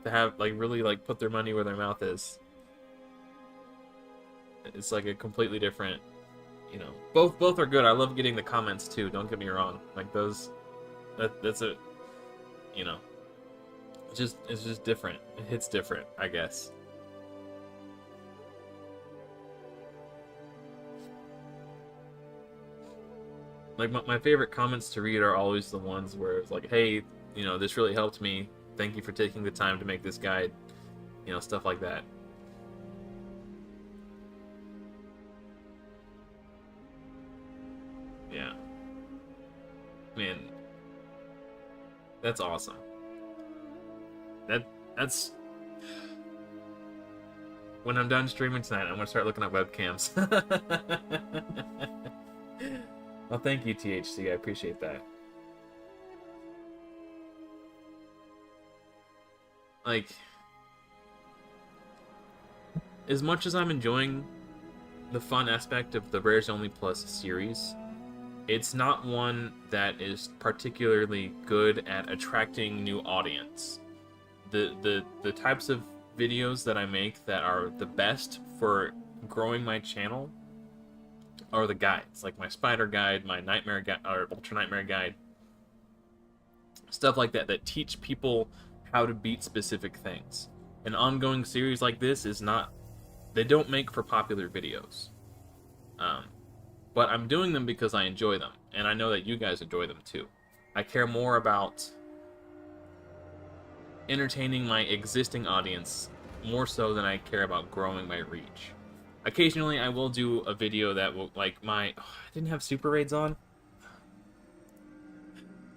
to have like really like put their money where their mouth is, it's like a completely different, you know. Both are good. I love getting the comments too. Don't get me wrong. Like those, that's a, you know, it's just different. It hits different, I guess. Like my favorite comments to read are always the ones where it's like, hey, you know, this really helped me. Thank you for taking the time to make this guide. You know, stuff like that. Yeah. Man, that's awesome. That's when I'm done streaming tonight, I'm gonna start looking at webcams. Well, thank you, THC. I appreciate that. Like, as much as I'm enjoying the fun aspect of the Rares Only Plus series, it's not one that is particularly good at attracting new audience. The types of videos that I make that are the best for growing my channel are the guides, like my spider guide, my nightmare guide, or ultra nightmare guide, stuff like that that teach people how to beat specific things. An ongoing series like this is not, they don't make for popular videos. But I'm doing them because I enjoy them, and I know that you guys enjoy them too. I care more about entertaining my existing audience more so than I care about growing my reach. Occasionally, I will do a video that will, like, my... Oh, I didn't have super raids on?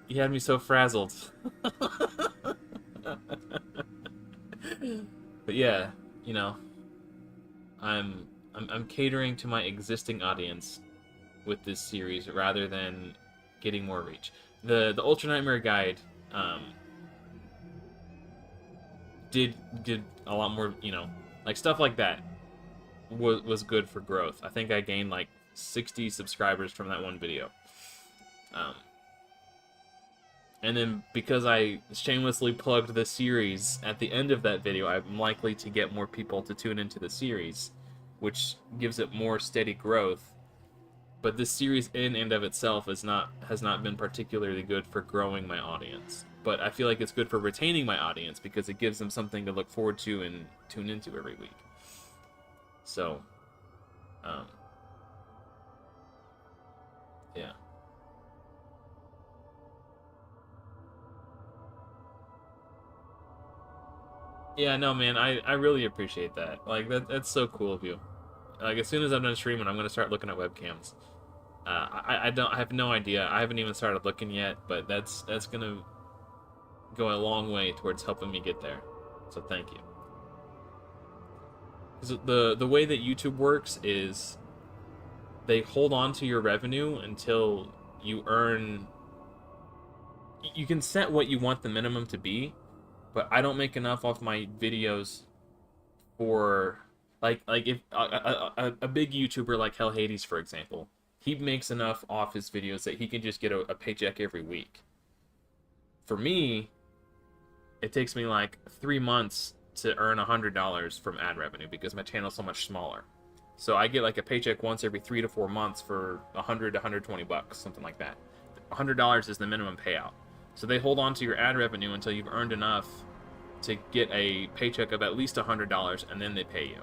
You had me so frazzled. But yeah, you know, I'm catering to my existing audience with this series rather than getting more reach. The Ultra Nightmare Guide did a lot more, you know, like stuff like that was good for growth. I think I gained like 60 subscribers from that one video. And then because I shamelessly plugged the series at the end of that video, I'm likely to get more people to tune into the series, which gives it more steady growth. But this series in and of itself has not been particularly good for growing my audience. But I feel like it's good for retaining my audience because it gives them something to look forward to and tune into every week. So, yeah. Yeah, no, man, I really appreciate that. Like, that's so cool of you. Like, as soon as I'm done streaming, I'm gonna start looking at webcams. I have no idea. I haven't even started looking yet, but that's gonna go a long way towards helping me get there. So thank you. Because the way that YouTube works is they hold on to your revenue until you earn. You can set what you want the minimum to be, but I don't make enough off my videos for like if a big YouTuber like Hell Hades, for example, he makes enough off his videos that he can just get a paycheck every week. For me, it takes me like 3 months to earn $100 from ad revenue because my channel's so much smaller. So I get like a paycheck once every 3 to 4 months for 100 to 120 bucks, something like that. $100 is the minimum payout. So they hold on to your ad revenue until you've earned enough to get a paycheck of at least $100, and then they pay you.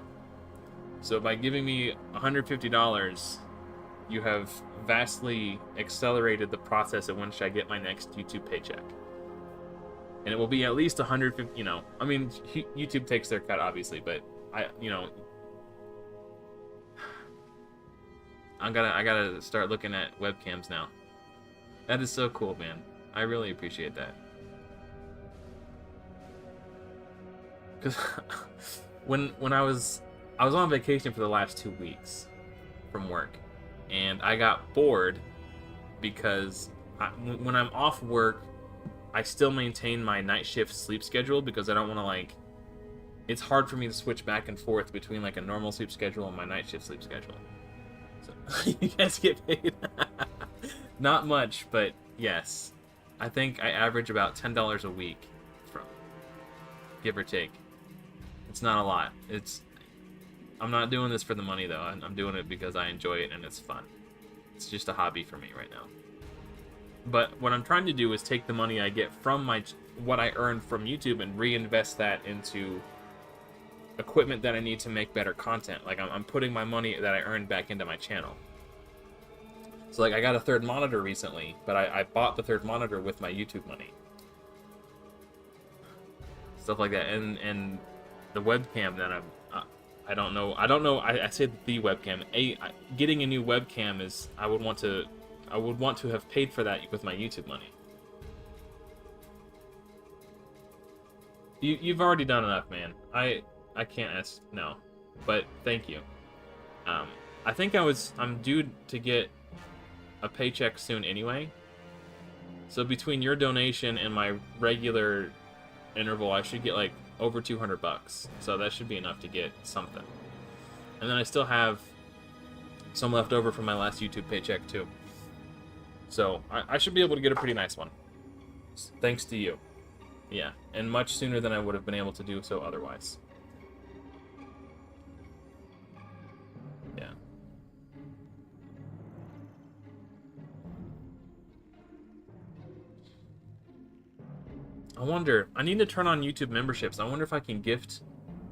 So by giving me $150, you have vastly accelerated the process of when should I get my next YouTube paycheck. And it will be at least 150, you know, I mean, YouTube takes their cut, obviously, but I gotta start looking at webcams now. That is so cool, man. I really appreciate that. Because when I was on vacation for the last 2 weeks from work, and I got bored because when I'm off work, I still maintain my night shift sleep schedule because I don't want to, like, it's hard for me to switch back and forth between like a normal sleep schedule and my night shift sleep schedule. So you guys get paid. Not much, but yes. I think I average about $10 a week, from give or take. It's not a lot. I'm not doing this for the money though. I'm doing it because I enjoy it and it's fun. It's just a hobby for me right now. But what I'm trying to do is take the money I get from what I earn from YouTube and reinvest that into equipment that I need to make better content. Like I'm putting my money that I earned back into my channel. So like I got a third monitor recently, but I bought the third monitor with my YouTube money. Stuff like that, and the webcam that I don't know. I said the webcam. Getting a new webcam is I would want to have paid for that with my YouTube money. You've already done enough, man. I can't ask no, but thank you. I think I'm due to get a paycheck soon anyway. So between your donation and my regular interval, I should get like over $200. So that should be enough to get something. And then I still have some left over from my last YouTube paycheck too. So I should be able to get a pretty nice one. Thanks to you. Yeah, and much sooner than I would have been able to do so otherwise. Yeah. I need to turn on YouTube memberships. I wonder if I can gift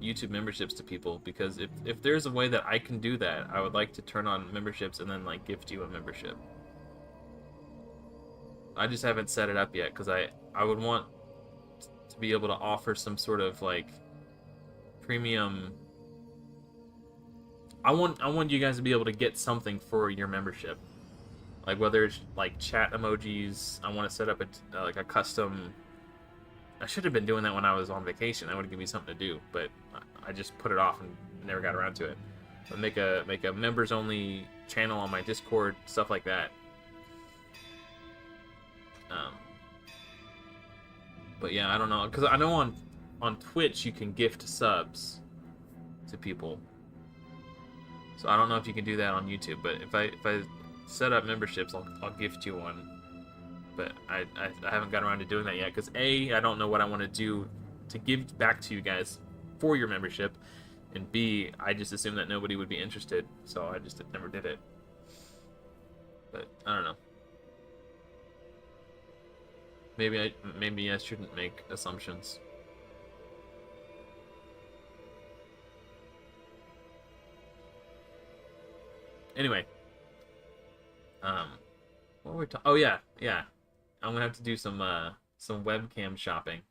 YouTube memberships to people, because if there's a way that I can do that, I would like to turn on memberships and then like gift you a membership. I just haven't set it up yet because I would want to be able to offer some sort of like premium. I want you guys to be able to get something for your membership, like whether it's like chat emojis. I want to set up like a custom. I should have been doing that when I was on vacation. That would give me something to do, but I just put it off and never got around to it. But make a members only channel on my Discord, stuff like that. But yeah, I don't know, because I know on Twitch you can gift subs to people. So I don't know if you can do that on YouTube, but if I set up memberships, I'll gift you one. But I haven't got around to doing that yet, because A, I don't know what I want to do to give back to you guys for your membership, and B, I just assumed that nobody would be interested, so I just never did it. But I don't know. Maybe I shouldn't make assumptions. Anyway, what were we talking? Oh yeah. I'm gonna have to do some webcam shopping.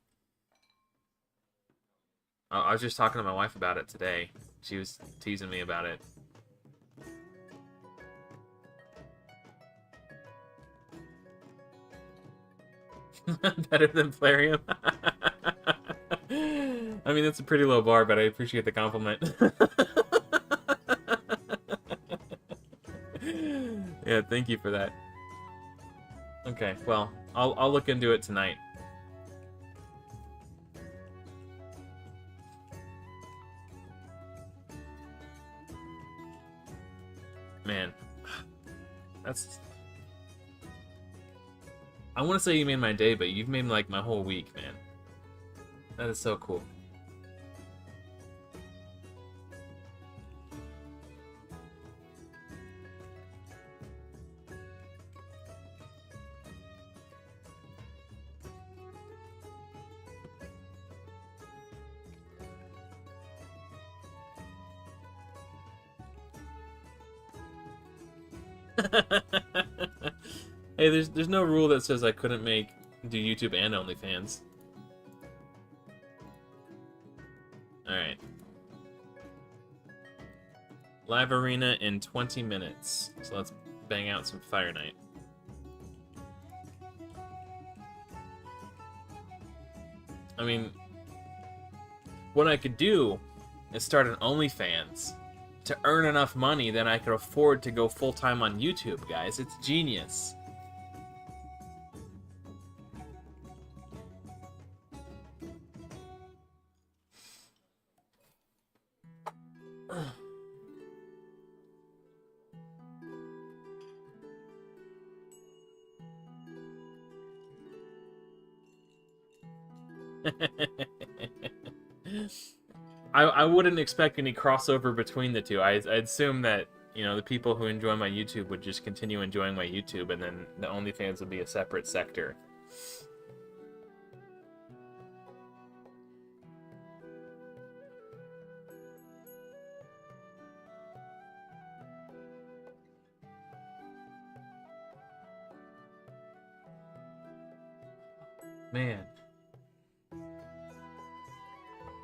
I was just talking to my wife about it today. She was teasing me about it. Better than Plarium. I mean, that's a pretty low bar, but I appreciate the compliment. Yeah, thank you for that. Okay, well, I'll look into it tonight. Man, that's... I want to say you made my day, but you've made like my whole week, man. That is so cool. Hey, there's no rule that says I couldn't do YouTube and OnlyFans. Alright. Live arena in 20 minutes. So let's bang out some Fire Knight. I mean, what I could do is start an OnlyFans to earn enough money that I could afford to go full-time on YouTube, guys. It's genius. I wouldn't expect any crossover between the two. I'd assume that, you know, the people who enjoy my YouTube would just continue enjoying my YouTube, and then the OnlyFans would be a separate sector. Man.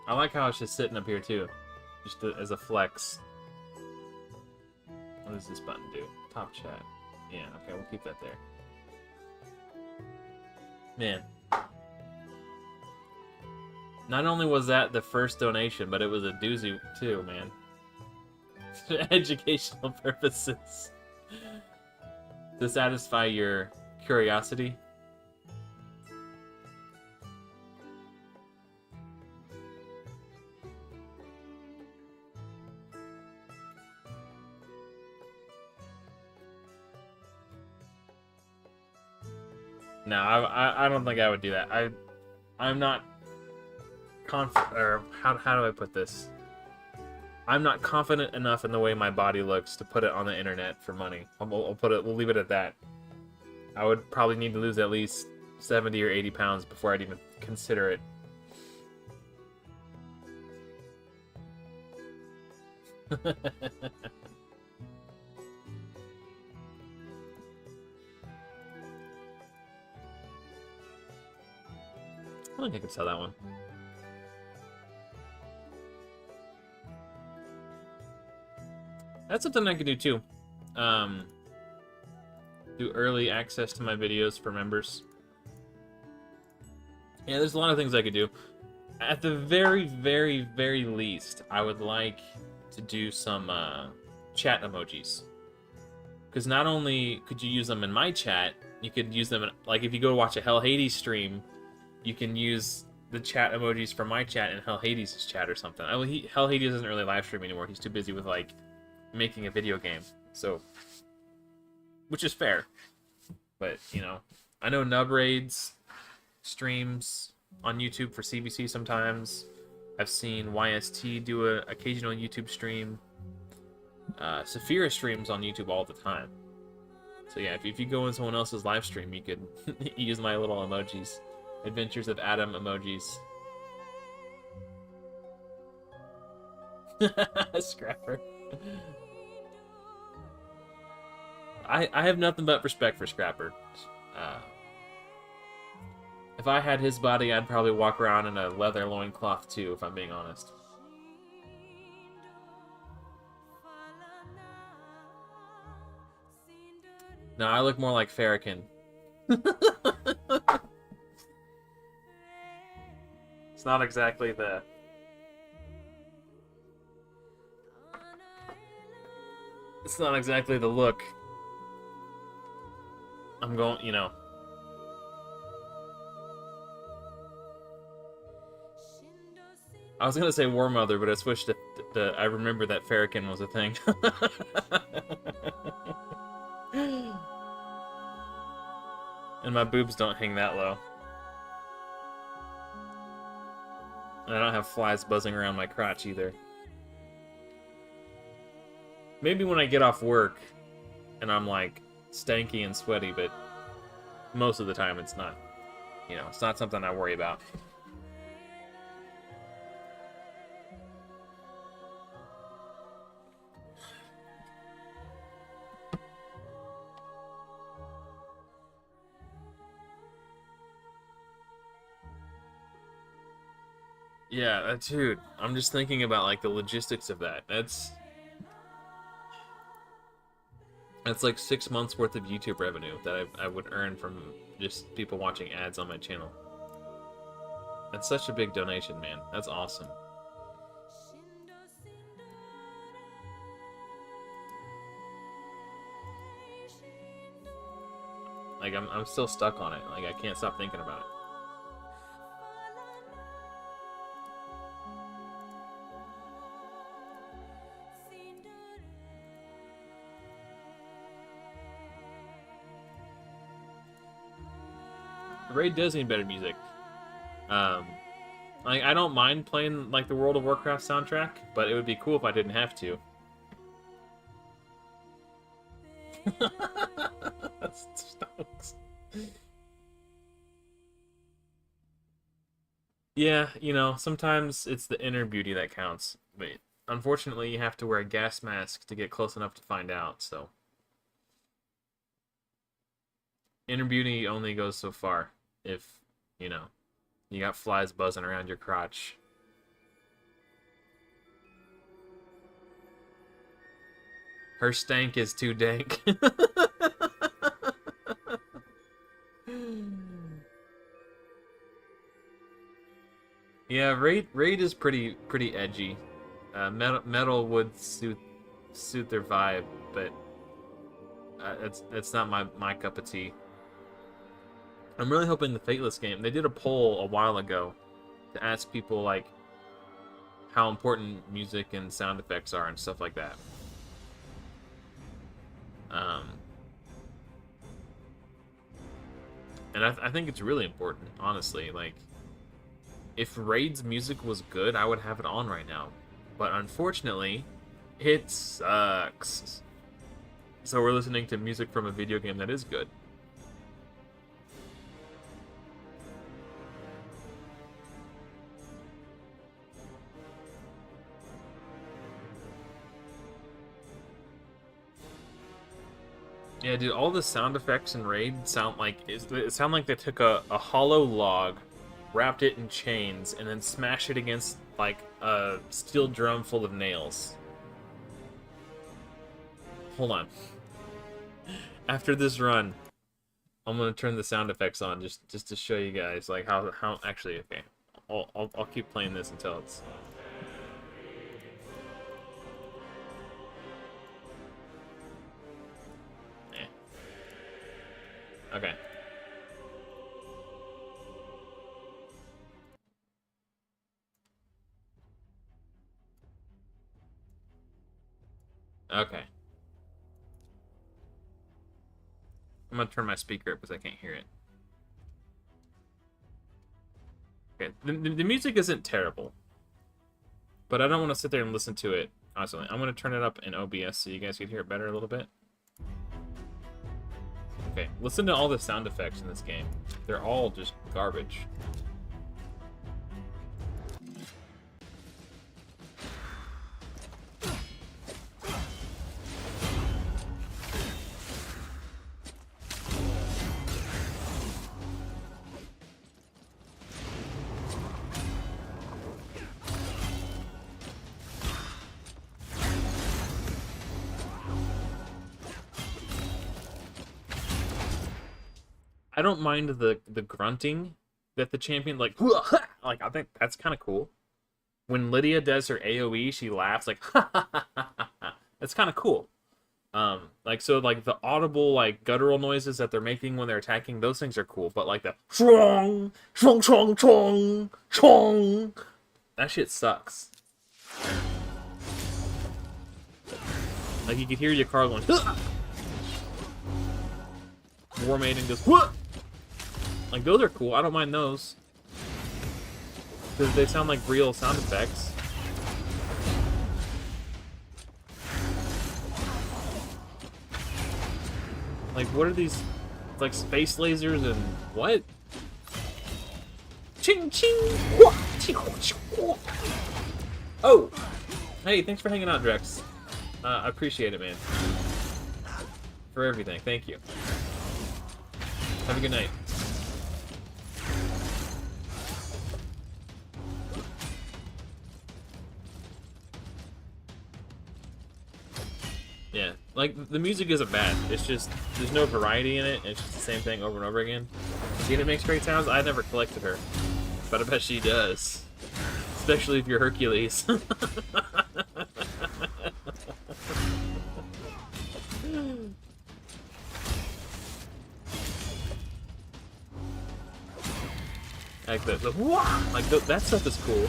I like how it's just sitting up here, too. Just as a flex. What does this button do? Top chat. Yeah, okay, we'll keep that there. Man. Not only was that the first donation, but it was a doozy, too, man. For educational purposes. To satisfy your curiosity. No, I don't think I would do that. I'm not confident, or how do I put this? I'm not confident enough in the way my body looks to put it on the internet for money. We'll leave it at that. I would probably need to lose at least 70 or 80 pounds before I'd even consider it. I think I could sell that one. That's something I could do too. Do early access to my videos for members. Yeah, there's a lot of things I could do. At the very, very, very least, I would like to do some chat emojis. Because not only could you use them in my chat, you could use them in, like, if you go to watch a Hell Hades stream, you can use the chat emojis from my chat in Hell Hades' chat or something. Hell Hades doesn't really live stream anymore. He's too busy with, like, making a video game. So, which is fair. But, you know, I know Nub Raids streams on YouTube for CBC sometimes. I've seen YST do an occasional YouTube stream. Saphira streams on YouTube all the time. So yeah, if you go in someone else's live stream, you could use my little emojis. Adventures of Adam emojis. Scrapper. I have nothing but respect for Scrapper. If I had his body, I'd probably walk around in a leather loincloth too, if I'm being honest. No, I look more like Farrakhan. It's not exactly the... It's not exactly the look. I'm going, you know... I was gonna say War Mother, but I switched to I remember that Farrakhan was a thing. And my boobs don't hang that low. And I don't have flies buzzing around my crotch either. Maybe when I get off work and I'm like stanky and sweaty, but most of the time it's not, you know, it's not something I worry about. Yeah, dude. I'm just thinking about like the logistics of that. That's like 6 months worth of YouTube revenue that I would earn from just people watching ads on my channel. That's such a big donation, man. That's awesome. Like I'm still stuck on it. Like I can't stop thinking about it. Raid does need better music. Like I don't mind playing like the World of Warcraft soundtrack, but it would be cool if I didn't have to. That's Stokes. Yeah, you know, sometimes it's the inner beauty that counts. But unfortunately, you have to wear a gas mask to get close enough to find out, so. Inner beauty only goes so far if, you know, you got flies buzzing around your crotch. Her stank is too dank. Yeah, Raid is pretty edgy. Metal would suit their vibe, but it's not my cup of tea. I'm really hoping the Fateless game. They did a poll a while ago to ask people like how important music and sound effects are and stuff like that. And I think it's really important, honestly. Like, if Raid's music was good, I would have it on right now. But unfortunately, it sucks. So we're listening to music from a video game that is good. Yeah, dude, all the sound effects in Raid sound like they took a hollow log, wrapped it in chains, and then smashed it against like a steel drum full of nails. Hold on. After this run, I'm gonna turn the sound effects on just to show you guys like how actually okay. I'll keep playing this until it's. Okay. Okay. I'm gonna turn my speaker up because I can't hear it. Okay, the music isn't terrible, but I don't want to sit there and listen to it constantly. I'm gonna turn it up in OBS so you guys can hear it better a little bit. Okay, listen to all the sound effects in this game. They're all just garbage. I don't mind the grunting that the champion like I think that's kind of cool. When Lydia does her AoE, she laughs like that's kind of cool. Like so like the audible like guttural noises that they're making when they're attacking, those things are cool, but like the chong chong chong chong chong, that shit sucks. Like you could hear Yak Carl going War Maiden goes what? Like those are cool. I don't mind those because they sound like real sound effects. Like what are these? It's like space lasers and what? Ching ching. Oh, hey, thanks for hanging out, Drex. I appreciate it, man. For everything, thank you. Have a good night. Yeah, like, the music isn't bad. It's just, there's no variety in it. It's just the same thing over and over again. Xena makes great sounds. I never collected her, but I bet she does. Especially if you're Hercules. Like the wah! Like that stuff is cool.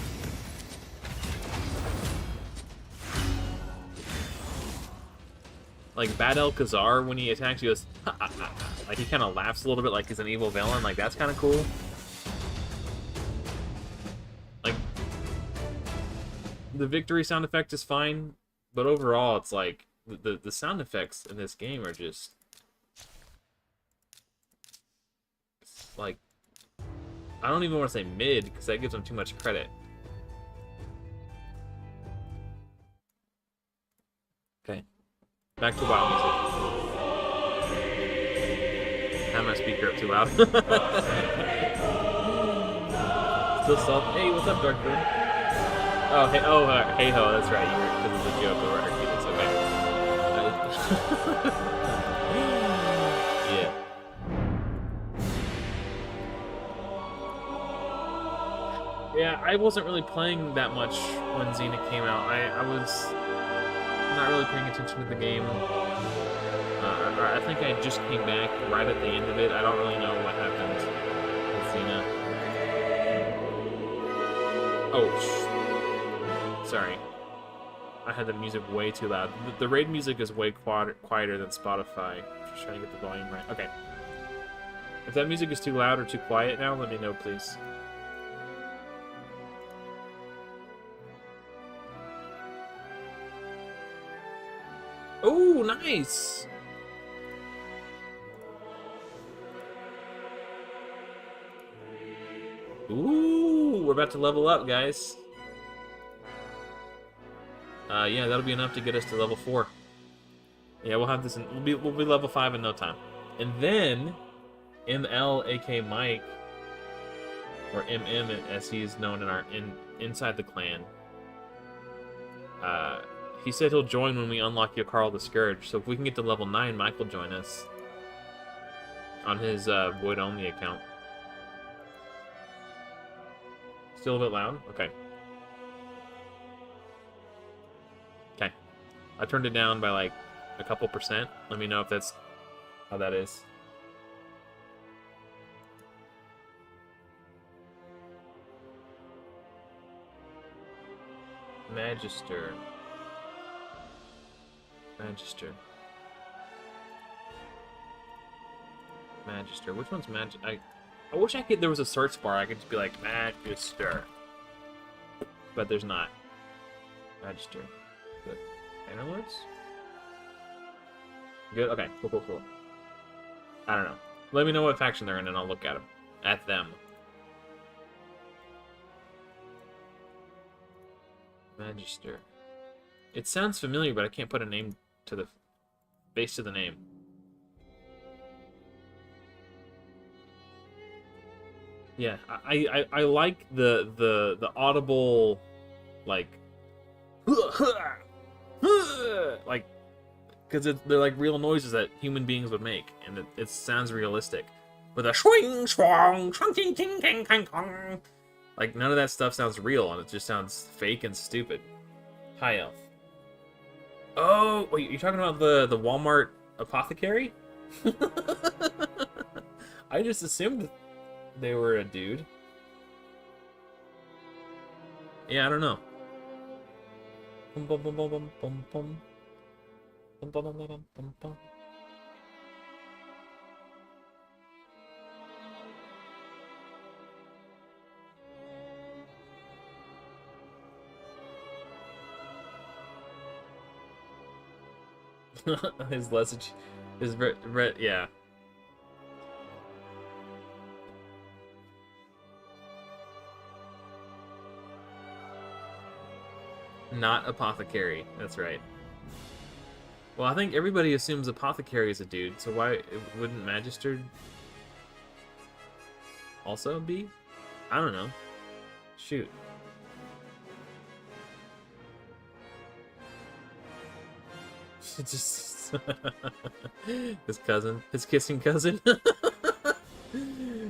Like Bad El Khazar, when he attacks, he goes ha, ha, ha. Like he kind of laughs a little bit, like he's an evil villain. Like that's kind of cool. Like the victory sound effect is fine, but overall, it's like the sound effects in this game are just like, I don't even want to say mid, because that gives them too much credit. Okay. Back to WoW music. I have my speaker up too loud. Still soft. Hey, what's up, Dark Boom? Oh, hey, hey ho, that's right. You were, because of the joke over Hercules. Okay. Yeah. Yeah, I wasn't really playing that much when Xena came out. I was not really paying attention to the game. I think I just came back right at the end of it. I don't really know what happened with Xena. Oh, sorry. I had the music way too loud. The raid music is way quieter than Spotify. Just trying to get the volume right. Okay. If that music is too loud or too quiet now, let me know, please. Oh, nice! Ooh, we're about to level up, guys. Yeah, that'll be enough to get us to level 4. Yeah, we'll have this. We'll be level 5 in no time. And then ML, aka Mike, or MM as he's known inside the clan. He said he'll join when we unlock Yak Carl the Scourge. So if we can get to level 9, Mike will join us on his Void Only account. Still a bit loud? Okay. Okay. I turned it down by like a couple percent. Let me know if that's how that is. Magister. Magister. Which one's I wish there was a search bar. I could just be like, Magister. But there's not. Magister. Good. Bannerlords? Good? Okay. Cool. I don't know. Let me know what faction they're in and I'll look at them. At them. Magister. It sounds familiar, but I can't put a name to the base to the name. Yeah, I like the audible, like because they're like real noises that human beings would make, and it sounds realistic. With a swing, swong, ting, ting, ting, ting, ting. Like none of that stuff sounds real, and it just sounds fake and stupid. High elf. Oh, wait, you're talking about the Walmart apothecary? I just assumed they were a dude. Yeah, I don't know. His message is yeah. Not apothecary. That's right. Well, I think everybody assumes apothecary is a dude, so why wouldn't Magister also be? I don't know. Shoot. Just his cousin, his kissing cousin.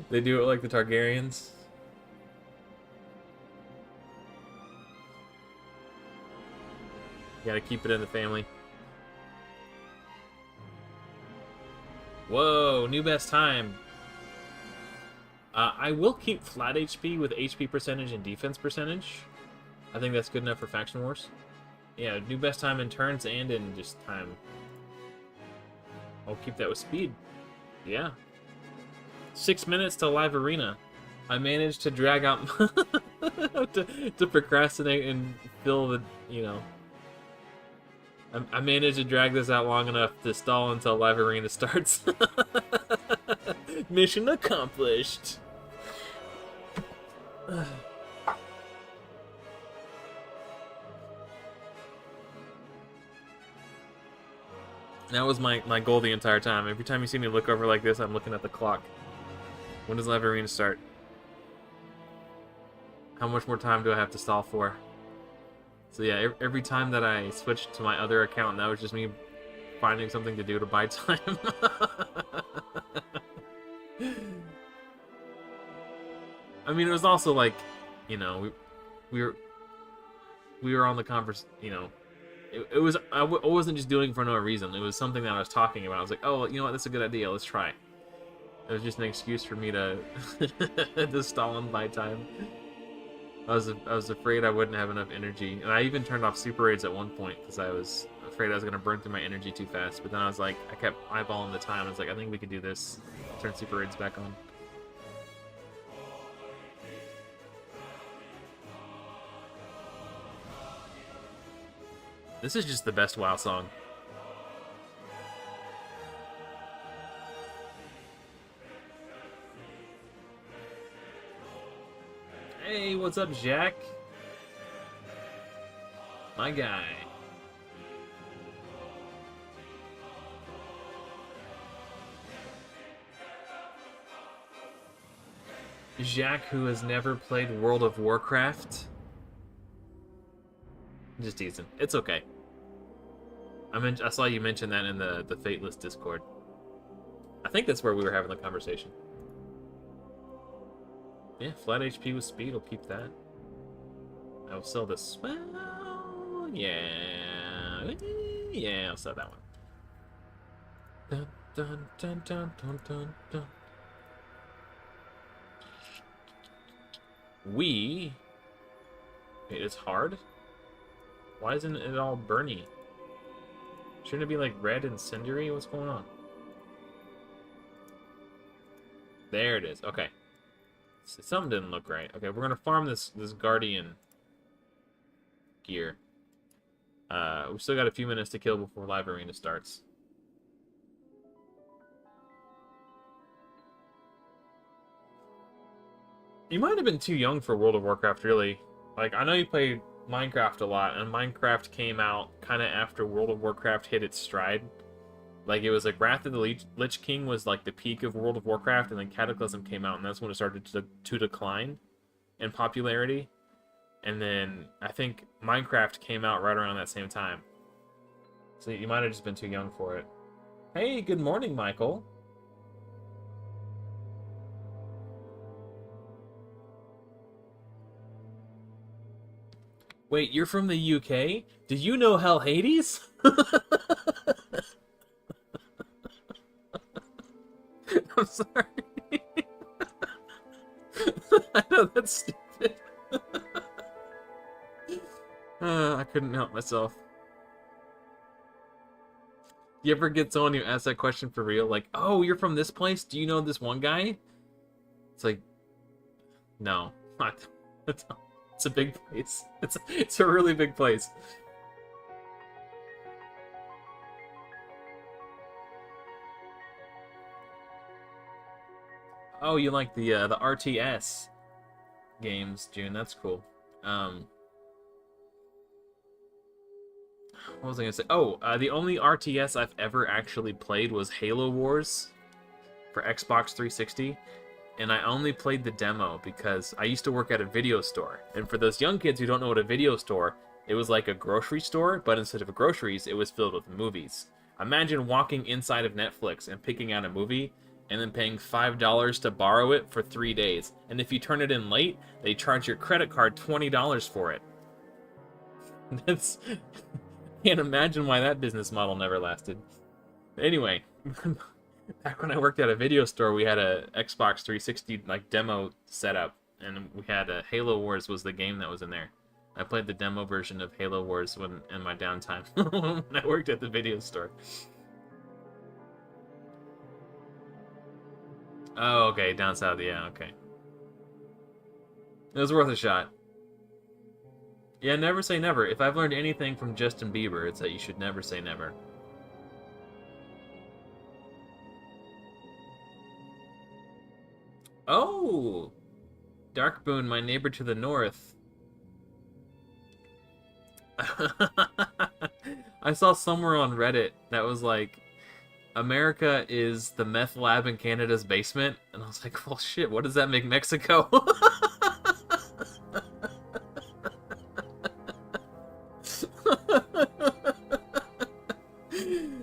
They do it like the Targaryens. Gotta keep it in the family. Whoa, new best time. I will keep flat HP with HP percentage and defense percentage. I think that's good enough for Faction Wars. Yeah, new best time in turns and in just time. I'll keep that with speed. Yeah. 6 minutes to live arena. I managed to drag out to procrastinate and fill the, you know. I managed to drag this out long enough to stall until live arena starts. Mission accomplished. That was my goal the entire time. Every time you see me look over like this, I'm looking at the clock. When does live arena start? How much more time do I have to stall for? So yeah, every time that I switched to my other account, that was just me finding something to do to buy time. I mean, it was also like, you know, we were on the converse, you know, it was, I wasn't just doing it for no reason. It was something that I was talking about. I was like, oh, you know what, that's a good idea, let's try. It was just an excuse for me to to stall and buy time. I was afraid I wouldn't have enough energy, and I even turned off super raids at one point because I was afraid I was gonna burn through my energy too fast. But then I was like, I kept eyeballing the time. I was like, I think we could do this. Turn super raids back on. This is just the best WoW song. Hey, what's up, Jack? My guy. Jack, who has never played World of Warcraft. Just teasing. It's okay. I saw you mention that in the Fateless Discord. I think that's where we were having the conversation. Yeah, flat HP with speed, I'll keep that. I'll sell this. Well, yeah. Yeah, I'll sell that one. Dun, dun, dun, dun, dun, dun, dun. Wait, it's hard? Why isn't it all burny? Shouldn't it be like red and cindery? What's going on? There it is. Okay. Something didn't look right. Okay, we're gonna farm this Guardian gear. We've still got a few minutes to kill before live arena starts. You might have been too young for World of Warcraft, really. Like, I know you played Minecraft a lot, and Minecraft came out kind of after World of Warcraft hit its stride. Like, it was like Wrath of the Lich King was like the peak of World of Warcraft, and then Cataclysm came out, and that's when it started to decline in popularity. And then I think Minecraft came out right around that same time. So you might have just been too young for it. Hey, good morning, Michael. Wait, you're from the UK? Did you know Hell Hades? I'm sorry. I know that's stupid. I couldn't help myself. You ever get someone who asks that question for real? Like, oh, you're from this place? Do you know this one guy? It's like, no. It's a big place. It's a really big place. Oh, you like the RTS games, June? That's cool. What was I gonna say? Oh, the only RTS I've ever actually played was Halo Wars for Xbox 360. And I only played the demo because I used to work at a video store. And for those young kids who don't know what a video store, It was like a grocery store, but instead of groceries, it was filled with movies. Imagine walking inside of Netflix and picking out a movie and then paying $5 to borrow it for 3 days. And if you turn it in late, they charge your credit card $20 for it. That's... Can't imagine why that business model never lasted. Anyway, back when I worked at a video store, we had a Xbox 360 like demo setup, and we had Halo Wars was the game that was in there. I played the demo version of Halo Wars when in my downtime when I worked at the video store. Oh, okay, down south, yeah, okay. It was worth a shot. Yeah, never say never. If I've learned anything from Justin Bieber, it's that you should never say never. Oh! Darkboon, my neighbor to the north. I saw somewhere on Reddit that was like, America is the meth lab in Canada's basement. And I was like, well, shit, what does that make Mexico?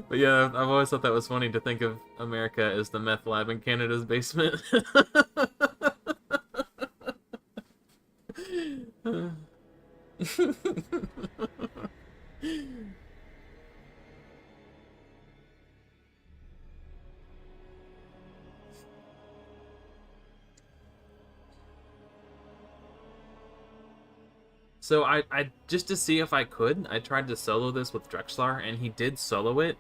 But yeah, I've always thought that was funny to think of America as the meth lab in Canada's basement. So I just to see if I could, I tried to solo this with Drexlar, and he did solo it.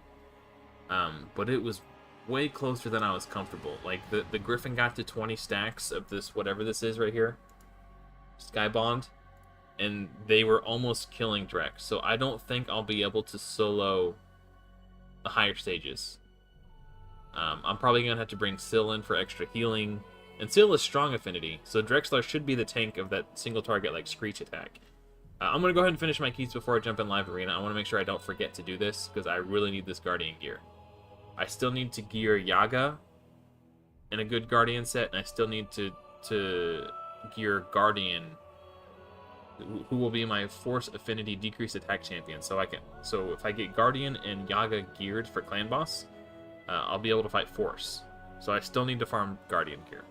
But it was way closer than I was comfortable. Like, the Griffin got to 20 stacks of this, whatever this is right here. Skybond. And they were almost killing Drex. So I don't think I'll be able to solo the higher stages. I'm probably going to have to bring Syl in for extra healing. And Syl is strong affinity, so Drexlar should be the tank of that single target, like, Screech attack. I'm going to go ahead and finish my keys before I jump in live arena. I want to make sure I don't forget to do this, because I really need this Guardian gear. I still need to gear Yaga in a good Guardian set, and I still need to gear Guardian, who will be my Force Affinity Decreased Attack champion. So if I get Guardian and Yaga geared for Clan Boss, I'll be able to fight Force. So I still need to farm Guardian gear.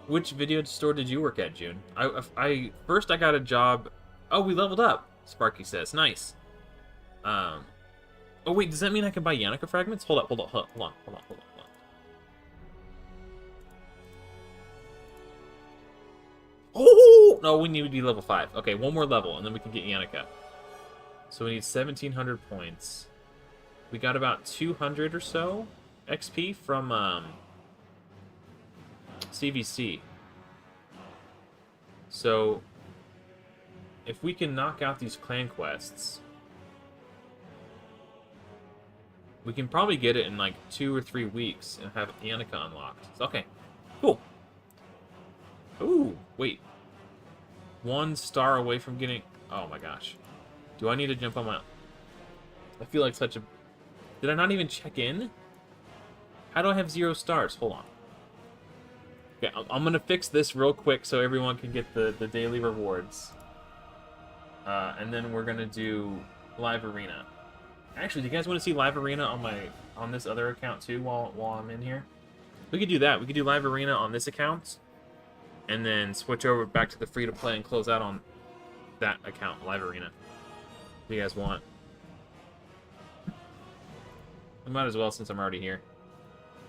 Which video store did you work at, June? First I got a job. Oh, we leveled up, Sparky says. Nice. Oh wait, does that mean I can buy Yannicka fragments? Hold on. Oh no, we need to be level 5. Okay, one more level, and then we can get Yannicka. So we need 1,700 points. We got about 200 or so XP from CVC. So if we can knock out these clan quests, we can probably get it in like 2 or 3 weeks and have Yannicka unlocked. Okay, cool. Ooh, wait. 1 star away from getting... Oh my gosh. Do I need to jump on my... I feel like such a... Did I not even check in? How do I have 0 stars? Hold on. Okay, I'm going to fix this real quick so everyone can get the daily rewards. And then we're going to do live arena. Actually, do you guys want to see live arena on this other account too while I'm in here? We could do that. We could do live arena on this account, and then switch over back to the free to play and close out on that account, live arena. If you guys want. I might as well since I'm already here.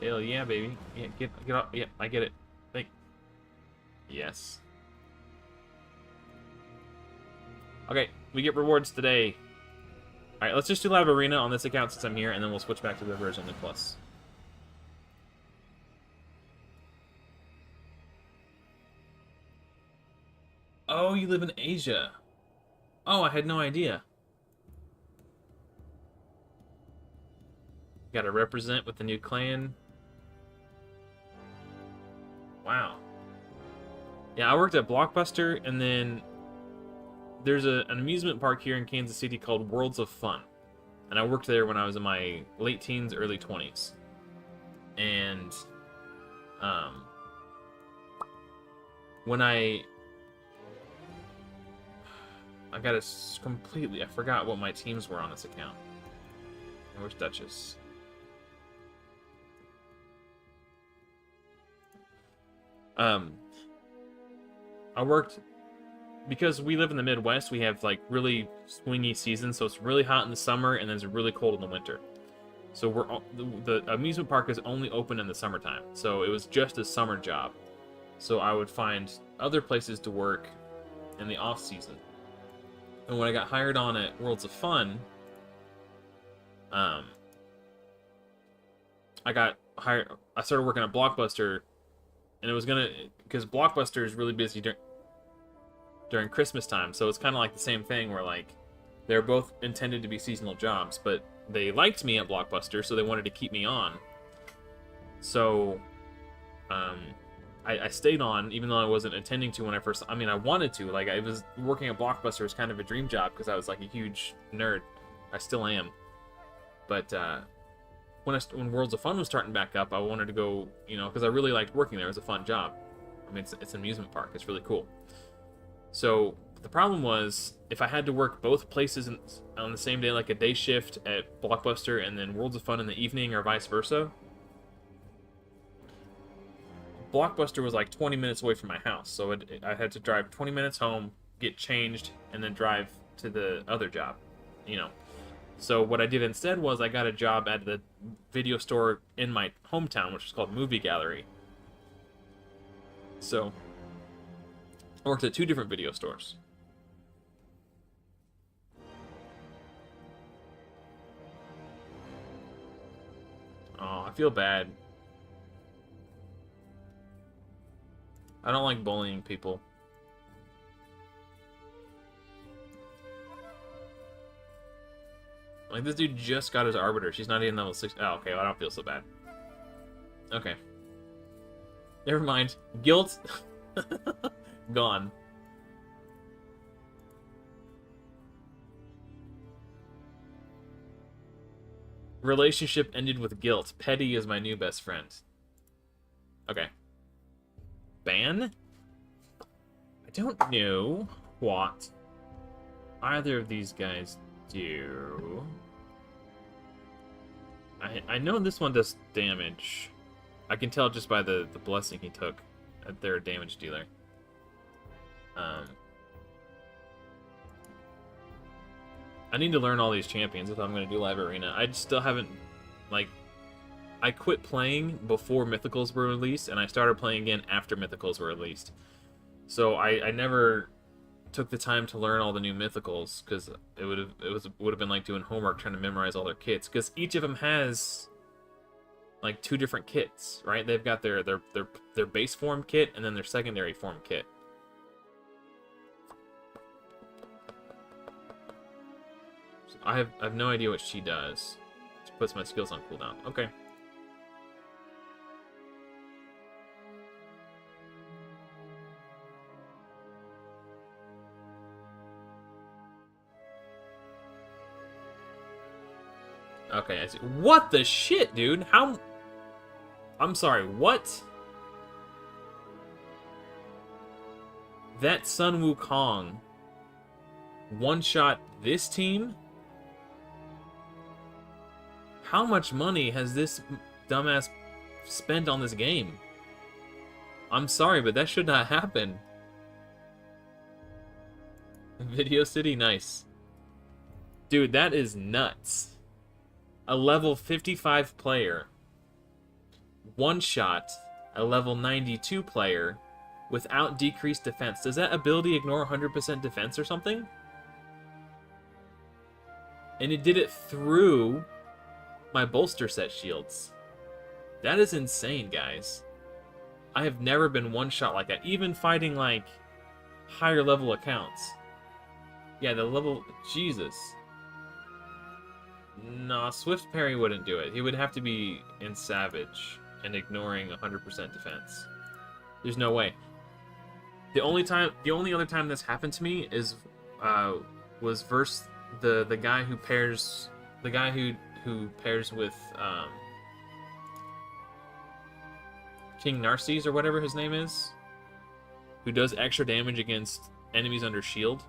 Hell yeah, baby. Yeah, get up. Yeah, I get it. Yes. Okay, we get rewards today. Alright, let's just do live arena on this account since I'm here, and then we'll switch back to the version in Plus. Oh, you live in Asia. Oh, I had no idea. Gotta represent with the new clan. Wow. Yeah, I worked at Blockbuster, and then there's an amusement park here in Kansas City called Worlds of Fun. And I worked there when I was in my late teens, early 20s. And Um, when I got a completely... I forgot what my teams were on this account. Where's Duchess? I worked... Because we live in the Midwest, we have, like, really swingy seasons, so it's really hot in the summer, and then it's really cold in the winter. So the amusement park is only open in the summertime, so it was just a summer job. So I would find other places to work in the off-season. And when I got hired on at Worlds of Fun, I got hired. I started working at Blockbuster, and it was because Blockbuster is really busy during Christmas time, so it's kind of like the same thing where like they're both intended to be seasonal jobs, but they liked me at Blockbuster, so they wanted to keep me on. So, I stayed on, even though I wasn't intending to when I first... I mean, I wanted to. Like, I was working at Blockbuster was kind of a dream job because I was, like, a huge nerd. I still am. But, when Worlds of Fun was starting back up, I wanted to go, you know, because I really liked working there. It was a fun job. I mean, it's an amusement park. It's really cool. So, the problem was, if I had to work both places on the same day, like a day shift at Blockbuster and then Worlds of Fun in the evening or vice versa, Blockbuster was like 20 minutes away from my house, so I had to drive 20 minutes home, get changed, and then drive to the other job, you know. So what I did instead was I got a job at the video store in my hometown, which is called Movie Gallery. So I worked at 2 different video stores. Oh, I feel bad. I don't like bullying people. Like, this dude just got his Arbiter. She's not even level 6. Oh, okay, well, I don't feel so bad. Okay. Never mind. Guilt. Gone. Relationship ended with guilt. Petty is my new best friend. Okay. Ban? I don't know what either of these guys do. I know this one does damage. I can tell just by the blessing he took at their damage dealer. I need to learn all these champions if I'm going to do live arena. I still haven't, like, I quit playing before Mythicals were released, and I started playing again after Mythicals were released. So I never took the time to learn all the new Mythicals, because it would have been like doing homework trying to memorize all their kits, because each of them has like 2 different kits, right? They've got their base form kit and then their secondary form kit. So I have no idea what she does. She puts my skills on cooldown. Okay. Okay, I see. What the shit, dude? How... I'm sorry, what? That Sun Wukong one-shot this team? How much money has this dumbass spent on this game? I'm sorry, but that should not happen. Video City, nice. Dude, that is nuts. A level 55 player one-shot a level 92 player without decreased defense. Does that ability ignore 100% defense or something? And it did it through my bolster set shields. That is insane, guys. I have never been one-shot like that, even fighting like higher level accounts. Yeah, the level... Jesus. Nah, Swift Parry wouldn't do it. He would have to be in Savage and ignoring 100% defense. There's no way. The only other time this happened to me is was versus the guy who pairs who pairs with King Narcisse or whatever his name is, who does extra damage against enemies under shield.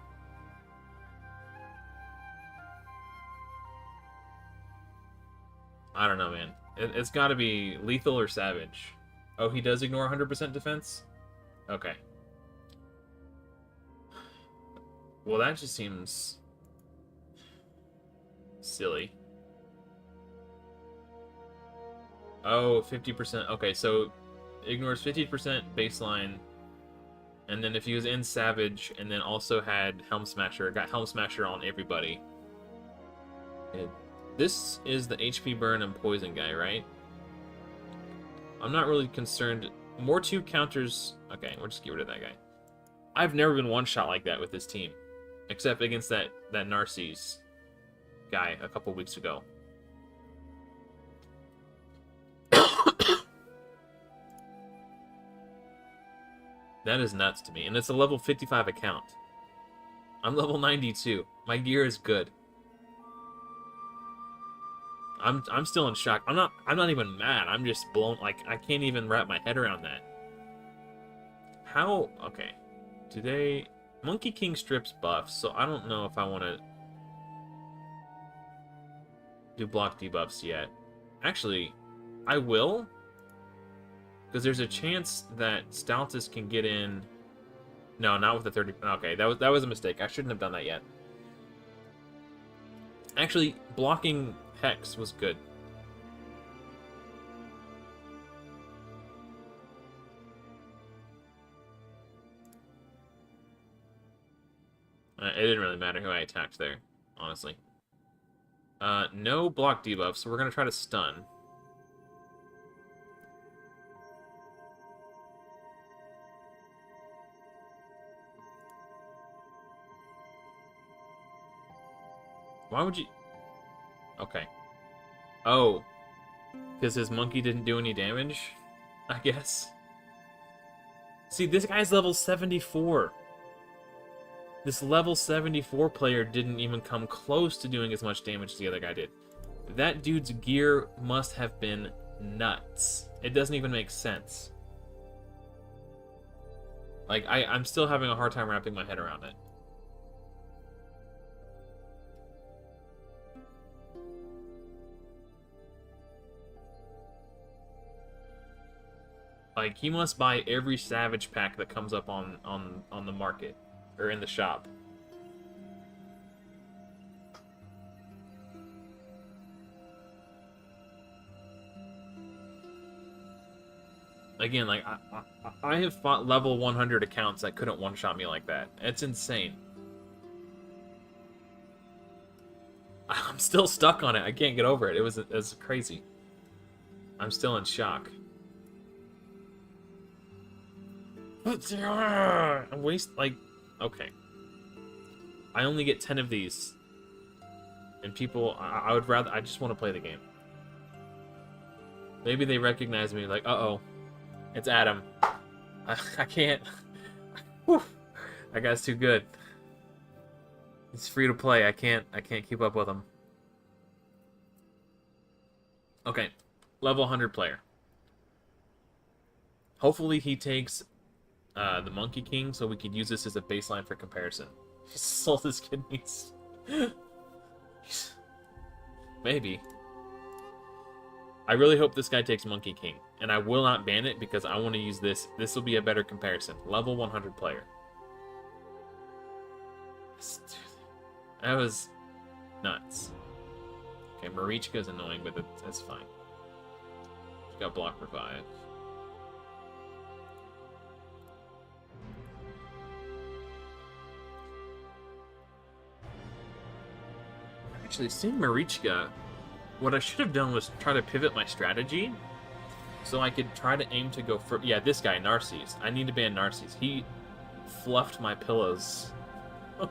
I don't know, man. It's got to be lethal or savage. Oh, he does ignore 100% defense? Okay. Well, that just seems silly. Oh, 50%. Okay, so ignores 50% baseline. And then if he was in Savage and then also had Helm Smasher, got Helm Smasher on everybody. This is the HP burn and poison guy, right? I'm not really concerned. More 2 counters. Okay, we'll just get rid of that guy. I've never been one-shot like that with this team. Except against that Narcisse guy a couple weeks ago. That is nuts to me. And it's a level 55 account. I'm level 92. My gear is good. I'm still in shock. I'm not even mad. I'm just blown. Like, I can't even wrap my head around that. How? Okay. Today, Monkey King strips buffs, so I don't know if I want to do block debuffs yet. Actually, I will, because there's a chance that Stoutus can get in. No, not with the 30. Okay, that was a mistake. I shouldn't have done that yet. Actually, blocking Hex was good. It didn't really matter who I attacked there, honestly. No block debuff, so we're going to try to stun. Why would you... Okay. Oh. Because his monkey didn't do any damage? I guess. See, this guy's level 74. This level 74 player didn't even come close to doing as much damage as the other guy did. That dude's gear must have been nuts. It doesn't even make sense. Like, I'm still having a hard time wrapping my head around it. Like, he must buy every Savage pack that comes up on the market. Or in the shop. Again, like, I have fought level 100 accounts that couldn't one-shot me like that. It's insane. I'm still stuck on it. I can't get over it. It was crazy. I'm still in shock. I'm like, okay. I only get 10 of these. And people, I would rather, I just want to play the game. Maybe they recognize me like, uh-oh. It's Adam. I can't. Whew. That guy's too good. He's free to play. I can't keep up with him. Okay. Level 100 player. Hopefully he takes the Monkey King so we could use this as a baseline for comparison. He sold his kidneys. Maybe. I really hope this guy takes Monkey King. And I will not ban it because I want to use this. This will be a better comparison. Level 100 player. That was nuts. Okay, Marichka's annoying, but that's fine. She's got block revive. Actually, seeing Marichka, what I should have done was try to pivot my strategy so I could try to aim to go for... Yeah, this guy, Narcisse. I need to ban Narcisse. He fluffed my pillows. I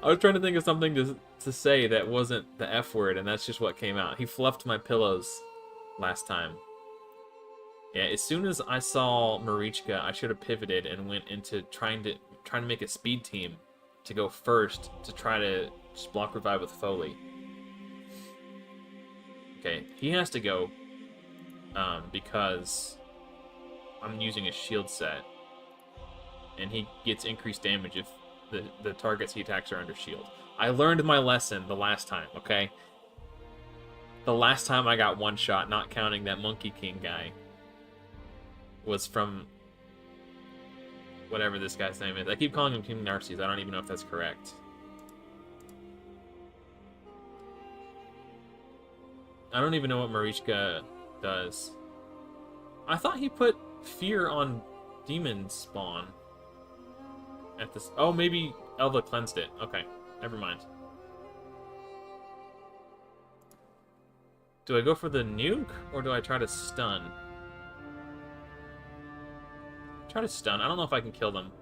was trying to think of something to say that wasn't the F word, and that's just what came out. He fluffed my pillows last time. Yeah, as soon as I saw Marichka, I should have pivoted and went into trying to make a speed team to go first to try to just block revive with Foley. Okay, he has to go. because I'm using a shield set, and he gets increased damage if the targets he attacks are under shield. I learned my lesson the last time, okay? The last time I got one shot, not counting that Monkey King guy, was from whatever this guy's name is. I keep calling him King Narcissus. I don't even know if that's correct. I don't even know what Marichka does. I thought he put fear on demon spawn. At this. Oh, maybe Elva cleansed it. Okay, never mind. Do I go for the nuke or do I try to stun? Try to stun. I don't know if I can kill them.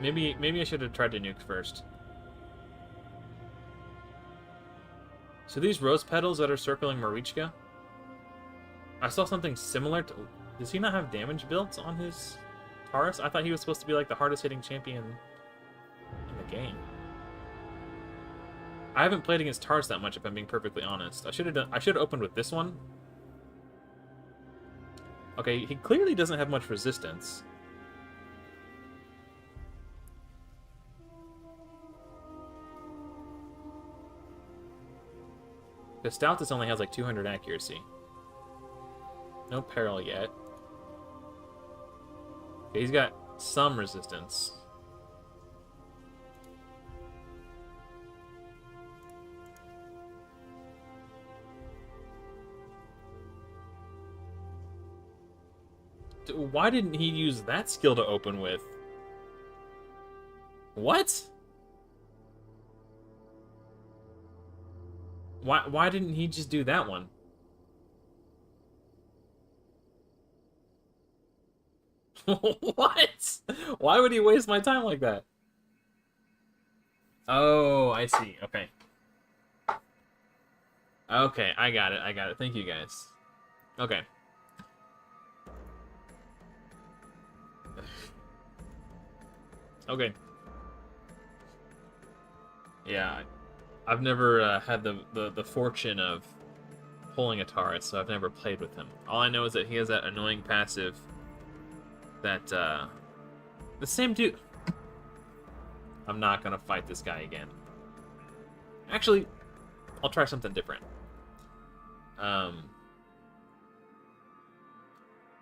Maybe I should have tried to nuke first. So these rose petals that are circling Marichka, I saw something similar to... Does he not have damage built on his Taurus? I thought he was supposed to be like the hardest hitting champion in the game. I haven't played against Taurus that much, if I'm being perfectly honest. I should have opened with this one. Okay, he clearly doesn't have much resistance. Because Stoutus only has like 200 accuracy. No peril yet. Okay, he's got some resistance. Why didn't he use that skill to open with? What? Why didn't he just do that one? What? Why would he waste my time like that? Oh, I see. Okay. Okay, I got it. I got it. Thank you, guys. Okay. Okay. Yeah, I've never had the fortune of pulling a Taurus, so I've never played with him. All I know is that he has that annoying passive that, the same dude... I'm not gonna fight this guy again. Actually, I'll try something different.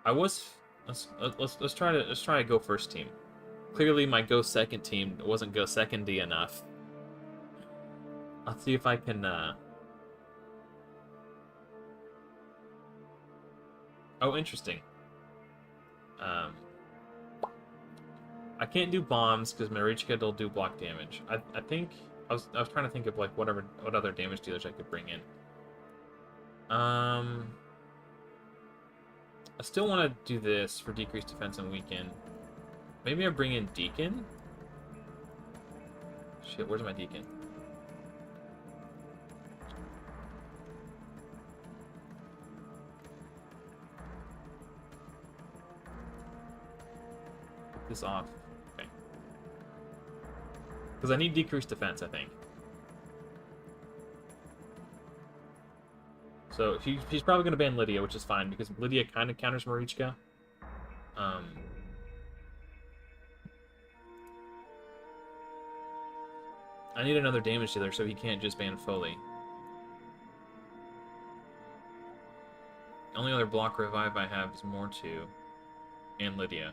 Let's try to go first team. Clearly my go second team wasn't go secondy enough. I'll see if I can, Oh, interesting. I can't do bombs because Marichka will do block damage. I think I was trying to think of like what other damage dealers I could bring in. I still want to do this for decreased defense and weaken. Maybe I bring in Deacon? Shit, where's my Deacon? Put this off. Okay. Because I need decreased defense, I think. So he's probably going to ban Lydia, which is fine, because Lydia kind of counters Marichka. I need another damage dealer so he can't just ban Foley. The only other block revive I have is Mortu and Lydia.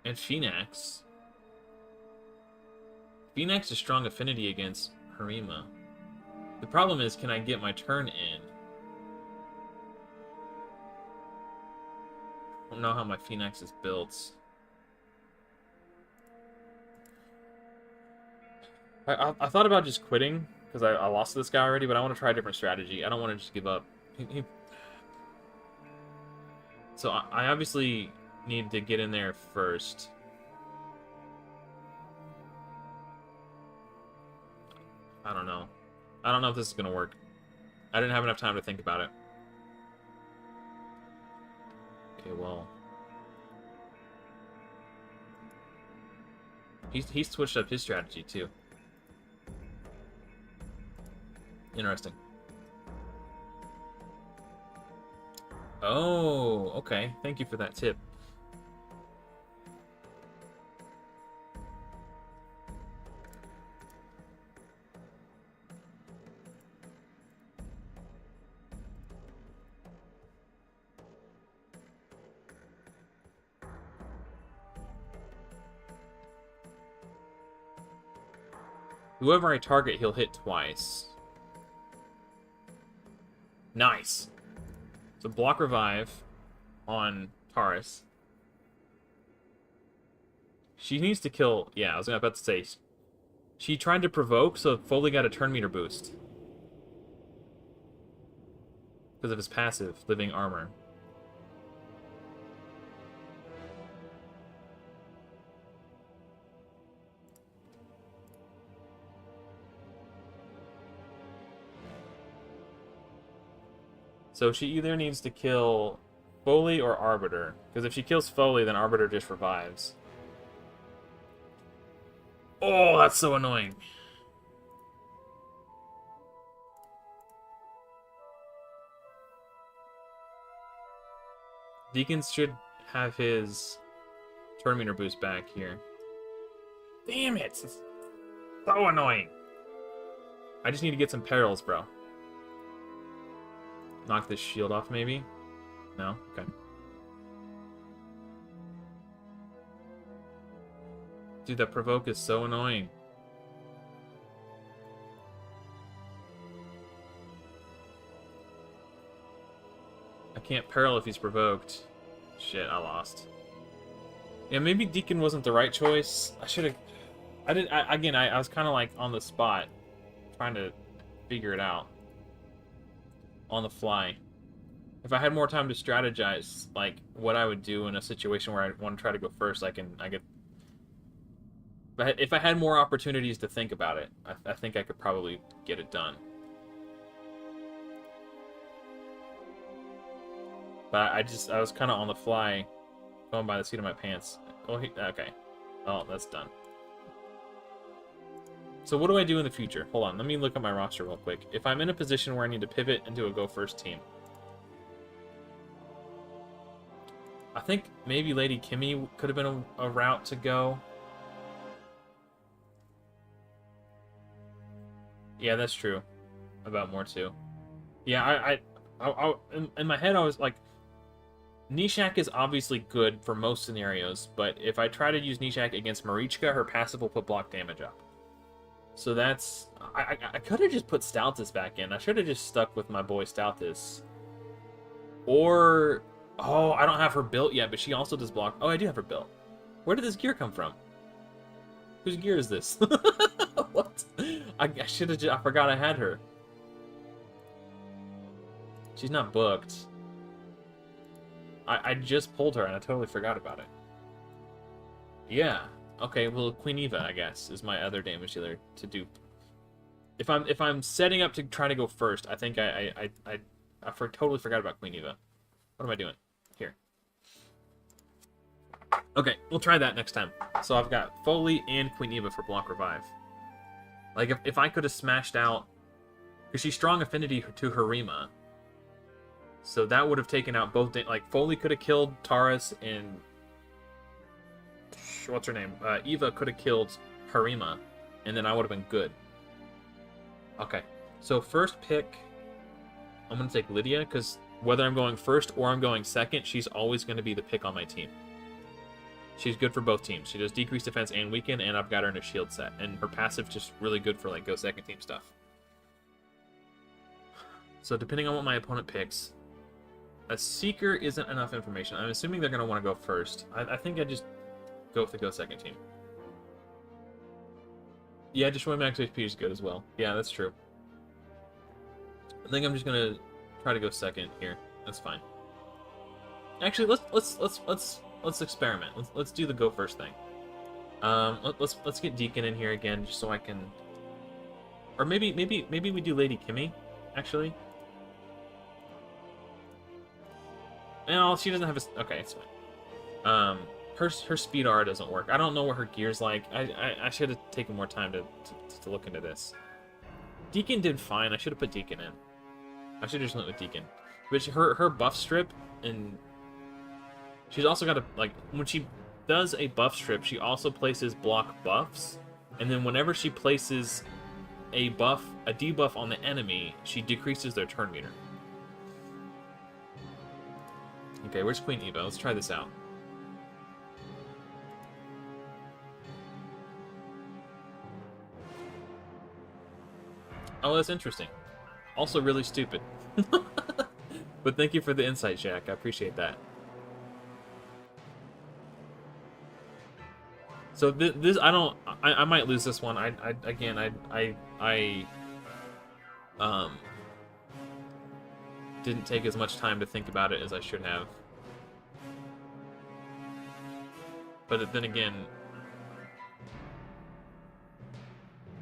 And Phoenix. Phoenix is strong affinity against Harima. The problem is, can I get my turn in? I don't know how my Phoenix is built. I thought about just quitting, because I lost to this guy already, but I want to try a different strategy. I don't want to just give up. So I obviously need to get in there first. I don't know. I don't know if this is going to work. I didn't have enough time to think about it. Okay, well... He's switched up his strategy too. Interesting. Oh, okay. Thank you for that tip. Whoever I target, he'll hit twice. Nice. So block revive on Taurus. She needs to kill... Yeah, I was about to say. She tried to provoke, so Foley got a turn meter boost. Because of his passive, Living Armor. So she either needs to kill Foley or Arbiter. Because if she kills Foley, then Arbiter just revives. Oh, that's so annoying. Deacons should have his turn meter boost back here. Damn it! It's so annoying. I just need to get some perils, bro. Knock this shield off, maybe? No? Okay. Dude, that provoke is so annoying. I can't peril if he's provoked. Shit, I lost. Yeah, maybe Deacon wasn't the right choice. I should have... I was kind of like on the spot. Trying to figure it out. On the fly. If I had more time to strategize, like, what I would do in a situation where I want to try to go first, I could... If I had more opportunities to think about it, I think I could probably get it done. But I was kind of on the fly, going by the seat of my pants. Oh, okay. Oh, that's done. So what do I do in the future? Hold on, let me look at my roster real quick. If I'm in a position where I need to pivot into a go-first team, I think maybe Lady Kimmy could have been a route to go. Yeah, that's true. About more too. Yeah, in my head I was like, Nishak is obviously good for most scenarios, but if I try to use Nishak against Marichka, her passive will put block damage up. So that's... I could have just put Stoutus back in. I should have just stuck with my boy Stoutus. Or... Oh, I don't have her built yet, but she also does block... Oh, I do have her built. Where did this gear come from? Whose gear is this? What? I should have just... I forgot I had her. She's not booked. I just pulled her and I totally forgot about it. Yeah. Okay, well, Queen Eva, I guess, is my other damage dealer to do. If I'm setting up to try to go first, I think I totally forgot about Queen Eva. What am I doing? Here. Okay, we'll try that next time. So I've got Foley and Queen Eva for block revive. Like, if I could have smashed out... Because she's strong affinity to Harima. So that would have taken out both... Like, Foley could have killed Taurus and... What's her name? Eva could have killed Harima. And then I would have been good. Okay. So first pick... I'm going to take Lydia, because whether I'm going first or I'm going second, she's always going to be the pick on my team. She's good for both teams. She does decreased defense and weaken, and I've got her in a shield set. And her passive's just really good for, like, go second team stuff. So depending on what my opponent picks, a Seeker isn't enough information. I'm assuming they're going to want to go first. I think I just go with the go second team. Yeah, destroy max HP is good as well. Yeah, that's true. I think I'm just going to try to go second here. That's fine. Actually, let's experiment. Let's do the go first thing. Let's get Deacon in here again, just so I can. Or maybe we do Lady Kimmy, actually. And she doesn't have a. Okay, it's fine. her speed aura doesn't work. I don't know what her gear's like. I should have taken more time to look into this. Deacon did fine. I should have put Deacon in. I should have just went with Deacon. But her buff strip, and she's also got a, like, when she does a buff strip, she also places block buffs, and then whenever she places a debuff on the enemy, she decreases their turn meter. Okay, where's Queen Eva? Let's try this out. Oh, that's interesting. Also really stupid. But thank you for the insight, Jack. I appreciate that. So this I might lose this one. I didn't take as much time to think about it as I should have. But then again,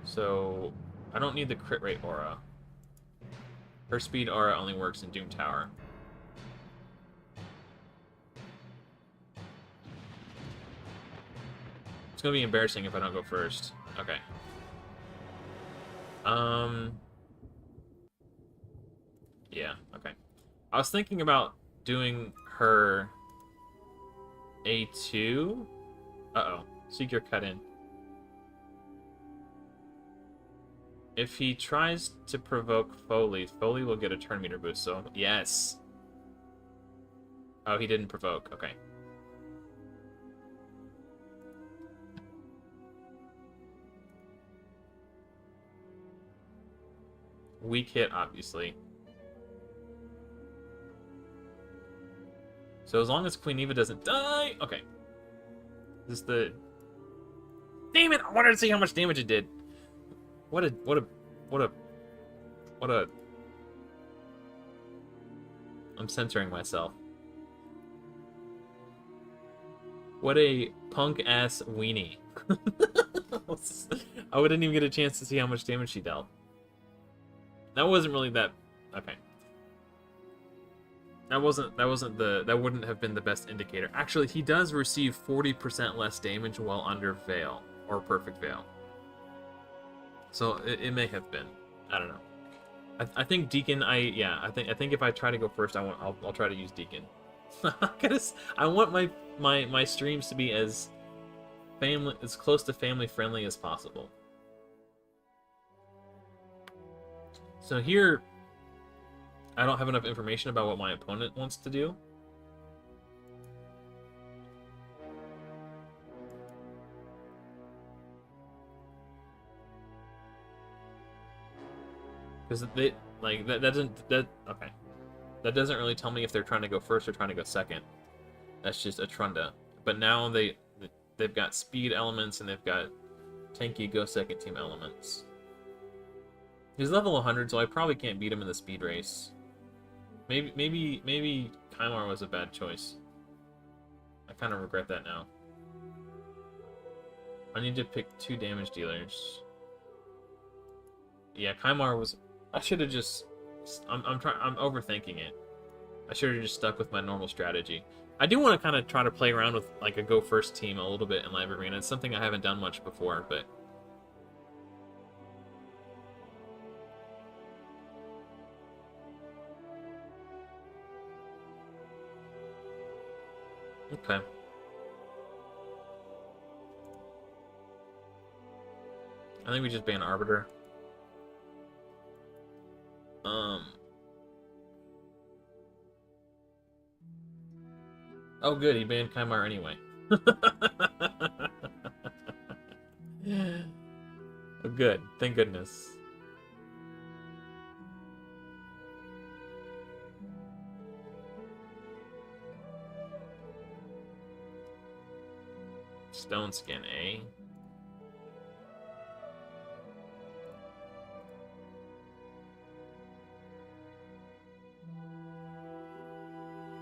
so I don't need the crit rate aura. Her speed aura only works in Doom Tower. It's gonna be embarrassing if I don't go first. Okay. Yeah, okay. I was thinking about doing her A2. Uh-oh. Seek your cut in. If he tries to provoke Foley, Foley will get a turn meter boost, so yes. Oh, he didn't provoke. Okay. Weak hit, obviously. So as long as Queen Eva doesn't die... Okay. This is the... Damn it! I wanted to see how much damage it did. What a... I'm censoring myself. What a punk-ass weenie. I wouldn't even get a chance to see how much damage she dealt. That wasn't really that... Okay. That wouldn't have been the best indicator. Actually, he does receive 40% less damage while under Veil, or Perfect Veil. So it may have been. I don't know. I think Deacon. I think if I try to go first, I'll try to use Deacon. I want my streams to be as close to family friendly as possible. So here, I don't have enough information about what my opponent wants to do. Because they like that okay. That doesn't really tell me if they're trying to go first or trying to go second. That's just a Trunda. But now they've got speed elements and they've got tanky go second team elements. He's level 100, so I probably can't beat him in the speed race. Maybe Kymar was a bad choice. I kind of regret that now. I need to pick 2 damage dealers. Yeah, Kymar was... I should have just... I'm overthinking it. I should have just stuck with my normal strategy. I do want to kind of try to play around with like a go first team a little bit in Live Arena. It's something I haven't done much before, but... Okay. I think we just ban Arbiter. Oh good, he banned Kymar anyway. Oh good, thank goodness. Stone Skin, eh?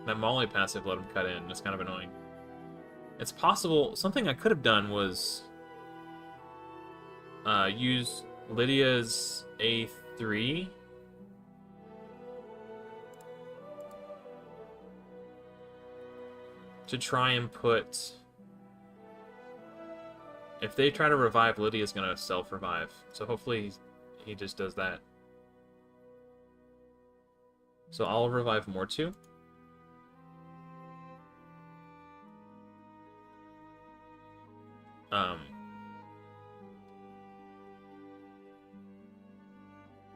That Molly passive let him cut in. It's kind of annoying. It's possible... Something I could have done was... use Lydia's A3. To try and put... If they try to revive, Lydia's gonna self-revive. So hopefully he just does that. So I'll revive Mortu.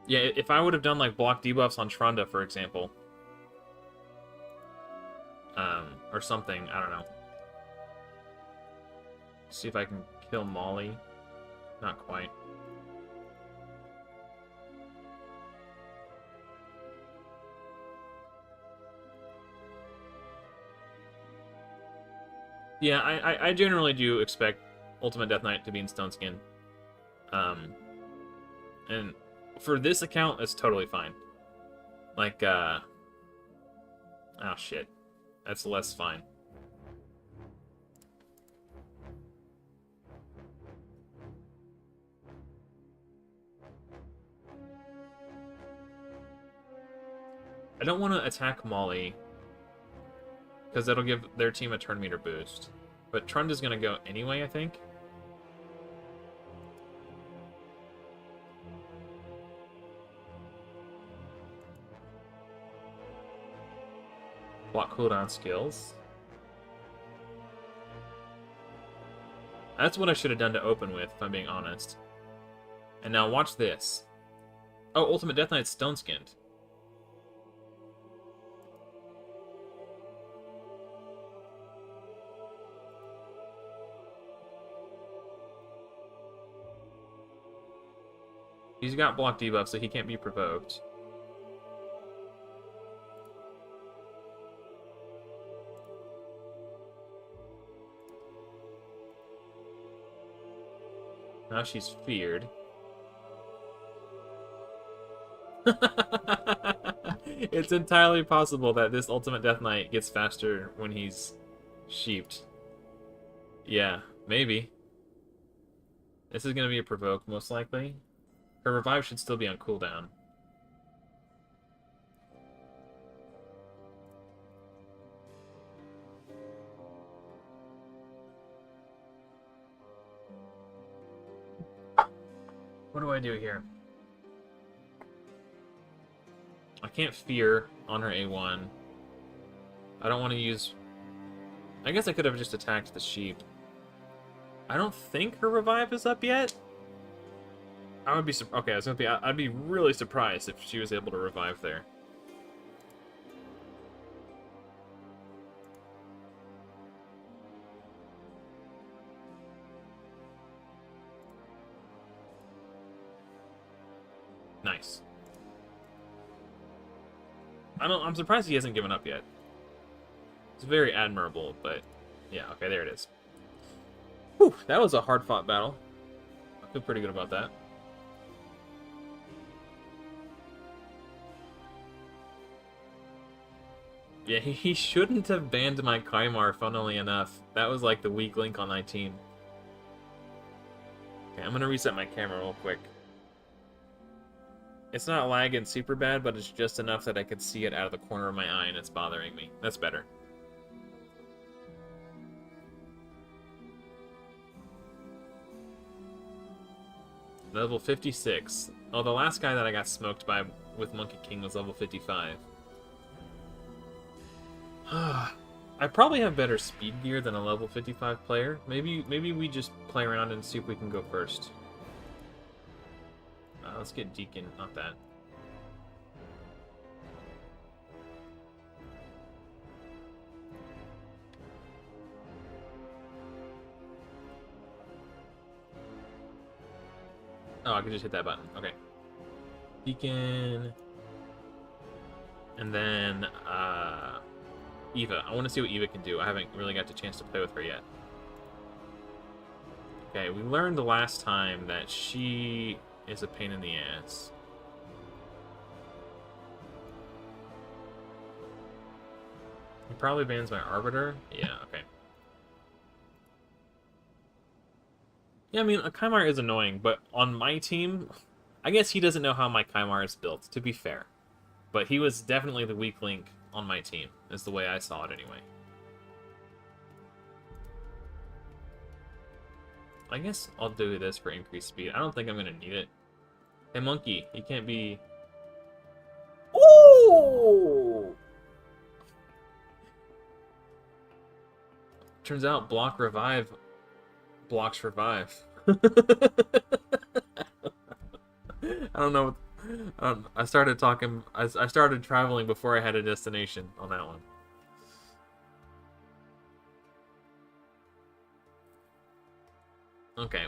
Yeah, if I would have done like block debuffs on Trunda, for example, or something, I don't know. See if I can kill Molly. Not quite. Yeah, I generally do expect Ultimate Death Knight to be in Stone Skin. And for this account, it's totally fine. Like, oh shit. That's less fine. I don't want to attack Molly, because that'll give their team a turn meter boost. But Trunda's going to go anyway, I think. Block cooldown skills. That's what I should have done to open with, if I'm being honest. And now watch this. Oh, Ultimate Death Knight's stone-skinned. He's got block debuff, so he can't be provoked. Now she's feared. It's entirely possible that this Ultimate Death Knight gets faster when he's sheeped. Yeah, maybe. This is going to be a provoke, most likely. Her revive should still be on cooldown. What do I do here? I can't fear on her A1. I don't want to use... I guess I could have just attacked the sheep. I don't think her revive is up yet. I would be... Okay, I was gonna be... I'd be really surprised if she was able to revive there. Nice. I'm surprised he hasn't given up yet. It's very admirable, but... Yeah, okay, there it is. Whew, that was a hard-fought battle. I feel pretty good about that. Yeah, he shouldn't have banned my Kaimar, funnily enough. That was like the weak link on my team. Okay, I'm gonna reset my camera real quick. It's not lagging super bad, but it's just enough that I can see it out of the corner of my eye and it's bothering me. That's better. Level 56. Oh, the last guy that I got smoked by with Monkey King was level 55. I probably have better speed gear than a level 55 player. Maybe we just play around and see if we can go first. Let's get Deacon, not that. Oh, I can just hit that button. Okay. Deacon. And then, Eva. I want to see what Eva can do. I haven't really got the chance to play with her yet. Okay, we learned the last time that she is a pain in the ass. He probably bans my Arbiter. Yeah, okay. Yeah, I mean, a Kaimar is annoying, but on my team, I guess he doesn't know how my Kaimar is built, to be fair. But he was definitely the weak link on my team, is the way I saw it anyway. I guess I'll do this for increased speed. I don't think I'm gonna need it. Hey, monkey, you can't be... Ooh! Turns out block revive blocks revive. I don't know. I started talking. I started traveling before I had a destination on that one. Okay.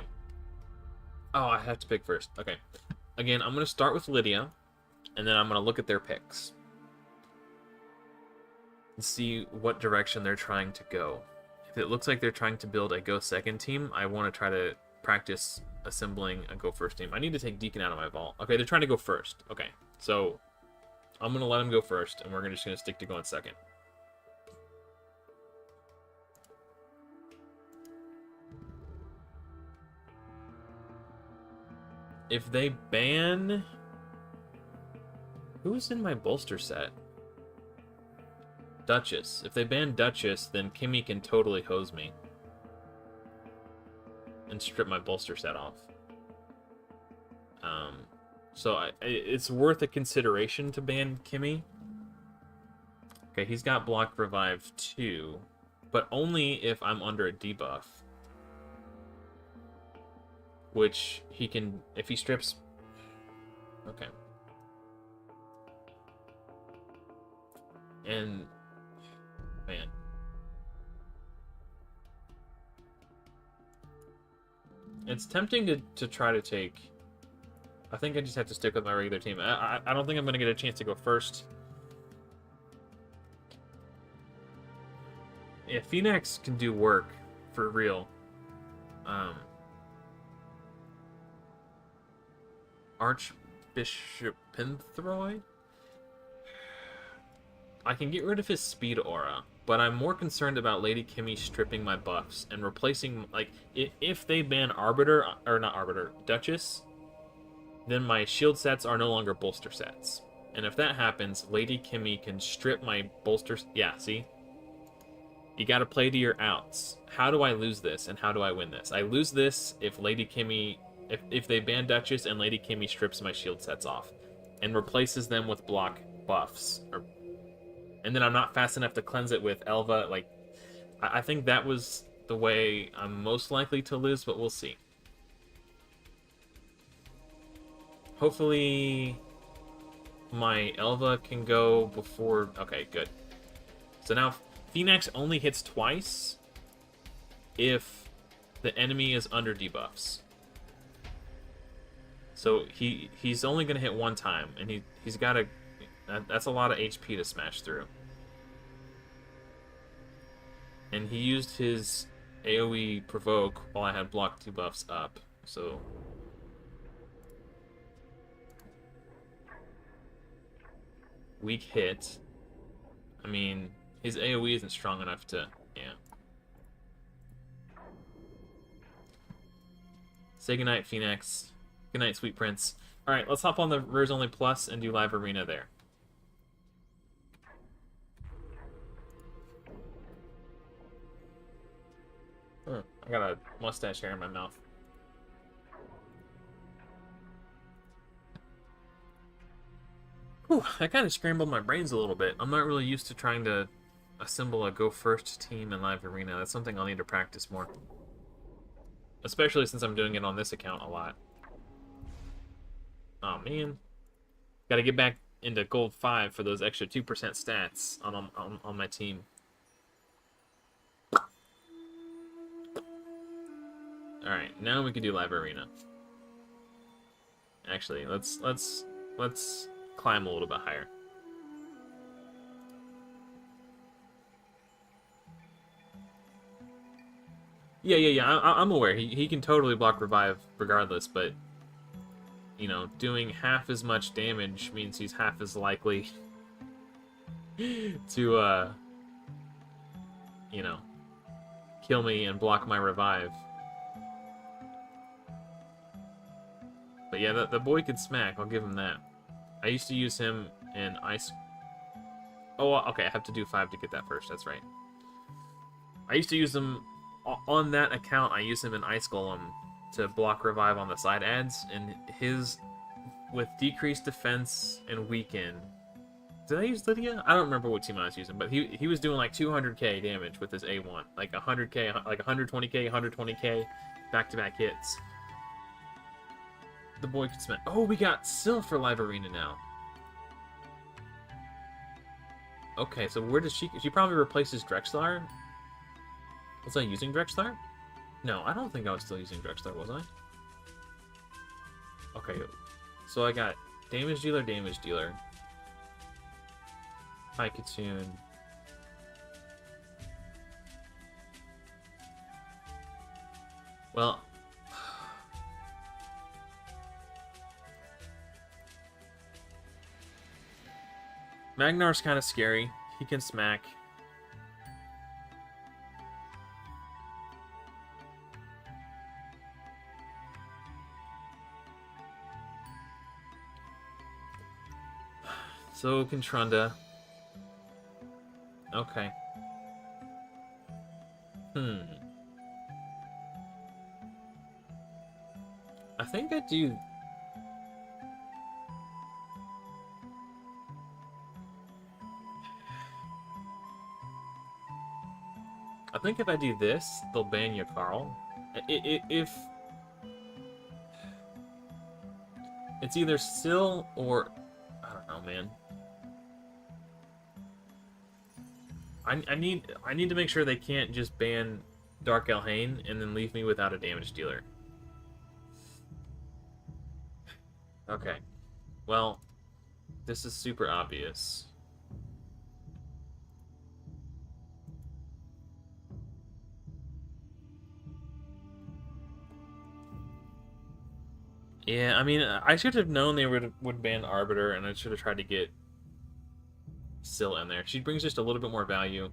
Oh, I have to pick first. Okay. Again, I'm going to start with Lydia, and then I'm going to look at their picks and see what direction they're trying to go. If it looks like they're trying to build a go second team, I want to try to practice assembling a go first team. I need to take Deacon out of my vault. Okay, they're trying to go first. Okay, so I'm going to let them go first, and we're just going to stick to going second. If they ban... Who's in my bolster set? Duchess. If they ban Duchess, then Kimmy can totally hose me. And strip my bolster set off. So it's worth a consideration to ban Kimmy. Okay, he's got block revive too. But only if I'm under a debuff. Which he can, if he strips... Okay. And... Man. It's tempting to try to take... I think I just have to stick with my regular team. I don't think I'm going to get a chance to go first. Yeah, Phoenix can do work, for real. Archbishop Pinthroy? I can get rid of his speed aura, but I'm more concerned about Lady Kimmy stripping my buffs and replacing, like, if they ban Arbiter, or not Arbiter, Duchess, then my shield sets are no longer bolster sets. And if that happens, Lady Kimmy can strip my bolsters. Yeah, see? You gotta play to your outs. How do I lose this, and how do I win this? I lose this if Lady Kimmy... If they ban Duchess and Lady Kimmy strips my shield sets off and replaces them with block buffs, and then I'm not fast enough to cleanse it with Elva. Like, I think that was the way I'm most likely to lose, but we'll see. Hopefully my Elva can go before... Okay, good. So now Phoenix only hits twice if the enemy is under debuffs. So he's only going to hit one time, and he's got a... That's a lot of HP to smash through. And he used his AoE provoke while I had block debuffs up, so... Weak hit. I mean, his AoE isn't strong enough to... Yeah. Say goodnight, Phoenix. Good night, Sweet Prince. Alright, let's hop on the Rares Only Plus and do Live Arena there. I got a mustache hair in my mouth. Whew, that kind of scrambled my brains a little bit. I'm not really used to trying to assemble a Go First team in Live Arena. That's something I'll need to practice more. Especially since I'm doing it on this account a lot. Oh man, gotta get back into Gold 5 for those extra 2% stats on my team. All right, now we can do Live Arena. Actually, let's climb a little bit higher. Yeah. I'm aware he can totally block revive regardless, but. You know, doing half as much damage means he's half as likely to, you know, kill me and block my revive. But yeah, the boy can smack, I'll give him that. I used to use him in Ice... Oh, okay, I have to do 5 to get that first, that's right. I used to use him on that account, I use him in Ice Golem to block revive on the side ads, and his with decreased defense and weaken. Did I use Lydia? I don't remember what team I was using, but he was doing like 200k damage with his A1, like 100k, like 120k, 120k, back-to-back hits. The boy could smash. Oh, we got Syl for Live Arena now. Okay, so where does she? She probably replaces Drexlar. Was I using Drexlar? No, I don't think I was still using Drexlar, was I? Okay, so I got damage dealer, High Kitsune. Well, Magnar's kind of scary. He can smack. So can Trunda. Okay. I think I do. I think if I do this, they'll ban Yak Carl. If it's either Syl or I don't know, man. I need to make sure they can't just ban Dark Elhain and then leave me without a damage dealer. Okay. Well, this is super obvious. Yeah, I mean, I should have known they would ban Arbiter, and I should have tried to get Syl in there. She brings just a little bit more value.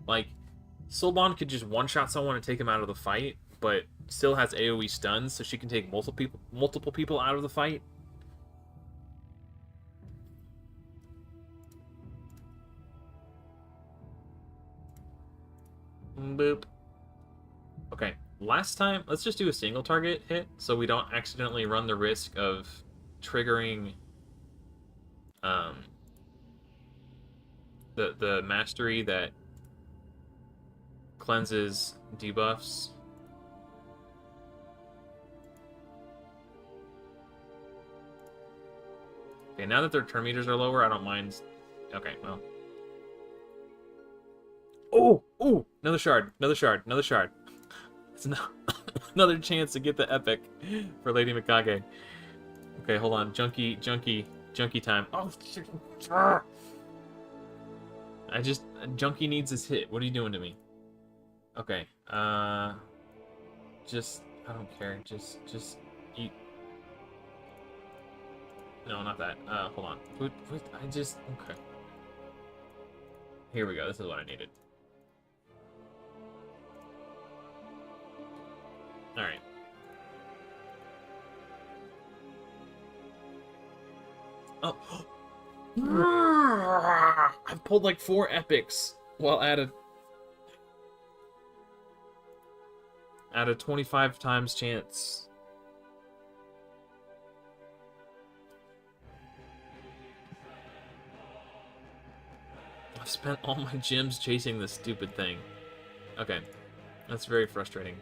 Like, Soulbond could just one-shot someone and take him out of the fight, but Syl has AoE stuns, so she can take multiple people out of the fight. Boop. Okay, last time, let's just do a single target hit, so we don't accidentally run the risk of triggering the mastery that cleanses debuffs. Okay, now that their turn meters are lower, I don't mind. Okay, well. Oh! Oh! Another shard. It's another chance to get the epic for Lady Mikage. Okay, hold on. Junkie time. Oh, shit. Junkie needs his hit. What are you doing to me? Okay. I don't care. Just eat. No, not that. Hold on. Okay. Here we go. This is what I needed. Alright. Oh. I've pulled like 4 epics while at a 25 times chance. I've spent all my gems chasing this stupid thing. Okay. That's very frustrating.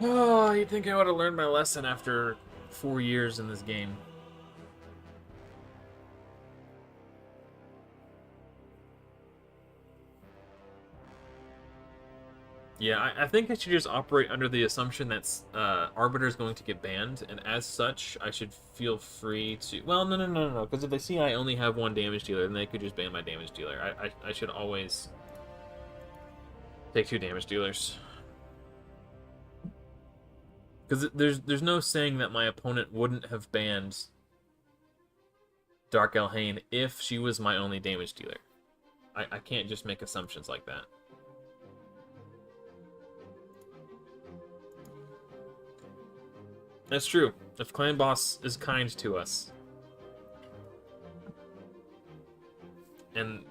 Oh, you'd think I would have learned my lesson after 4 years in this game. Yeah, I think I should just operate under the assumption that Arbiter is going to get banned, and as such, I should feel free to... Well, no, because if they see I only have 1 damage dealer, then they could just ban my damage dealer. I should always take 2 damage dealers. Because there's no saying that my opponent wouldn't have banned Dark Elhain if she was my only damage dealer. I can't just make assumptions like that. That's true. If Clan Boss is kind to us. And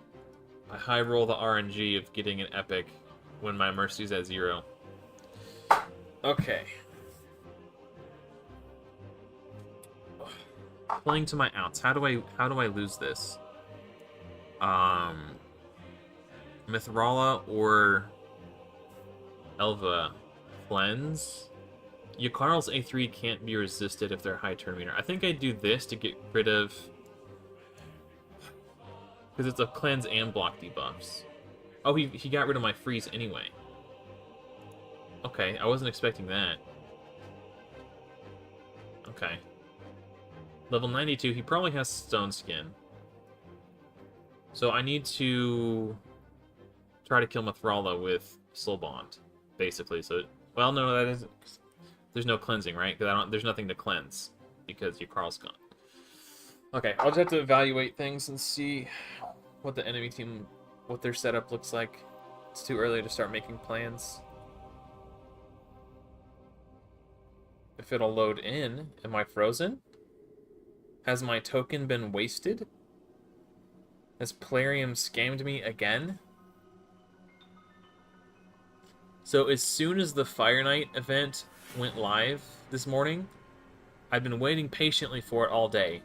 I high roll the RNG of getting an epic when my mercy's at 0. Okay. Playing to my outs. How do I lose this? Mithrala or Elva cleanse. Yak Carl's A3 can't be resisted if they're high turn meter. I think I do this to get rid of, because it's a cleanse and block debuffs. Oh, he got rid of my freeze anyway. Okay, I wasn't expecting that. Okay. Level 92, he probably has Stone Skin. So I need to try to kill Mithrala with Soul Bond, basically. So, well, no, that isn't. There's no cleansing, right? Because there's nothing to cleanse because Yak Carl's gone. Okay, I'll just have to evaluate things and see what the enemy team, what their setup looks like. It's too early to start making plans. If it'll load in, am I frozen? Has my token been wasted? Has Plarium scammed me again? So as soon as the Fire Knight event went live this morning, I've been waiting patiently for it all day.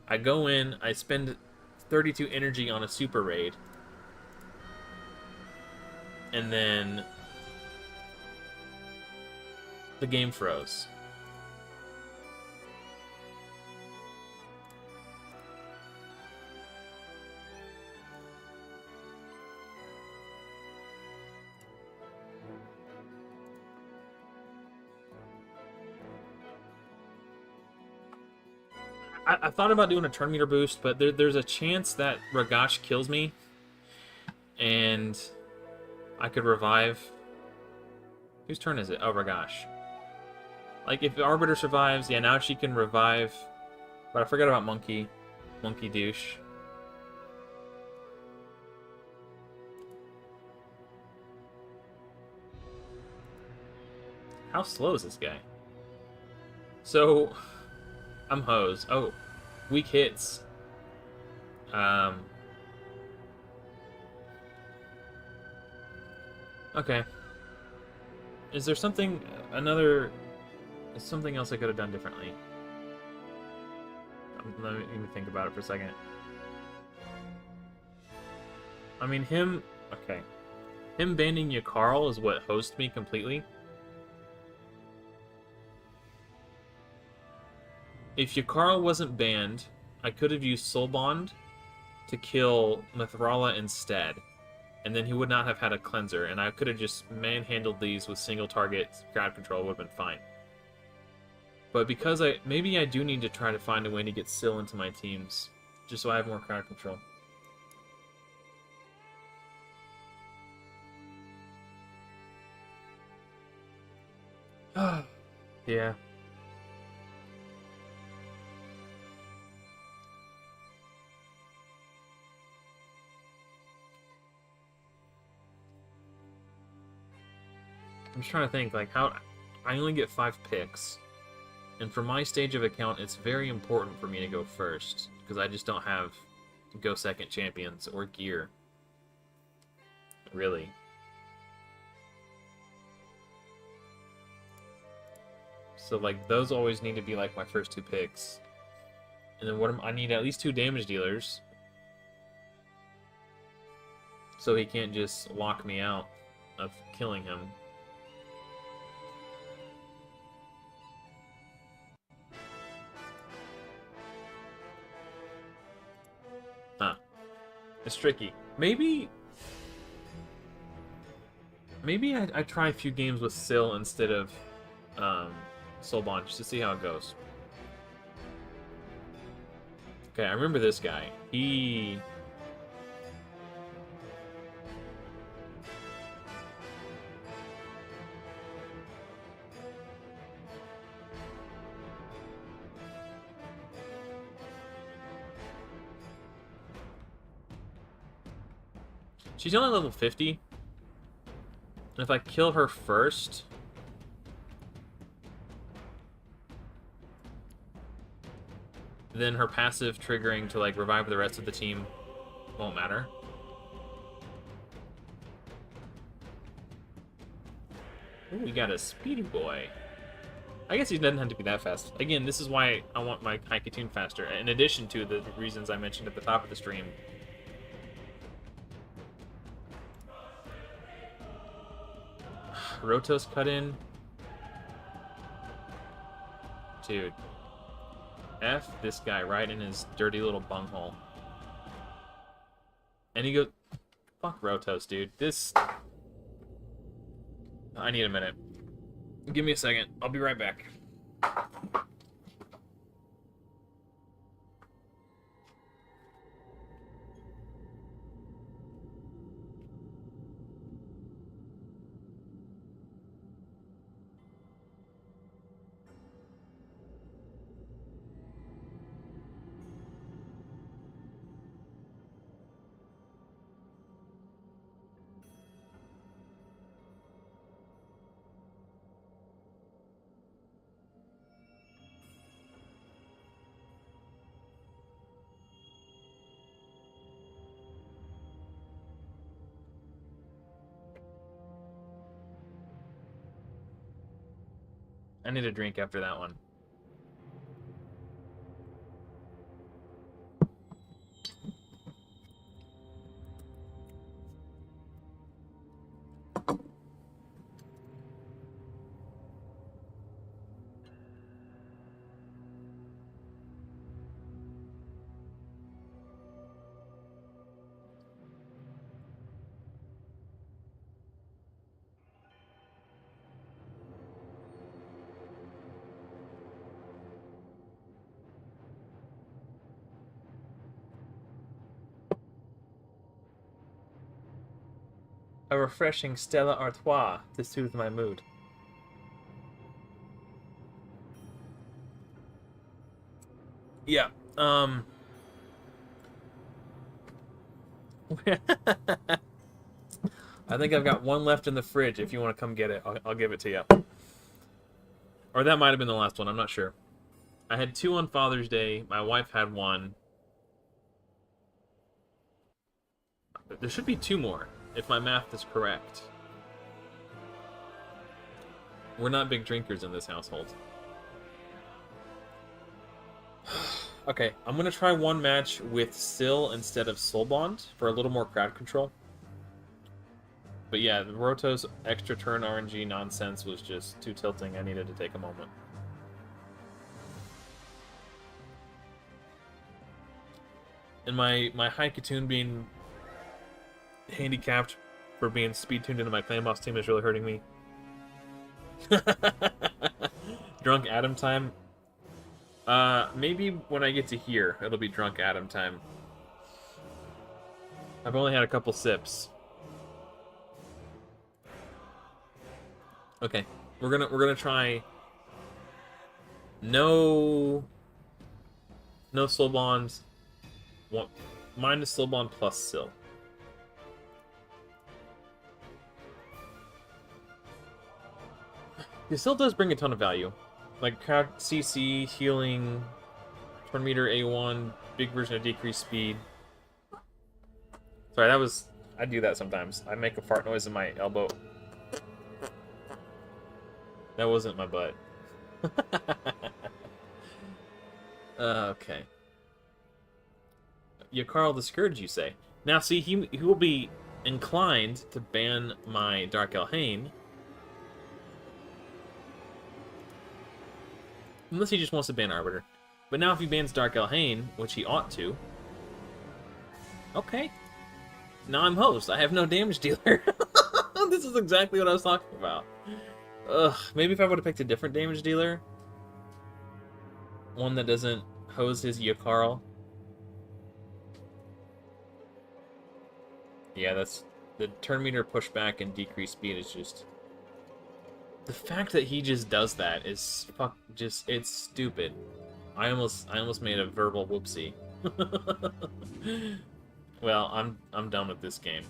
I go in, I spend 32 energy on a super raid, and then the game froze. I thought about doing a turn meter boost, but there's a chance that Ragash kills me, and I could revive. Whose turn is it? Oh, Ragash. Like, if the Arbiter survives, yeah, now she can revive. But I forgot about Monkey. Monkey douche. How slow is this guy? So, I'm hosed. Oh, weak hits. Okay. Is there something, something else I could have done differently? Let me think about it for a second. I mean, okay. Him banning Yak Carl is what hosed me completely. If Yak Carl wasn't banned, I could have used Soul Bond to kill Mithrala instead. And then he would not have had a cleanser, and I could have just manhandled these with single target crowd control, would have been fine. But because maybe I do need to try to find a way to get Syl into my teams, just so I have more crowd control. Yeah. I'm just trying to think, like, how I only get 5 picks, and for my stage of account, it's very important for me to go first, because I just don't have go second champions or gear. Really. So, like, those always need to be, like, my first 2 picks. And then I need at least 2 damage dealers, so he can't just lock me out of killing him. Huh. It's tricky. Maybe I try a few games with Syl instead of Soul Bond, just to see how it goes. Okay, I remember this guy. She's only level 50. And if I kill her first, then her passive triggering to like revive the rest of the team won't matter. Ooh, we got a speedy boy. I guess he doesn't have to be that fast. Again, this is why I want my Haikatune faster, in addition to the reasons I mentioned at the top of the stream. Rotos cut in. Dude. F this guy right in his dirty little bunghole. And he goes... Fuck Rotos, dude. This... I need a minute. Give me a second. I'll be right back. I need a drink after that one. A refreshing Stella Artois to soothe my mood. Yeah, I think I've got one left in the fridge. If you want to come get it, I'll give it to you. Or that might have been the last one, I'm not sure. I had 2 on Father's Day. My wife had 1. There should be 2 more, if my math is correct. We're not big drinkers in this household. Okay, I'm going to try one match with Syl instead of Soul Bond for a little more crowd control. But yeah, the Roto's extra turn RNG nonsense was just too tilting. I needed to take a moment. And my Haikatune being handicapped for being speed tuned into my clan boss team is really hurting me. Drunk Adam time? Maybe when I get to here, it'll be Drunk Adam time. I've only had a couple sips. Okay, we're gonna try no Soul Bonds. Minus Soul Bond plus Syl. It still does bring a ton of value. Like crowd CC, healing, turn meter A1, big version of decreased speed. Sorry, that was... I do that sometimes. I make a fart noise in my elbow. That wasn't my butt. Okay. Yak Carl the Scourge, you say? Now, see, he will be inclined to ban my Dark Elhain. Unless he just wants to ban Arbiter. But now if he bans Dark Elhain, which he ought to... Okay. Now I'm host. I have no damage dealer. This is exactly what I was talking about. Ugh, maybe if I would have picked a different damage dealer. One that doesn't hose his Yak Carl. Yeah, that's... The turn meter pushback and decreased speed is just... The fact that he just does that is it's stupid. I almost made a verbal whoopsie. Well, I'm done with this game.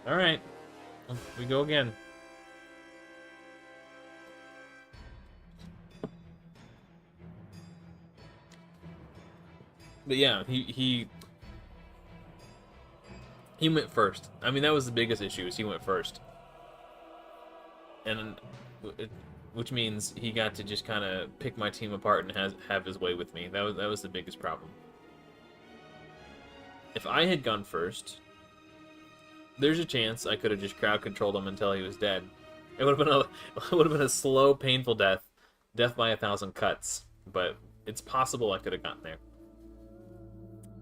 All right, we go again. But yeah, he went first. I mean, that was the biggest issue, is he went first. And which means he got to just kind of pick my team apart and have his way with me. That was the biggest problem. If I had gone first, there's a chance I could have just crowd controlled him until he was dead. It would have been a slow, painful death by 1,000 cuts. But it's possible I could have gotten there.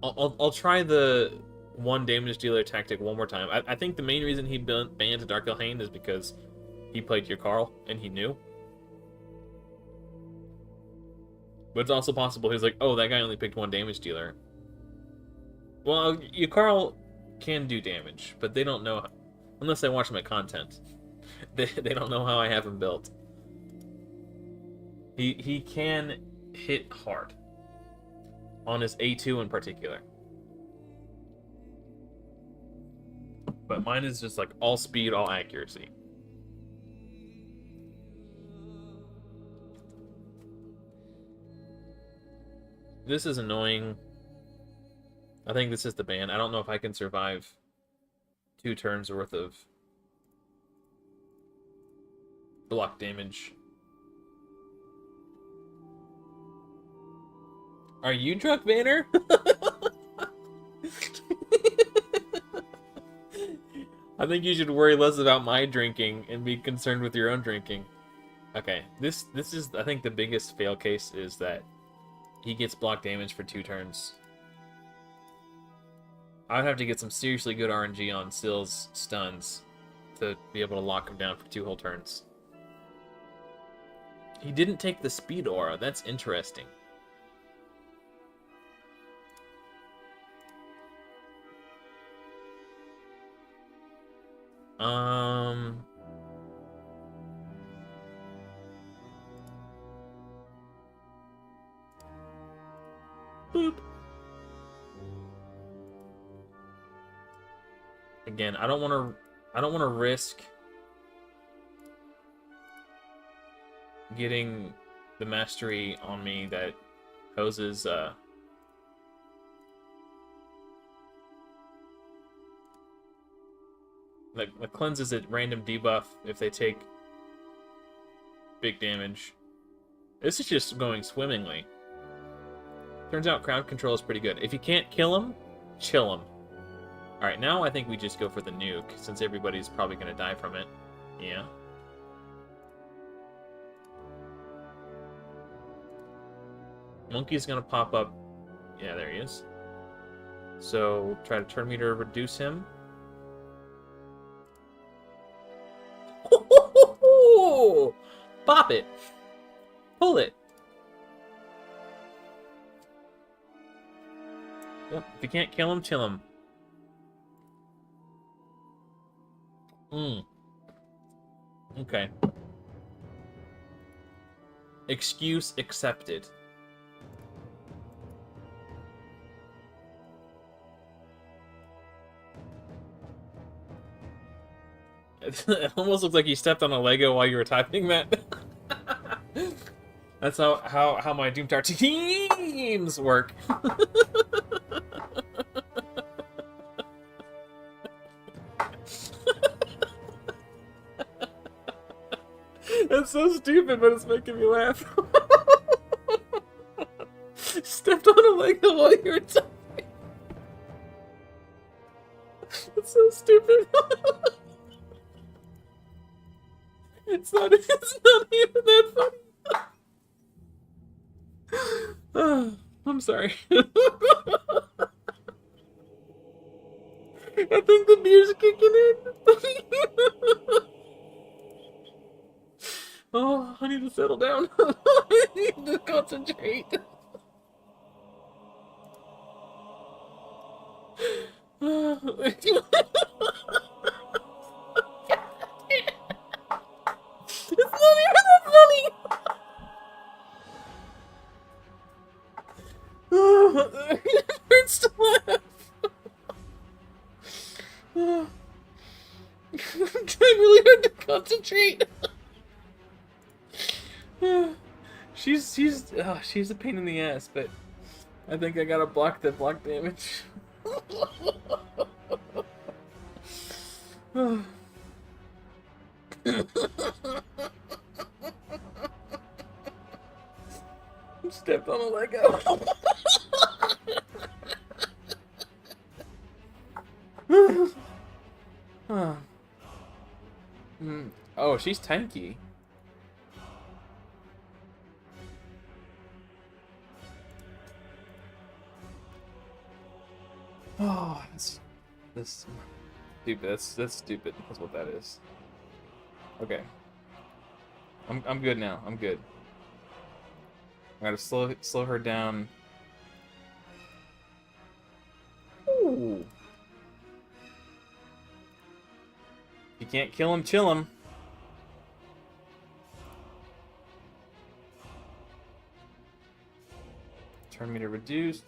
I'll try the 1 damage dealer tactic one more time. I think the main reason he banned Dark Elhain is because he played Yak Carl and he knew. But it's also possible he's like, oh, that guy only picked 1 damage dealer. Well, Yak Carl can do damage, but they don't know, unless they watch my content. They don't know how I have him built. He can hit hard. On his A2 in particular. But mine is just like all speed, all accuracy. This is annoying. I think this is the ban. I don't know if I can survive 2 turns worth of block damage. Are you drunk, Banner? I think you should worry less about my drinking and be concerned with your own drinking. Okay, this is, I think, the biggest fail case is that he gets block damage for 2 turns. I'd have to get some seriously good RNG on Sill's stuns to be able to lock him down for 2 whole turns. He didn't take the speed aura. That's interesting. Boop. Again, I don't want to risk getting the mastery on me that hoses like cleanses at random debuff if they take big damage. This is just going swimmingly. Turns out crowd control is pretty good. If you can't kill him, chill him. Alright, now I think we just go for the nuke, since everybody's probably going to die from it. Yeah. Monkey's going to pop up. Yeah, there he is. So, try to turn me to reduce him. Pop it! Pull it! Yep, if you can't kill him, chill him. Okay. Excuse accepted. It almost looks like you stepped on a Lego while you were typing that. That's how my Doomtower teams work. That's so stupid, but it's making me laugh. Stepped on a Lego while you were typing. It's so stupid. It's not even that funny. Oh, I'm sorry. I think the beer's kicking in. Oh, I need to settle down. I need to concentrate. It's not even that funny. It hurts to laugh. I'm trying really hard to concentrate. She's a pain in the ass, but I think I gotta block the block damage. Stepped on a Lego. Oh, she's tanky. Oh, this stupid. That's stupid. That's what that is. Okay. I'm good now. I'm good. I gotta slow her down. Ooh. You can't kill him, chill him. Turn meter reduced.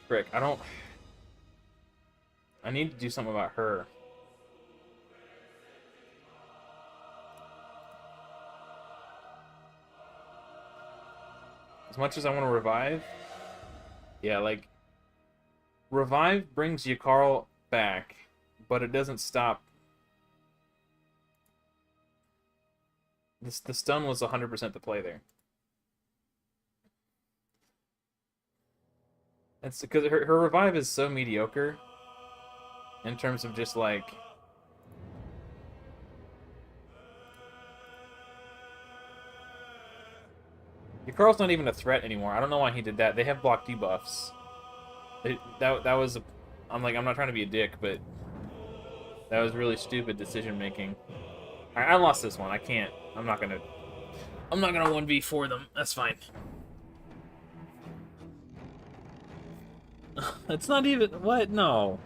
Frick, I need to do something about her. As much as I want to revive, yeah, like, revive brings Yak Carl back, but it doesn't stop. The stun was 100% the play there. It's because her revive is so mediocre in terms of just like. Yak Carl's not even a threat anymore. I don't know why he did that. They have block debuffs. That was a. I'm not trying to be a dick, but that was really stupid decision making. I lost this one. I can't. I'm not gonna 1v4 them. That's fine. It's not even what? No.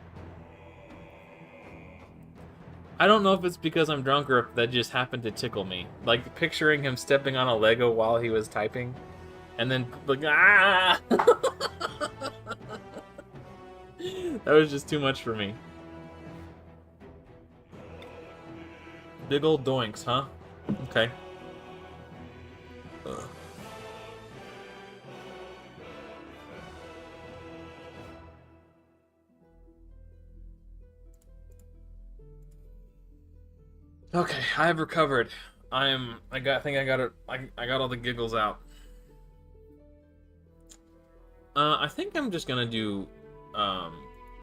I don't know if it's because I'm drunk or if that just happened to tickle me. Like picturing him stepping on a Lego while he was typing, and then like ah. That was just too much for me. Big old doinks, huh? Okay. Ugh. Okay, I have recovered. I think I got it. I got all the giggles out. I think I'm just gonna do